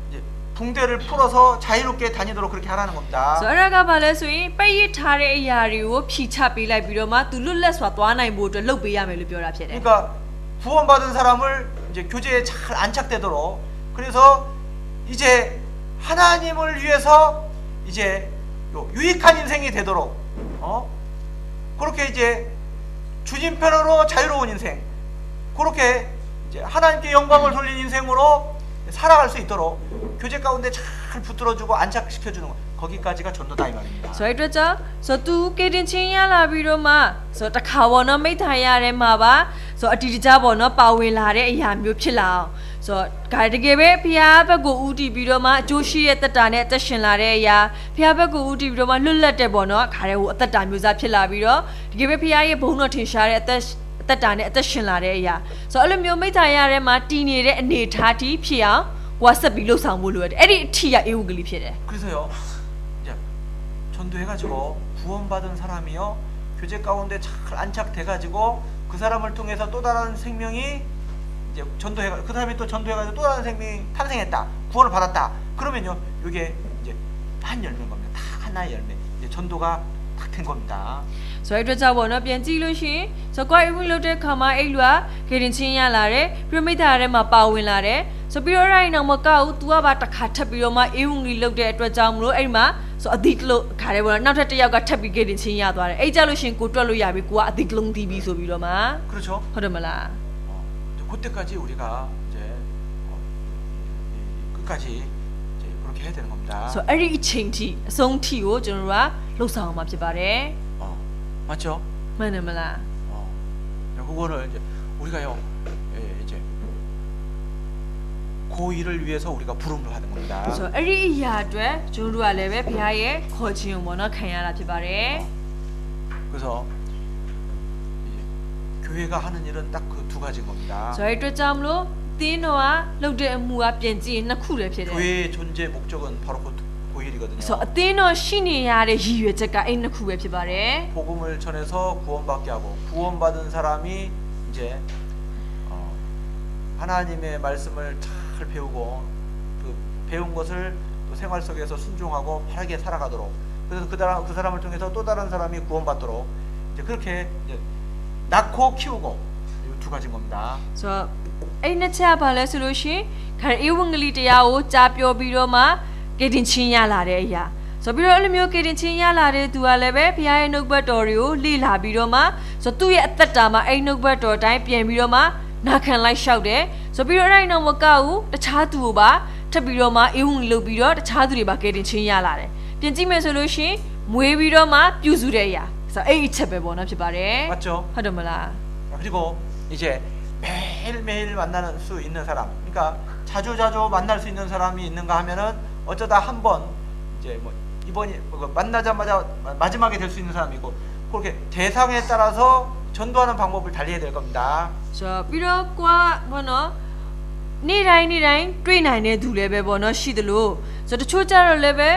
이제 붕대를 풀어서 자유롭게 다니도록 그렇게 하라는 겁니다. ဆိုတော့အဲ့ဒါကဘာလဲဆိုရင်ပိတ်ရထားတဲ့အရာတွေကိုဖြီချပေးလိုက်ပြီးတော့မှသူလွတ်လပ်စွာသွားနိုင်ဖို့အတွက်လုပ်ပေးရမယ်လို့ပြောတာဖြစ်တယ် 그러니까 구원받은 사람을 이제 교제에 잘 안착되도록 그래서 이제 하나님을 위해서 이제 유익한 인생이 되도록 그렇게 이제 주님 편으로 자유로운 인생 그렇게 이제 하나님께 영광을 돌린 인생으로 살아갈 수 있도록 교제 가운데 잘 붙들어주고 안착시켜주는 것 거기까지가 전도다 이 말입니다. ဆိုတော့အတွက်ကြောင့်ဆိုသူကေတင်ချင်းရလာပြီးတော့မှဆိုတခါဘောနော်မိထားရတဲ့မှာပါဆိုအတီတကြဘောနော်ပါဝင်လာတဲ့အရာမျိုးဖြစ်လာအောင်ဆိုတော့တကယ်ပဲဖျားဘက်ကိုဥတီပြီးတော့မှအကျိုးရှိတဲ့တက်တာနဲ့အသက်ရှင်လာတဲ့အရာဖျားဘက်ကိုဥတီပြီးတော့မှလွတ်လပ်တဲ့ဘောနော်ခါတဲ့ဟိုအသက်တာမျိုးစားဖြစ်လာပြီးတော့တကယ်ပဲဖျားရဲ့ဘုံတော်ထင်ရှားတဲ့အသက်တာနဲ့အသက်ရှင်လာတဲ့အရာဆိုတော့အဲ့လိုမျိုးမိထားရတဲ့မှာတည်နေတဲ့အနေထားတီးဖြစ်အောင်ဝါဆက်ပြီးလှုပ်ဆောင်ဖို့လိုရတယ်အဲ့ဒီအထီးကအေဝံဂေလိဖြစ်တယ် 그래서요 이제 전도해가지고 구원받은 사람이요 교제 가운데 잘 안착돼가지고 그 사람을 통해서 또 다른 생명이 이제 그 사람이 또 전도해가지고 또 다른 생명이 탄생했다 구원을 받았다 그러면요 이게 이제 한 열매인 겁니다 다 하나의 열매 이제 전도가 딱 된 겁니다. ဆိုတော့ကြောင့်ဘောနော်ပြန်ကြည့်လို့ရှိရင်ဆိုကွာအေဝံလုပ်တဲ့ခါမှာအဲ့လူကကေရင်ချင်းရလာတယ်ပြိမိတ်သားထဲမှာပါဝင်လာတယ်ဆိုပြီးတော့အဲ့ဒီနောက်မကောက်ဘူး तू ကပါတစ်ခါထပ်ပြီးတော့မှအေဝံကြီးလုပ်တဲ့အတွက်ကြောင့်မလို့အဲ့ဒီမှာဆိုအသီးတလို့ခါတယ်ဘောနော်နောက်ထပ်တစ်ယောက်ကထပ်ပြီးကေရင်ချင်းရသွားတယ်အဲ့ကြလို့ရှိရင်ကိုတွက်လို့ရပြီကိုကအသီးတလုံးတီးပြီးဆိုပြီးတော့မှ 그렇죠. ဟုတ်တယ်မလား 그때까지 우리가 이제 끝까지 이제 그렇게 해야 되는 겁니다. ဆိုအဲ့ဒီအချိန်ထိအဆုံးထိကိုကျွန်တော်တို့ကလှုပ်ဆောင်မှာဖြစ်ပါတယ် 맞죠? မှန်တယ်မလား 그거를 이제 우리가요 이제 그 일을 위해서 우리가 부름을 하는 겁니다. ဆိုအဲ့ဒီအရာအတွက်ကျွန်တော်တို့ကလည်းပဲဘုရားရဲ့ခေါ်ခြင်းကိုဘောနော်ခံရတာဖြစ်ပါတယ် 그래서 이제 교회가 하는 일은 딱 그 두 가지인 겁니다. ဆိုအဲ့ဒီအတွက်ကြောင့်မလို့တင်းတော်ကလုပ်တဲ့အမှုကပြင်ကြည့်ရင်နှစ်ခုလည်းဖြစ်တယ် 교회의 존재 목적은 바로 그 일이거든요. ဆိုအတင်းတော်ရှိနေရတဲ့ရည်ရွယ်ချက်ကအဲ့နှစ်ခုပဲဖြစ်ပါတယ် 복음을 전해서 구원받게 하고 구원받은 사람이 이제 하나님의 말씀을 잘 배우고 그 배운 것을 또 생활 속에서 순종하고 바르게 살아가도록 그래서 그 사람을 통해서 또 다른 사람이 구원받도록 이제 그렇게 이제 낳고 키우고 이 두 가지인 겁니다. ဆိုတော့အဲ့နှစ်ချက်ဘာလဲဆိုလို့ရှိရင်ခရအေဝံဂေလိတရားကိုကြားပြောပြီးတော့မှကေတင်ချင်းရလာတဲ့အရာဆိုပြီးတော့အဲ့လိုမျိုးကေတင်ချင်းရလာတဲ့သူကလည်းပဲဘုရားရဲ့နှုတ်ဘတ်တော်တွေကိုလေ့လာပြီးတော့မှဆိုသူ့ရဲ့အသက်တာမှာအဲ့နှုတ်ဘတ်တော်တိုင်းပြန်ပြီးတော့မှနာခံလိုက်လျှောက်တယ်ဆိုပြီးတော့အဲ့ဒီနောက်မကောက်ဘူးတခြားသူကိုပါထပ်ပြီးတော့မှအေဝံဂေလိလုပ်ပြီးတော့တခြားသူတွေပါကေတင်ချင်းရလာတယ်ပြင်ကြည့်မယ်ဆိုလို့ရှိရင်မွေးပြီးတော့မှပြုစုတဲ့အရာဆိုအဲ့အချက်ပဲပေါ့နော်ဖြစ်ပါတယ် 맞죠? ဟုတ်တယ်မလား 그리고 이제 매일매일 만날 수 있는 사람 그러니까 자주 만날 수 있는 사람이 있는가 하면은 어쩌다 한 번 이제 뭐 이번이 만나자마자 마지막에 될 수 있는 사람이고 그렇게 대상에 따라서 전도하는 방법을 달리해야 될 겁니다. ဆိုတော့ပြီးတော့ကွာဘောနော်နေ့တိုင်းတွေ့နိုင်တဲ့သူလည်းပဲဘောနော်ရှိသလိုဆိုတော့တချို့ကြတော့လည်းပဲ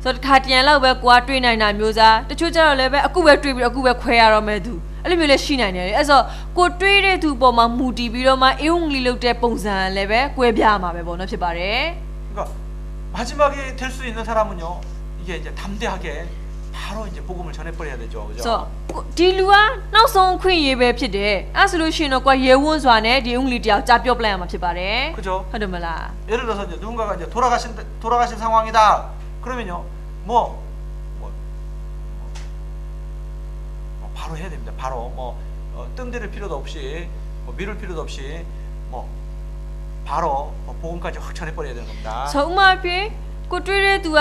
ဆိုတော့တစ်ခါတရံလောက်ပဲကွာတွေ့နိုင်တာမျိုးစားတချို့ကြတော့လည်းပဲအခုပဲတွေ့ပြီးအခုပဲခွဲရတော့မဲ့သူအဲ့လိုမျိုးလည်းရှိနိုင်တယ်အဲ့ဆိုကိုတွေ့တဲ့သူပေါ်မှာမူတည်ပြီးတော့မှအေဝံဂေလိလုပ်တဲ့ပုံစံလည်းပဲကွဲပြားမှာပဲဘောနော်ဖြစ်ပါတယ် 그러니까 마지막에 될 수 있는 사람은요 이게 이제 담대하게 바로 이제 복음을 전해버려야 되죠, ဆို 그죠? တော့ဒီလူကနောက်ဆုံးခွင့်ရေးပဲဖြစ်တယ်အဲ့ဆိုလို့ရှိရင်တော့ကွာရေဝန်းစွာနဲ့ဒီအင်္ဂလိပ်တရားကြားပြောပလိုက်ရမှာဖြစ်ပါတယ် 그죠? ဟုတ်တယ်မလား 예를 들어서 이제 누군가가 이제 돌아가신 상황이다. 그러면요, 바로 해야 됩니다. 바로 뜸들일 필요도 없이, 미룰 필요도 없이, 바로 복음까지 확 전해버려야 되는 겁니다. ဆိုဥမာဖြစ်ကိုတွေ့တဲ့သူက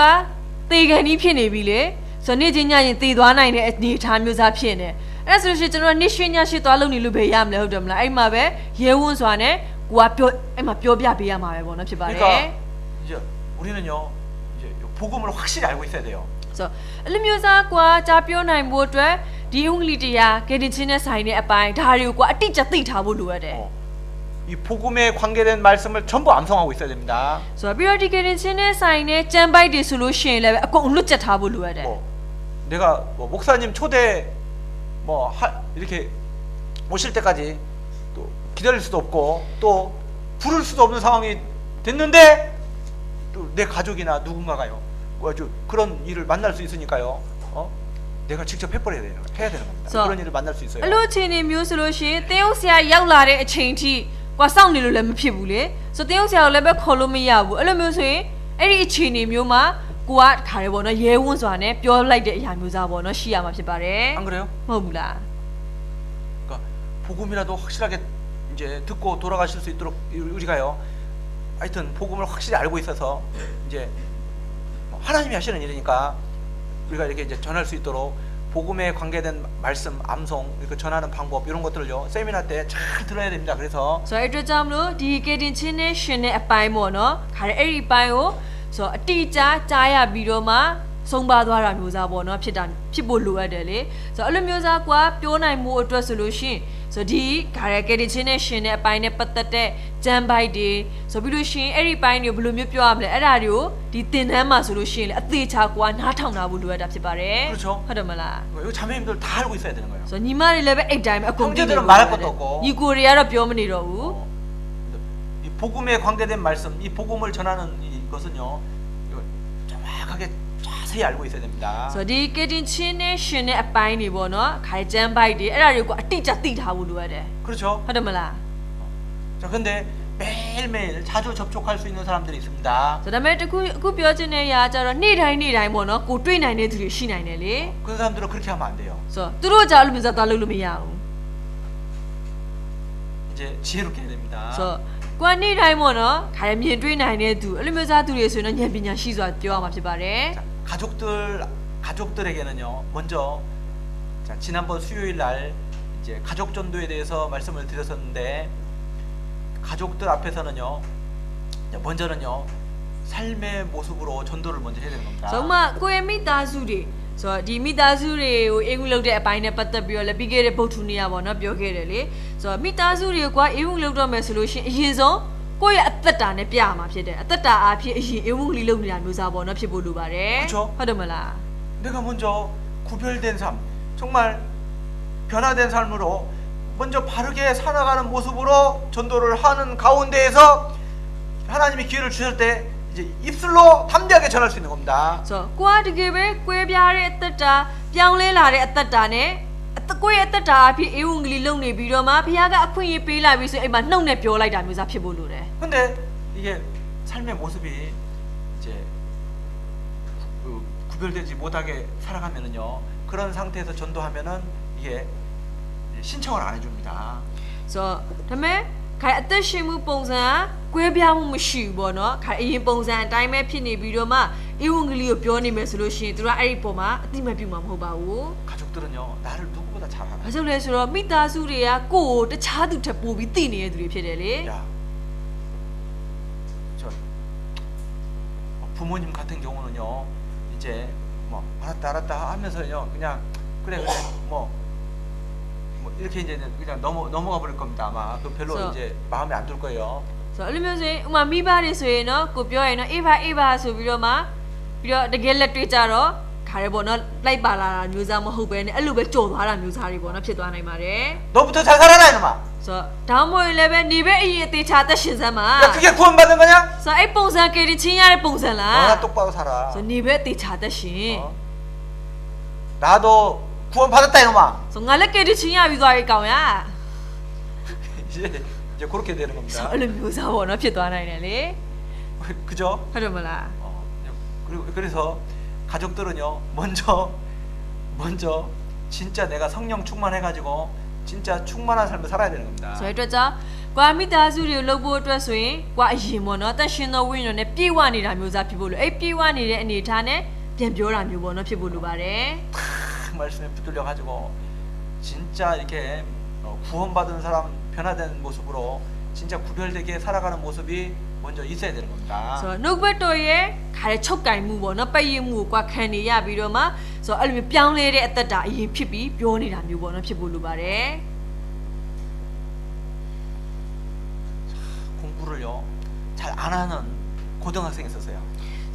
သေကန်ကြီးဖြစ်နေပြီလေဆိုနေ့ချင်းညရင်သေသွားနိုင်တဲ့အနေအထားမျိုးစားဖြစ်နေအဲ့ဆိုလို့ရှိရင်ကျွန်တော်နေ့ရွှေညရှိသွားလုံနေလို့ပဲရမလဲဟုတ်တယ်မလားအဲ့မှာပဲရဲဝန်းစွာနဲ့ကိုကပြောအဲ့မှာပြောပြပေးရမှာပဲပေါ့နော်ဖြစ်ပါတယ် 그러니까 이제 우리는요, 이제 복음을 확실히 알고 있어야 돼요. ဆိုအဲ့လိုမျိုးစားကွာကြားပြောနိုင်ဖို့အတွက်ဒီအင်္ဂလိပ်တရားကေတင်ချင်းနဲ့ဆိုင်တဲ့အပိုင်းဒါတွေကိုကွာအတိအကျသိထားဖို့လိုရတယ် 이 복음에 관계된 말씀을 전부 암송하고 있어야 됩니다. ဆိုတော့ပြီးတော့ဒီကေတင်ချင်းနဲ့ဆိုင်တဲ့ကြံပိုက်တွေဆိုလို့ရှိရင်လည်းအကုန်လွတ်ကျက်ထားဖို့လိုရတယ် 내가 목사님 초대 이렇게 오실 때까지 또 기다릴 수도 없고 또 부를 수도 없는 상황이 됐는데 또 내 가족이나 누군가가요 아주 그런 일을 만날 수 있으니까요. 내가 직접 해야 되는 겁니다. 그런 일을 만날 수 있어요. အဲ့လိုအခြေအနေမျိုးဆိုလို့ရှိရင်တင်းဥဆရာရောက်လာတဲ့အချိန်ထိကွာစောင့်နေလို့လည်းမဖြစ်ဘူးလေဆိုတင်းဥဆရာကိုလည်းပဲခေါ်လို့မရဘူးအဲ့လိုမျိုးဆိုရင်အဲ့ဒီအခြေအနေမျိုးမှာကိုကခါရဲပေါ့နော်ရဲဝန်းစွာနဲ့ပြောလိုက်တဲ့အရာမျိုးစားပေါ့နော်ရှိရမှာဖြစ်ပါတယ် 안 그래요? မဟုတ်ဘူးလား 그러니까 복음이라도 확실하게 이제 듣고 돌아가실 수 있도록 우리가요. 하여튼 복음을 확실히 알고 있어서 이제 하나님이 하시는 일이니까 우리가 이렇게 이제 전할 수 있도록 복음에 관계된 말씀, 암송, 이렇게 전하는 방법 이런 것들을요 세미나 때 잘 들어야 됩니다. 그래서 ဆိုတော့အဲ့အတွက်ကြောင့်မလို့ဒီကေတင်ချင်းနဲ့ရှင်တဲ့အပိုင်းပေါ့နော်ခါရဲအဲ့ဒီအပိုင်းကိုဆိုတော့အတိအကျကြားရပြီးတော့မှဆုံးပါသွားတာမျိုးစားပေါ့နော်ဖြစ်ဖို့လိုအပ်တယ်လေဆိုတော့အဲ့လိုမျိုးစားကွာပြောနိုင်မှုအတွက်ဆိုလို့ရှိရင်ဆိုတော့ဒီခါရဲကေတင်ချင်းနဲ့ရှင်တဲ့အပိုင်းနဲ့ပတ်သက်တဲ့ဂျမ်ဘိုက်တွေဆိုပြီးလို့ရှိရင်အဲ့ဒီပိုင်းတွေဘယ်လိုမျိုးပြောရမလဲအဲ့ဒါတွေကိုဒီသင်တန်းမှာဆိုလို့ရှိရင်လေအသေးချာကွာနားထောင်တာဖို့လိုအပ်တာဖြစ်ပါတယ် 그렇죠. ဟုတ်တယ်မလား 이 자매님들 다 알고 있어야 되는 거예요. ဆိုတော့ညီမတွေလည်းပဲအဲ့တိုင်းပဲအကုန်သိနေ 형제들은 말할 것도 없고 ညီကိုတွေကတော့ပြောမနေတော့ဘူး 이 복음에 관계된 말씀, 이 복음을 전하는 이것은요 이거 정확하게 자세히 알고 있어야 됩니다. ဆိုတော့ဒီကေတင်ချင်းနဲ့ရှင်တဲ့အပိုင်းတွေပေါ့နော်ခိုင်ဂျမ်ဘိုက်တွေအဲ့ဒါတွေကိုအတိအကျသိထားဖို့လိုရတယ် 그렇죠. ဟုတ်တယ်မလား 자, 근데 매일매일 자주 접촉할 수 있는 사람들이 있습니다. ဆိုတော့ဒါပေမဲ့အခုပြောချင်တဲ့အရာကျတော့နေ့တိုင်းပေါ့နော်ကိုတွေ့နိုင်တဲ့သူတွေရှိနိုင်တယ်လေ 그 사람들은 그렇게 하면 안 돼요. ဆိုတော့သူတို့ကြောင့်အဲ့လိုမျိုးစားသွားလို့မရဘူး 이제 지혜롭게 해야 됩니다. ဆိုတော့ကိုကနေ့တိုင်းပေါ့နော်ခိုင်မြင်တွေ့နိုင်တဲ့သူအဲ့လိုမျိုးစားသူတွေဆိုရင်တော့ဉာဏ်ပညာရှိစွာပြောရမှာဖြစ်ပါတယ် 자, 가족들에게는요 먼저 자, 지난번 수요일 날 이제 가족 전도에 대해서 말씀을 드렸었는데 가족들 앞에서는요 먼저는요 삶의 모습으로 전도를 먼저 해야 되는 겁니다. ဆိုတော့ကိုရဲ့မိသားစုတွေဆိုတော့ဒီမိသားစုတွေကိုအေးဝင်လုပ်တဲ့အပိုင်းနဲ့ပတ်သက်ပြီးတော့လည်းပြီးခဲ့တဲ့ဗုဒ္ဓနေ့ကပေါ့နော်ပြောခဲ့တယ်လေဆိုတော့မိသားစုတွေကအေးဝင်လုပ်တော့မယ်ဆိုလို့ရှိရင်အရင်ဆုံးကိုယ့်ရဲ့အသက်တာနဲ့ပြရမှာဖြစ်တယ်အသက်တာအားဖြင့်အရင်အေးဝင်လေးလုပ်နေတာမျိုးစားပေါ့နော်ဖြစ်ဖို့လိုပါတယ် 그렇죠. ဟုတ်တယ်မလား 내가 먼저 구별된 삶, 정말 변화된 삶으로 먼저 바르게 살아가는 모습으로 전도를 하는 가운데에서 하나님이 기회를 주실 때 이제 입술로 담대하게 전할 수 있는 겁니다. ဆိုတော့ကိုကတကယ်ပဲကွဲပြားတဲ့အသက်တာပြောင်းလဲလာတဲ့အသက်တာနဲ့ကိုယ့်ရဲ့အသက်တာအဖြစ်အေးဝင်ကလေးလုပ်နေပြီးတော့မှဘုရားကအခွင့်အရေးပေးလိုက်ပြီးဆိုရင်အိမ်မှာနှုတ်နဲ့ပြောလိုက်တာမျိုးစားဖြစ်ဖို့လိုတယ် 근데 이게 삶의 모습이 이제 구별되지 못하게 살아가면은요 그런 상태에서 전도하면은 이게 신청을 안 해줍니다. ဆိုတော့ဒါပေမဲ့ခိုင်အသက်ရှင်မှုပုံစံကကွဲပြားမှုမရှိဘူးပေါ့နော်ခိုင်အရင်ပုံစံအတိုင်းပဲဖြစ်နေပြီးတော့မှအေးဝင်ကလေးကိုပြောနေမယ်ဆိုလို့ရှိရင်သူကအဲ့ဒီပုံမှာအတိမပြုမှာမဟုတ်ပါဘူး 가족들은요 나를 누구보다 잘 알아. ဘာကြောင့်လဲဆိုတော့မိသားစုတွေကကိုယ့်ကိုတခြားသူထက်ပိုပြီးသိနေတဲ့သူတွေဖြစ်တယ်လေ 야, 저 부모님 같은 경우는요 이제 뭐 알았다 하면서요 그냥 그래 뭐 이렇게 이제 그냥 넘어가 버릴 겁니다. 아마 그 별로 그래서- 이제 마음에 안 둘 거예요. ဆိုတော့အဲ့လိုမျိုးဆိုရင်ဥမာမိဘတွေဆိုရင်တော့ကိုပြောရင်တော့အေးပါဆိုပြီးတော့မှပြီးတော့တကယ်လက်တွေ့ကြတော့ခါရဲပေါ့နော်လိုက်ပါလာတာမျိုးစားမဟုတ်ပဲねအဲ့လိုပဲကြော်သွားတာမျိုးစားတွေပေါ့နော်ဖြစ်သွားနိုင်ပါတယ် 너부터 잘 살아라 이놈아. ဆိုတော့ဒါမှမဟုတ်လည်းပဲနေပဲအရင်အသေးချာသက်ရှင်စမ်းပါ 야 그게 구원받는 거냐? ဆိုတော့အဲ့ပုံစံကေတင်ချင်းရတဲ့ပုံစံလား 너나 똑바로 살아. ဆိုတော့နေပဲအသေးချာသက်ရှင် 어? 나도 구원받았다 이놈아. ဆိုတော့ငါလည်းကေတင်ချင်းရပြီးသွားပြီကောင်ရ 이제 그렇게 되는 ဆိုတော့ 겁니다. အဲ့လိုမျိုးစားပေါ့နော်ဖြစ်သွားနိုင်တယ်လေ 그죠? ဟုတ်တယ်မလား 그리고 그래서 가족들은요 먼저 진짜 내가 성령 충만해가지고 진짜 충만한 삶을 살아야 되는 겁니다. ဆိုတဲ့အတွက်ကြောင့်ကွာမိသားစုတွေကိုလှုပ်ဖို့အတွက်ဆိုရင်ကွာအရင်ပေါ့နော်တက်ရှင်သောဝိညာဉ်နဲ့ပြေဝနေတာမျိုးစားဖြစ်ဖို့လို့အဲ့ပြေဝနေတဲ့အနေထားနဲ့ပြန်ပြောတာမျိုးပေါ့နော်ဖြစ်ဖို့လိုပါတယ် 말씀에 붙들려가지고 진짜 이렇게 구원받은 사람 변화된 모습으로 진짜 구별되게 살아가는 모습이 먼저 있어야 되는 겁니다. ဆိုတော့နှုတ်ဘတ်တော်ရဲ့ခါတဲ့ချုပ်ကင်မှုပေါ့နော်ပိတ်ရမှုကိုကွာခံနေရပြီးတော့မှဆိုတော့အဲ့လိုမျိုးပြောင်းလဲတဲ့အသက်တာအရင်ဖြစ်ပြီးပြောနေတာမျိုးပေါ့နော်ဖြစ်ဖို့လိုပါတယ် 공부를요 잘 안 하는 고등학생이 있었어요.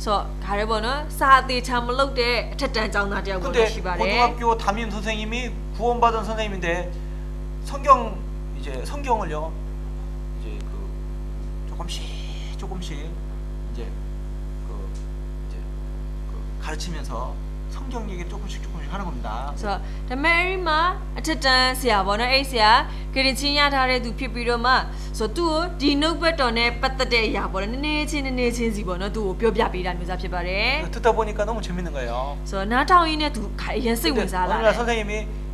ဆိုတော့ခါရဲပေါ့နော်စာအသေးချာမလုပ်တဲ့အထက်တန်းကျောင်းသားတယောက်ပေါ့ 근데 ရှိပါတယ် 고등학교 담임 선생님이 구원받은 선생님인데 성경을요 이제 조금씩 이제 가르치면서 성경 얘기를 조금씩 하는 겁니다. So the Marima attendance ya bono Asia Kirichinya thare du phit pi ro ma so tu di notebook တော်နဲ့ပတ်သက်တဲ့အရာပေါ့နော်နည်းနည်းချင်းစီပေါ့နော်သူ့ကိုပြောပြပေးတာမျိုးစားဖြစ်ပါတယ် 듣다 보니까 너무 재밌는 거예요. So နားထောင်ရင်းနဲ့သူအရင်စိတ်ဝင်စားလာ 어느 တယ် 날 선생님이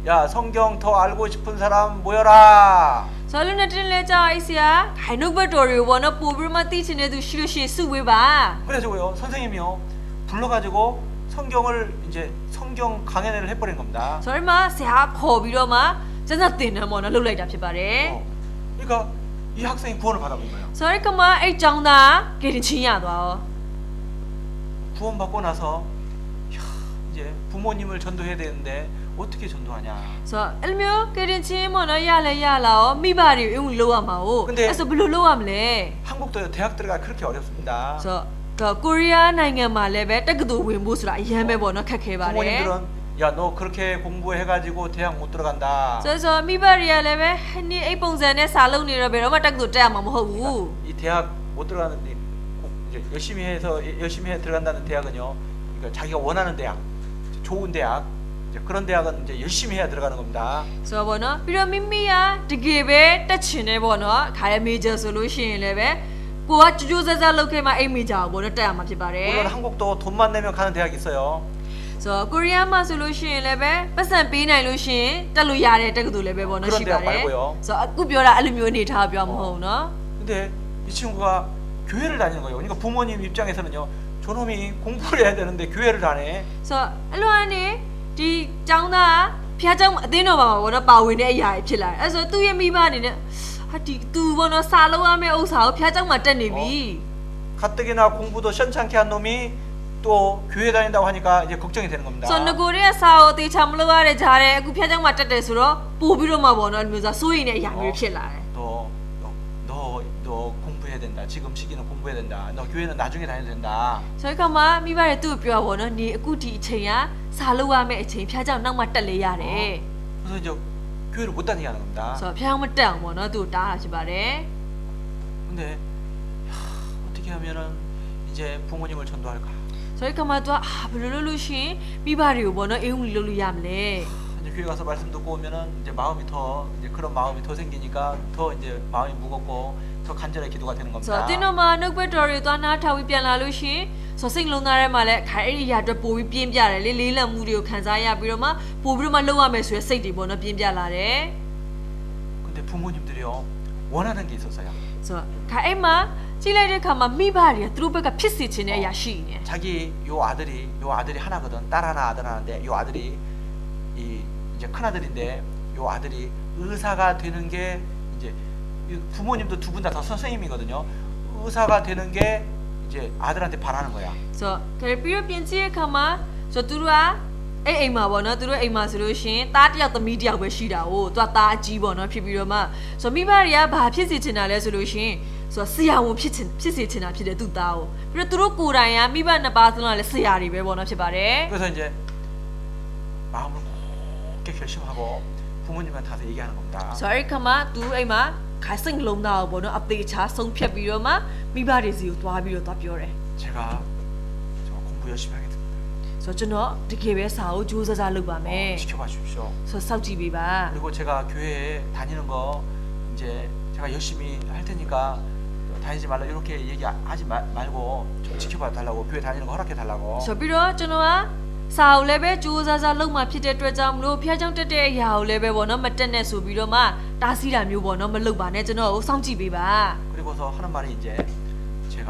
야 성경 더 알고 싶은 사람 모여라. So လူနဲ့တင်လဲကြောက် Asia ခိုင် notebook တော်တွေကိုပေါ့နော်ပို့ပြီးမှသိချင်တဲ့သူရှိလို့ရှိရင်စုဝေးပါ 그래가지고요 선생님이요 불러가지고 성경을 이제 성경 강연회를 해버린 겁니다. So ဒီမှာဆရာခေါ်ပြီးတော့မှစစတင်တယ်ပေါ့နော်လှုပ်လိုက်တာဖြစ်ပါတယ် 그러니까 이 학생이 구원을 받아본 거예요. So ဒီကမှာအဲ့ကျောင်းသားကရင်ချင်းရသွားရော 구원받고 나서 이야, 이제 부모님을 전도해야 되는데 어떻게 전도하냐. So အဲ့လိုမျိုးကရင်ချင်းပေါ့နော်ရလဲရလာရောမိဘတွေအုံလောက်ရမှာ哦 근데 အဲ့ဆိုဘယ်လိုလုပ်ရမလဲ 한국도 대학 들어가 그렇게 어렵습니다. So ကိုရီးယားနိုင်ငံမှာလည်းပဲတက္ကသိုလ်ဝင်ဖို့ဆိုတာအရင်ပဲပေါ့နော်ခက်ခဲပါတယ် 부모님들은 야 너 그렇게 공부해가지고 대학 못 들어간다. ဆိုတော့မိဘတွေကလည်းပဲဒီအဲ့ပုံစံနဲ့စာလုံးနေတော့ဘယ်တော့မှတက္ကသိုလ်တက်ရမှာမဟုတ်ဘူး 이 대학 못 들어가는데 이제 열심히 해 들어간다는 대학은요. 그러니까 자기가 원하는 대학, 좋은 대학, 이제 그런 대학은 이제 열심히 해야 들어가는 겁니다. ဆိုတော့ပေါ့နော်ပြီးတော့မိမိကတကယ်ပဲတက်ချင်တယ်ပေါ့နော်ခါရ major ဆိုလို့ရှိရင်လည်းပဲကိုကကြိုးကြိုးစားစားလုပ်ခဲ့မှအဲ့ major ကိုပေါ့နော်တက်ရမှာဖြစ်ပါတယ် 물론 한국도 돈만 내면 가는 대학이 있어요. ဆိုတော့ကိုရီးယားမှာဆိုလို့ရှိရင်လည်းပဲပတ်စံပေးနိုင်လို့ရှိရင်တက်လို့ရတဲ့တက္ကသိုလ်လည်းပဲပေါ့နော်ရှိပါတယ်ဆိုတော့အခုပြောတာအဲ့လိုမျိုးအနေထားပြောမဟုတ်ဘူးနော် 근데 이 친구가 교회를 다니는 거예요. 그러니까 부모님 입장에서는요. 저놈이 공부를 해야 되는데 교회를 다네. ဆိုတော့အဲ့လိုအနေဒီကျောင်းသားဖျားကျောင်းအသင်းတော်မှာပေါ့နော်ပါဝင်တဲ့အရာကြီးဖြစ်လာတယ်အဲ့ဆိုသူ့ရဲ့မိဘအနေနဲ့ဟာဒီသူပေါ့နော်စာလုံးရမယ့်ဥစ္စာကိုဖျားကျောင်းမှာတက်နေပြီ 가뜩이나 공부도 시원찮게 한 놈이 또 교회 다닌다고 하니까 이제 걱정이 되는 겁니다. ဆိုတော့ငကိုရဲ့စာကိုတေချာမလုပ်ရတဲ့ကြားတဲ့အခုဖျားကျောင်းမှာတက်တယ်ဆိုတော့ပို့ပြီးတော့မှပေါ့နော်မျိုးစားစိုးရိမ်တဲ့အရာမျိုးဖြစ်လာတယ် 너 공부해야 된다. 지금 시기는 공부해야 된다. 너 교회는 나중에 다녀도 된다. ဆိုတော့ကမှမိဘတွေသူ့ကိုပြောပါပေါ့နော်နေအခုဒီအချိန်ကစာလုပ်ရမယ့်အချိန်ဖျားကျောင်းနောက်မှတက်လေရတယ် 그래서 이제 교회를 못 다니게 하는 겁니다. ဆိုတော့ဖျားမတက်အောင်ပေါ့နော်သူ့ကိုတားတာဖြစ်ပါတယ် 근데 어떻게 하면은 이제 부모님을 전도할까? ဆိုတော့ကမှသူကဘယ်လိုလုပ်လို့ရှိရင်မိဘတွေကိုပေါ့နော်အင်္ဂလိပ်လုပ်လို့ရမလဲ 이제 교회 가서 말씀 듣고 오면은 이제 마음이 더 이제 그런 마음이 더 생기니까 더 이제 마음이 무겁고 더 간절하게 기도가 되는 ဆိုတော့ 겁니다. တင်းတော်မှာနှုတ်ဘက်တော်တွေသွားနားထောင်ပြီးပြန်လာလို့ရှိရင်ဆိုစိတ်လုံးသားထဲမှာလည်းခါအဲ့ဒီအရာအတွက်ပို့ပြီးပြင်းပြတယ်လေလေးလံမှုတွေကိုခံစားရပြီးတော့မှပို့ပြီးတော့မှလုပ်ရမယ်ဆိုရယ်စိတ်တွေပေါ့နော်ပြင်းပြလာတယ် 근데 부모님들이요 원하는 게 있었어요. ဆိုတော့ခါအဲ့မှာကြည့်လိုက်တဲ့အခါမှာမိဘတွေကသူတို့ဘက်ကဖြစ်စေချင်တဲ့အရာရှိနေတယ် 자기 요 아들이 하나거든. 딸 하나 아들 하나인데 요 아들이 이제 큰 아들인데 요 아들이 의사가 되는 게 이제 부모님도 두 분 다 선생님이거든요. 의사가 되는 게 이제 아들한테 바라는 거야. ဆိုတော့ခါပြီးတော့ပြင်ကြည့်တဲ့အခါမှာဆိုတော့သူတို့ကအဲ့အိမ်မှာပေါ့နော်သူတို့အိမ်မှာဆိုလို့ရှိရင်သားတစ်ယောက်သမီးတစ်ယောက်ပဲရှိတာ哦သူကသားအကြီးပေါ့နော်ဖြစ်ပြီးတော့မှဆိုတော့မိဘတွေကဘာဖြစ်စေချင်တာလဲဆိုလို့ရှိရင်ဆိုတော့ဆရာဝန်ဖြစ်စေချင်တာဖြစ်တယ်သူ့သားကိုပြီးတော့သူတို့ကိုယ်တိုင်ကမိဘနှစ်ပါးစလုံးကလည်းဆရာတွေပဲပေါ့နော်ဖြစ်ပါတယ် 그래서 이제 마음을 굳게 결심하고 부모님한테 가서 얘기하는 겁니다. ဆိုတော့အဲ့ခါမှာသူအိမ်မှာခါစိတ်လုံးသားကိုပေါ့နော်အသေးချာဆုံးဖြတ်ပြီးတော့မှမိဘတွေစီကိုသွားပြီးတော့သွားပြောတယ် 제가 정말 공부 열심히 하겠습니다. ဆိုတော့ကျွန်တော်တကယ်ပဲစာကိုကြိုးစားစားလုပ်ပါမယ် 지켜봐 주십시오. ဆိုတော့စောင့်ကြည့်ပေးပါ 그리고 제가 교회에 다니는 거 이제 제가 열심히 할 테니까 다니지 말라 이렇게 얘기하지 말고 좀 지켜봐 달라고 교회 다니는 거 허락해 달라고. ဆိုပြီးတော့ကျွန်တော်ကစာအုပ်လည်းပဲကြိုးစားစားလုပ်မှဖြစ်တဲ့အတွက်ကြောင့်မလို့ဖျားကြောင်တက်တဲ့အရာကိုလည်းပဲပေါ့နော်မတက်နဲ့ဆိုပြီးတော့မှတားဆီးတာမျိုးပေါ့နော်မလုပ်ပါနဲ့ကျွန်တော်ကိုစောင့်ကြည့်ပေးပါ 그리고서 하는 말이 이제 제가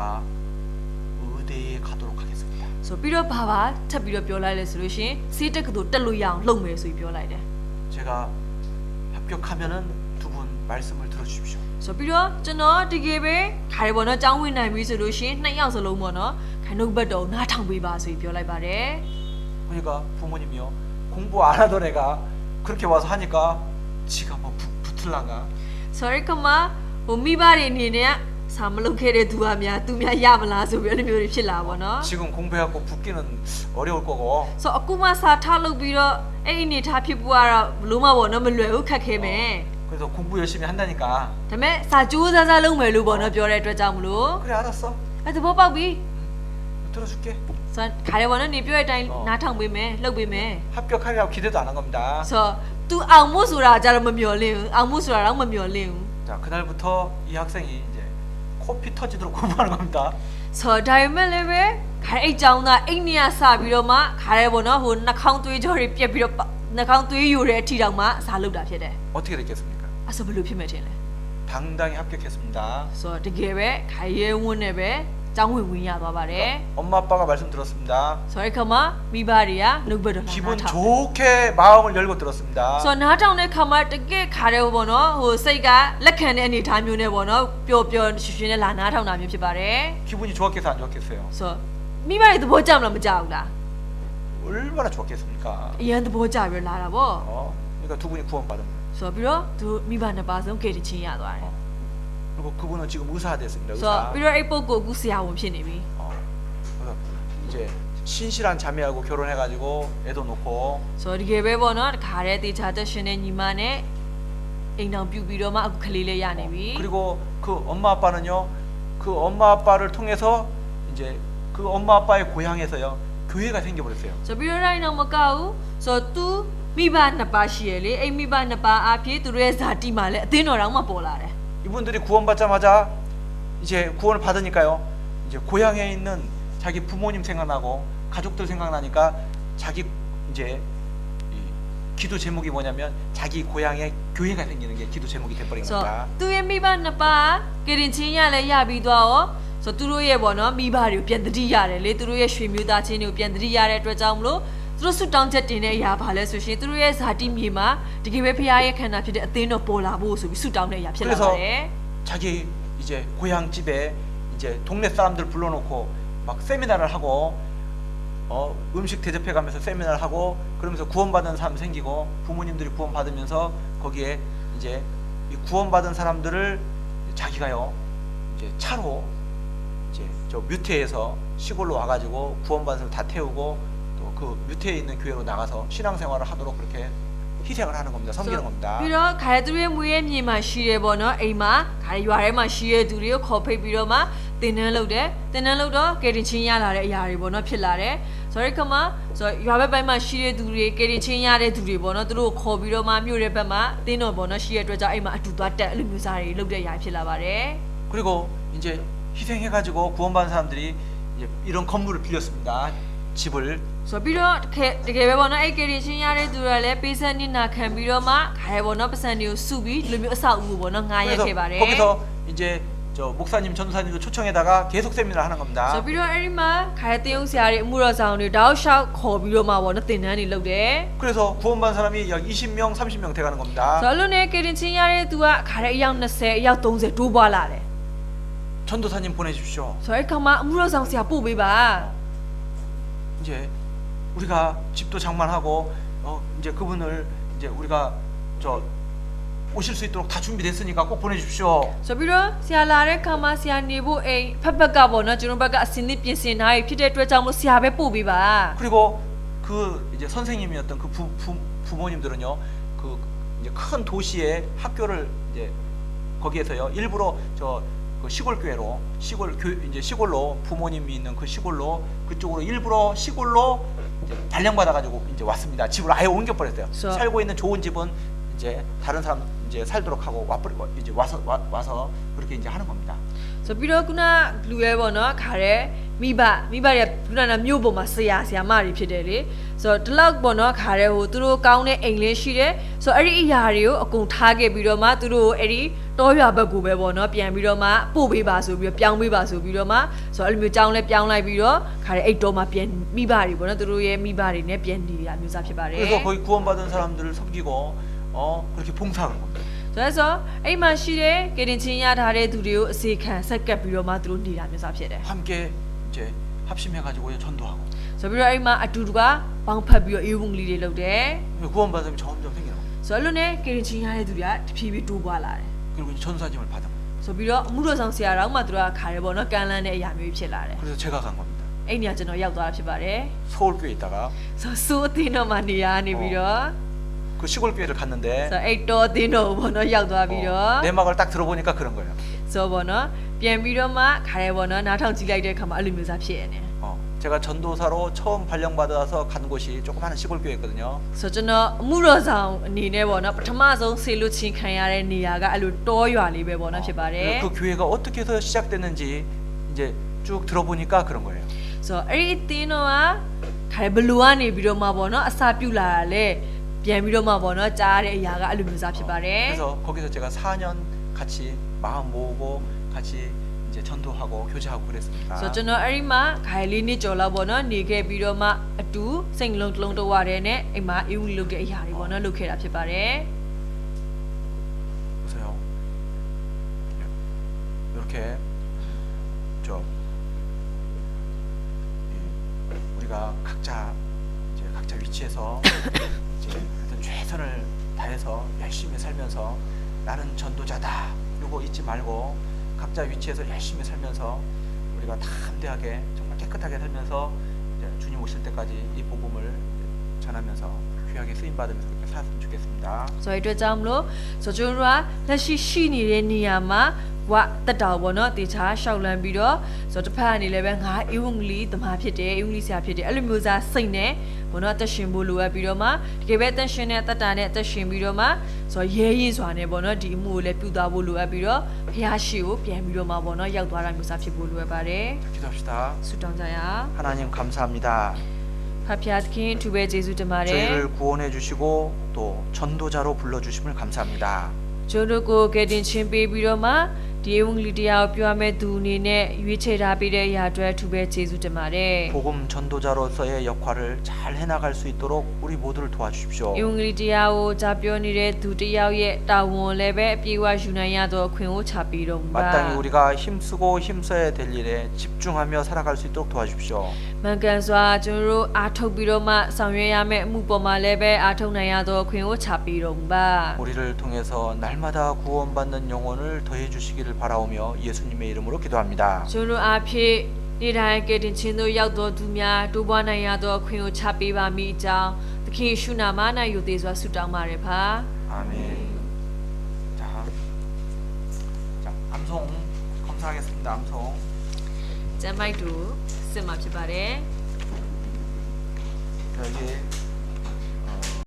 의대에 가도록 하겠습니다. ဆိုပြီးတော့ဘာပါထပ်ပြီးတော့ပြောလိုက်လဲဆိုလို့ရှိရင်စေးတက်ကတူတက်လို့ရအောင်လုပ်မယ်ဆိုပြီးပြောလိုက်တယ် 제가 합격하면은 두 분 말씀을 들어주십시오. ဆိုပြီးတော့ကျွန်တော်တကယ်ပဲခါရပေါ့နော်ចောင်းဝင်နိုင်ပြီဆိုလို့ရှိရင်နှစ်ယောက်စလုံးပေါ့နော်ခိုင်နှုတ်ဘက်တော်နားထောင်ပေးပါဆိုပြီးပြောလိုက်ပါတယ် 그러니까 부모님이요 공부 안 하던 애가 그렇게 와서 하니까 지가 뭐 붙을란가. ဆိုတော့ကမဟိုမိဘတွေအနေနဲ့စာမလုပ်ခဲ့တဲ့သူကများသူများရမလားဆိုပြီးအဲ့လိုမျိုးတွေဖြစ်လာပါတော့ 지금 공부해갖고 붙기는 어려울 거고. ဆိုတော့အခုမှစာထားလုပ်ပြီးတော့အဲ့ဒီအနေထားဖြစ်ဖို့ကတော့ဘလို့မှပေါ့နော်မလွယ်ဘူးခက်ခဲမယ် 그래서 공부 열심히 한다니까. ဒါပေမဲ့စာကြိုးစားစားလုပ်မယ်လို့ပေါ့နော်ပြောတဲ့အတွက်ကြောင့်မလို့ 그래 알았어. အဲ့သဘောပေါက်ပြီ 들어줄게. ဆိုတော့ခါရပေါ့နော်နေပြောတဲ့အတိုင်းနားထောင်ပေးမယ်လုပ်ပေးမယ် 합격하리라고 기대도 안 한 겁니다. ဆိုတော့ तू အောင်မှုဆိုတာကြတော့မမျော်လင့်ဘူးအောင်မှုဆိုတာတော့မမျော်လင့်ဘူး 자 그날부터 이 학생이 이제 코피 터지도록 공부하는 겁니다. ဆိုတော့ဒါပေမဲ့လည်းပဲခါရအိတ်ကြောင်းသားအိတ်နေရစပြီးတော့မှခါရပေါ့နော်ဟိုနှာခေါင်းသွေးကြောတွေပြက်ပြီးတော့နှာခေါင်းသွေးယူတဲ့အထိတောင်မှစာလုပ်တာဖြစ်တယ် 어떻게 됐겠습니까? အဲ့ဆိုဘယ်လိုဖြစ်မယ်ထင်လဲ 당당히 합격했습니다. ဆိုတော့တကယ်ပဲခါရဲဝန်းနဲ့ပဲကျောင်းဝင်ရသွားပါတယ် 엄마 아빠가 말씀 들었습니다. ဆိုတော့ခမမိဘတွေကနှုတ်ဘက်တော့ 기분 နားထောင် 좋게 마음을 열고 들었습니다. ဆိုတော့နားထောင်တဲ့ခမတကယ်ခါရဲပေါ့နော်ဟိုစိတ်ကလက်ခံတဲ့အနေအထားမျိုးနဲ့ပေါ့နော်ပျော်ပျော်ရွှင်ရွှင်နဲ့လာနားထောင်တာမျိုးဖြစ်ပါတယ် 기분이 좋았겠어요, 안 좋았겠어요? ဆိုတော့မိဘတွေသဘောကျမလားမကျဘူးလား 얼마나 좋았겠습니까? အရင်သဘောကျပြီးလာတာပေါ့ 그러니까 두 분이 구원받은 거예요. ဆိုတော့ပြီးတော့သူမိဘနှစ်ပါးဆုံးကယ်တင်ချင်းရသွားတယ် 그리고 그분은 지금 의사가 됐습니다. ဆိုတော့ 의사. ပြီးတော့အဲ့ပုဂ္ဂိုလ်အခုဆရာဝန်ဖြစ်နေပြီ 그래서 이제 신실한 자매하고 결혼해가지고 애도 놓고 ဆိုတော့ဒီကယ်ပဲပေါ့နော်တခါတည်းတေချာသက်ရှင်တဲ့ညီမနဲ့အိမ်တော်ပြုပြီးတော့မှအခုကလေးလေးရနေပြီ 그리고 그 엄마 아빠는요, 그 엄마 아빠를 통해서 이제 그 엄마 아빠의 고향에서요 교회가 생겨버렸어요. ဆိုပြီးတော့တိုင်းတော့မကောက်ဘူးဆိုတော့ तू မိဘနှစ်ပါးရှိရလေအဲ့မိဘနှစ်ပါးအဖြစ်သူတို့ရဲ့ဇာတိမှာလည်းအသင်းတော်တောင်မှပေါ်လာတယ် 이분들이 구원받자마자 이제 구원을 받으니까요, 이제 고향에 있는 자기 부모님 생각나고 가족들 생각나니까 자기 이제 이 기도 제목이 뭐냐면 자기 고향에 교회가 생기는 게 기도 제목이 돼버린 ဆိုတော့ 겁니다. သူရဲ့မိဘနှစ်ပါးကရင်ချင်းရလည်းရပြီးသွားရောဆိုတော့သူတို့ရဲ့ပေါ့နော်မိဘတွေကိုပြန်တတိရတယ်လေသူတို့ရဲ့ရွှေမျိုးသားချင်းတွေကိုပြန်တတိရတဲ့အတွက်ကြောင့်မလို့သူတို့ဆွတောင်းချက်တင်တဲ့အရာဘာလဲဆိုရှင်သူတို့ရဲ့ဇာတိမြေမှာတကယ်ပဲဖခင်ရဲ့ခန္ဓာဖြစ်တဲ့အသင်းတော်ပေါ်လာဖို့ဆိုပြီးဆွတောင်းတဲ့အရာဖြစ်လာပါတယ် 자기 이제 고향 집에 이제 동네 사람들 불러놓고 막 세미나를 하고 음식 대접해가면서 세미나를 하고 그러면서 구원받은 사람 생기고 부모님들이 구원받으면서 거기에 이제 이 구원받은 사람들을 자기가요 이제 차로 이제 저 뮤테에서 시골로 와가지고 구원받은 사람 다 태우고 또 그 뮤테에 있는 교회로 나가서 신앙생활을 하도록 그렇게 희생을 하는 겁니다. 섬기는 겁니다. ပြီးတော့ခါရသူရဲ့မွေးရဲ့မြေမှာရှိရဲပေါ့နော်အိမ်မှာခါရရွာထဲမှာရှိရဲသူတွေကိုခေါ်ဖိတ်ပြီးတော့မှတင်တန်းလုပ်တယ်တင်တန်းလုပ်တော့ကယ်တင်ချင်းရလာတဲ့အရာတွေပေါ့နော်ဖြစ်လာတယ်ဆိုတော့ခမဆိုရွာဘက်ပိုင်းမှာရှိရဲသူတွေကယ်တင်ချင်းရတဲ့သူတွေပေါ့နော်သူတို့ခေါ်ပြီးတော့မှမြို့ရဲ့ဘက်မှာတင်းတော်ပေါ့နော်ရှိရဲအတွက်ကြောင့်အိမ်မှာအတူသွားတက်အဲ့လိုမျိုးစားတွေလုပ်တဲ့အရာဖြစ်လာပါတယ် 그리고 이제 희생해가지고 구원받은 사람들이 이제 이런 건물을 빌렸습니다. 집을. ဆိုပြီးတော့တကယ်ပဲပေါ့နော်အဲ့ကယ်တင်ချင်းရတဲ့သူတွေကလည်းပေးဆက်နစ်နာခံပြီးတော့မှခါရပေါ့နော်ပတ်စံတွေကိုစုပြီးဒီလိုမျိုးအဆောက်အဦပေါ့နော်ငားရက် 그래서 ခဲ့ပါတယ် 거기서 이제 저 목사님 전도사님도 초청해다가 계속 세미나를 하는 겁니다. ဆိုပြီးတော့အဲ့ဒီမှာခါရတင်းဦးဆရာတွေအမှုတော်ဆောင်တွေတောက်လျှောက်ခေါ်ပြီးတော့မှပေါ့နော်တင်တန်းတွေလုပ်တယ် 그래서 구원받은 사람이 약 20명, 30명 돼가는 겁니다. ဆိုတော့လည်းကယ်တင်ချင်းရတဲ့သူကခါရအယောက်20အယောက်30တိုးပွားလာတယ် 전도사님 보내주십시오. ဆိုတော့အဲ့ခါမှာအမှုတော်ဆောင်ဆရာပို့ပေးပါ 이제 우리가 집도 장만하고 이제 그분을 이제 우리가 저 오실 수 있도록 다 준비됐으니까 꼭 보내주십시오. ဆိုပြီးတော့ဆရာလာတဲ့ခါမှာဆရာနေဖို့အိမ်ဖက်ဖက်ကပေါ့နော်ကျွန်တော်ဘက်ကအစင်းသစ်ပြင်ဆင်ထားပြီးဖြစ်တဲ့အတွက်ကြောင့်မို့ဆရာပဲပို့ပေးပါ 그리고 그 이제 선생님이었던 그 부모님들은요, 그 이제 큰 도시의 학교를 이제 거기에서요 일부러 그 시골 교회로 이제 시골로 부모님이 있는 그 시골로 그쪽으로 일부러 시골로 이제 발령받아가지고 이제 왔습니다. 집을 아예 옮겨버렸어요. So- 살고 있는 좋은 집은 이제 다른 사람 이제 살도록 하고 이제 와서 그렇게 이제 하는 겁니다. ဆိုပြီးတော့ခုနလူရဲပေါ့နော်ခါရဲမိဘတွေကခုနကမြို့ပေါ်မှာဆရာမတွေဖြစ်တယ်လေဆိုတော့ဒီလောက်ပေါ့နော်ခါရဲဟိုသူတို့ကောင်းတဲ့အိမ်လေးရှိတယ်ဆိုတော့အဲ့ဒီအရာတွေကိုအကုန်ထားခဲ့ပြီးတော့မှသူတို့အဲ့ဒီတောရွာဘက်ကိုပဲပေါ့နော်ပြန်ပြီးတော့မှပို့ပေးပါဆိုပြီးတော့ပြောင်းပေးပါဆိုပြီးတော့မှဆိုတော့အဲ့လိုမျိုးကြောင်းလဲပြောင်းလိုက်ပြီးတော့ခါရဲအိတ်တော်မှာပြန်မိဘတွေပေါ့နော်သူတို့ရဲ့မိဘတွေနဲ့ပြန်နေတာမျိုးစားဖြစ်ပါတယ် 그래서 거기 구원받은 사람들을 섬기고 그렇게 봉사하는 겁니다. ဆိုတော့အိမ်မှာရှိတဲ့ကယ်တင်ချင်းရထားတဲ့သူတွေကိုအစေခံဆက်ကပ်ပြီးတော့မှသူတို့နေတာမျိုးစားဖြစ်တယ် 함께 이제 합심해가지고 전도하고 ဆိုပြီးတော့အိမ်မှာအတူတူကပေါင်းဖက်ပြီးတော့အေးဝံကလေးတွေလုပ်တယ် 구원받은 사람이 점점 생기는 겁니다. ဆိုတော့အဲ့လိုနဲ့ကယ်တင်ချင်းရတဲ့သူတွေကတဖြည်းဖြည်းတိုးပွားလာတယ် 그리고 이제 전사님을 받은 거예요. ဆိုပြီးတော့အမှုတော်ဆောင်ဆရာတော်မှသူတို့ကခါရဲပေါ့နော်ကန်လန်းတဲ့အရာမျိုးဖြစ်လာတယ် 그래서 제가 간 겁니다. အဲ့ညကျွန်တော်ရောက်သွားတာဖြစ်ပါတယ် 서울교에 있다가 ဆိုတော့စိုးအသင်းတော်မှာနေရနေပြီးတော့ 그 시골 교회를 갔는데 ဆိုအဲ့တော့တင်းတော်ဘောနော်ရောက်သွားပြီးတော့ 내막을 딱 들어보니까 그런 거예요. ဆိုဘောနော်ပြန်ပြီးတော့မှခါရဲဘောနော်နားထောင်ကြည့်လိုက်တဲ့အခါမှာအဲ့လိုမျိုးစားဖြစ်နေတယ် 제가 전도사로 처음 발령받아서 간 곳이 조그마한 시골 교회였거든요. ဆိုတော့ကျွန်တော်အမှုတော်ဆောင်အနေနဲ့ပေါ့နော်ပထမဆုံးဆေလွတ်ချင်းခံရတဲ့နေရာကအဲ့လိုတောရွာလေးပဲပေါ့နော်ဖြစ်ပါတယ် 그 교회가 어떻게 해서 시작됐는지 이제 쭉 들어보니까 그런 거예요. ဆိုတော့အဲ့ဒီအတင်းတော်ကခါရဲဘလူကနေပြီးတော့မှပေါ့နော်အစာပြုတ်လာတာလေပြန်ပြီးတော့မှပေါ့နော်ကြားရတဲ့အရာကအဲ့လိုမျိုးစားဖြစ်ပါတယ် 그래서 거기서 제가 4년 같이 마음 모으고 같이 이제 전도하고 교제하고 그랬습니다. ဆိုတော့ကျွန်တော်အဲ့ဒီမှာခါရဲလေးနှစ်ကျော်လောက်ပေါ့နော်နေခဲ့ပြီးတော့မှအတူစိတ်လုံးတစ်လုံးတဝရဲနဲ့အိမ်မှာအေးဦးလုပ်တဲ့အရာတွေပေါ့နော်လုပ်ခဲ့တာဖြစ်ပါတယ် 보세요. 이렇게 저 우리가 각자 위치에서 이제 하여튼 최선을 다해서 열심히 살면서 나는 전도자다. 이거 잊지 말고 각자 위치에서 열심히 살면서 우리가 담대하게 정말 깨끗하게 살면서 이제 주님 오실 때까지 이 복음을 전하면서 귀하게 쓰임 받으면서 그렇게 살았으면 좋겠습니다. ဆိုတော့အတွက်ကြောင့်မလို့ဆိုကျွန်တော်တို့ကလက်ရှိရှိနေတဲ့နေရာမှာဝတက်တော်ပေါ့နော်တေချာရှောက်လန်းပြီးတော့ဆိုတော့တစ်ဖက်ကနေလည်းပဲငါအေဝံဂေလိသမားဖြစ်တယ်အေဝံဂေလိဆရာဖြစ်တယ်အဲ့လိုမျိုးစားစိတ်နဲ့ဘောနော်အသက်ရှင်ဖို့လိုအပ်ပြီးတော့မှတကယ်ပဲအသက်ရှင်တဲ့တက်တာနဲ့အသက်ရှင်ပြီးတော့မှဆိုတော့ရဲရင်စွာနဲ့ပေါ့နော်ဒီအမှုကိုလည်းပြုသွားဖို့လိုအပ်ပြီးတော့ဖះရှိကိုပြန်ပြီးတော့မှပေါ့နော်ရောက်သွားတာမျိုးစားဖြစ်ဖို့လိုအပ်ပါတယ် 기도합시다. ဆုတောင်းကြရအောင် 하나님 감사합니다. ဖဖျားသခင်သူပဲယေရှုတင်ပါတယ် 저희를 구원해 주시고 또 전도자로 불러 주심을 감사합니다. ကျွန်တော်ကိုကယ်တင်ခြင်းပေးပြီးတော့မှဒီဧဝံဂေလိတရားကိုပြောရမယ့်သူအနေနဲ့ရွေးချယ်ထားပေးတဲ့အရာအတွက်သူပဲယေရှုတင်ပါတယ် 복음 전도자로서의 역할을 잘 해나갈 수 있도록 우리 모두를 도와주십시오. ဧဝံဂေလိတရားကိုကြားပြောနေတဲ့သူတစ်ယောက်ရဲ့တာဝန်လည်းပဲအပြည့်အဝယူနိုင်ရသောအခွင့်ကိုချပေးတော်မူပါ 마땅히 우리가 힘쓰고 힘써야 될 일에 집중하며 살아갈 수 있도록 도와주십시오. မှန်ကန်စွာကျွန်တော်တို့အားထုတ်ပြီးတော့မှဆောင်ရွက်ရမယ့်အမှုပေါ်မှာလည်းပဲအားထုတ်နိုင်ရသောအခွင့်ကိုချပေးတော်မူပါ 우리를 통해서 날마다 구원받는 영혼을 더해 주시기를 바라오며 예수님의 이름으로 기도합니다. ကျွန်တော်အားဖြင့်နေ့တိုင်းကယ်တင်ခြင်းတို့ရောက်တော်သူများတိုးပွားနိုင်ရသောအခွင့်ကိုချပေးပါမိအကြောင်းသခင်ယေရှုနာမ၌ယုသေးစွာဆုတောင်းပါရဖာ 아멘. 자, 암송 검사하겠습니다. 암송. ကျမ်းမိုက်တူစစ်မှာဖြစ်ပါတယ် 여기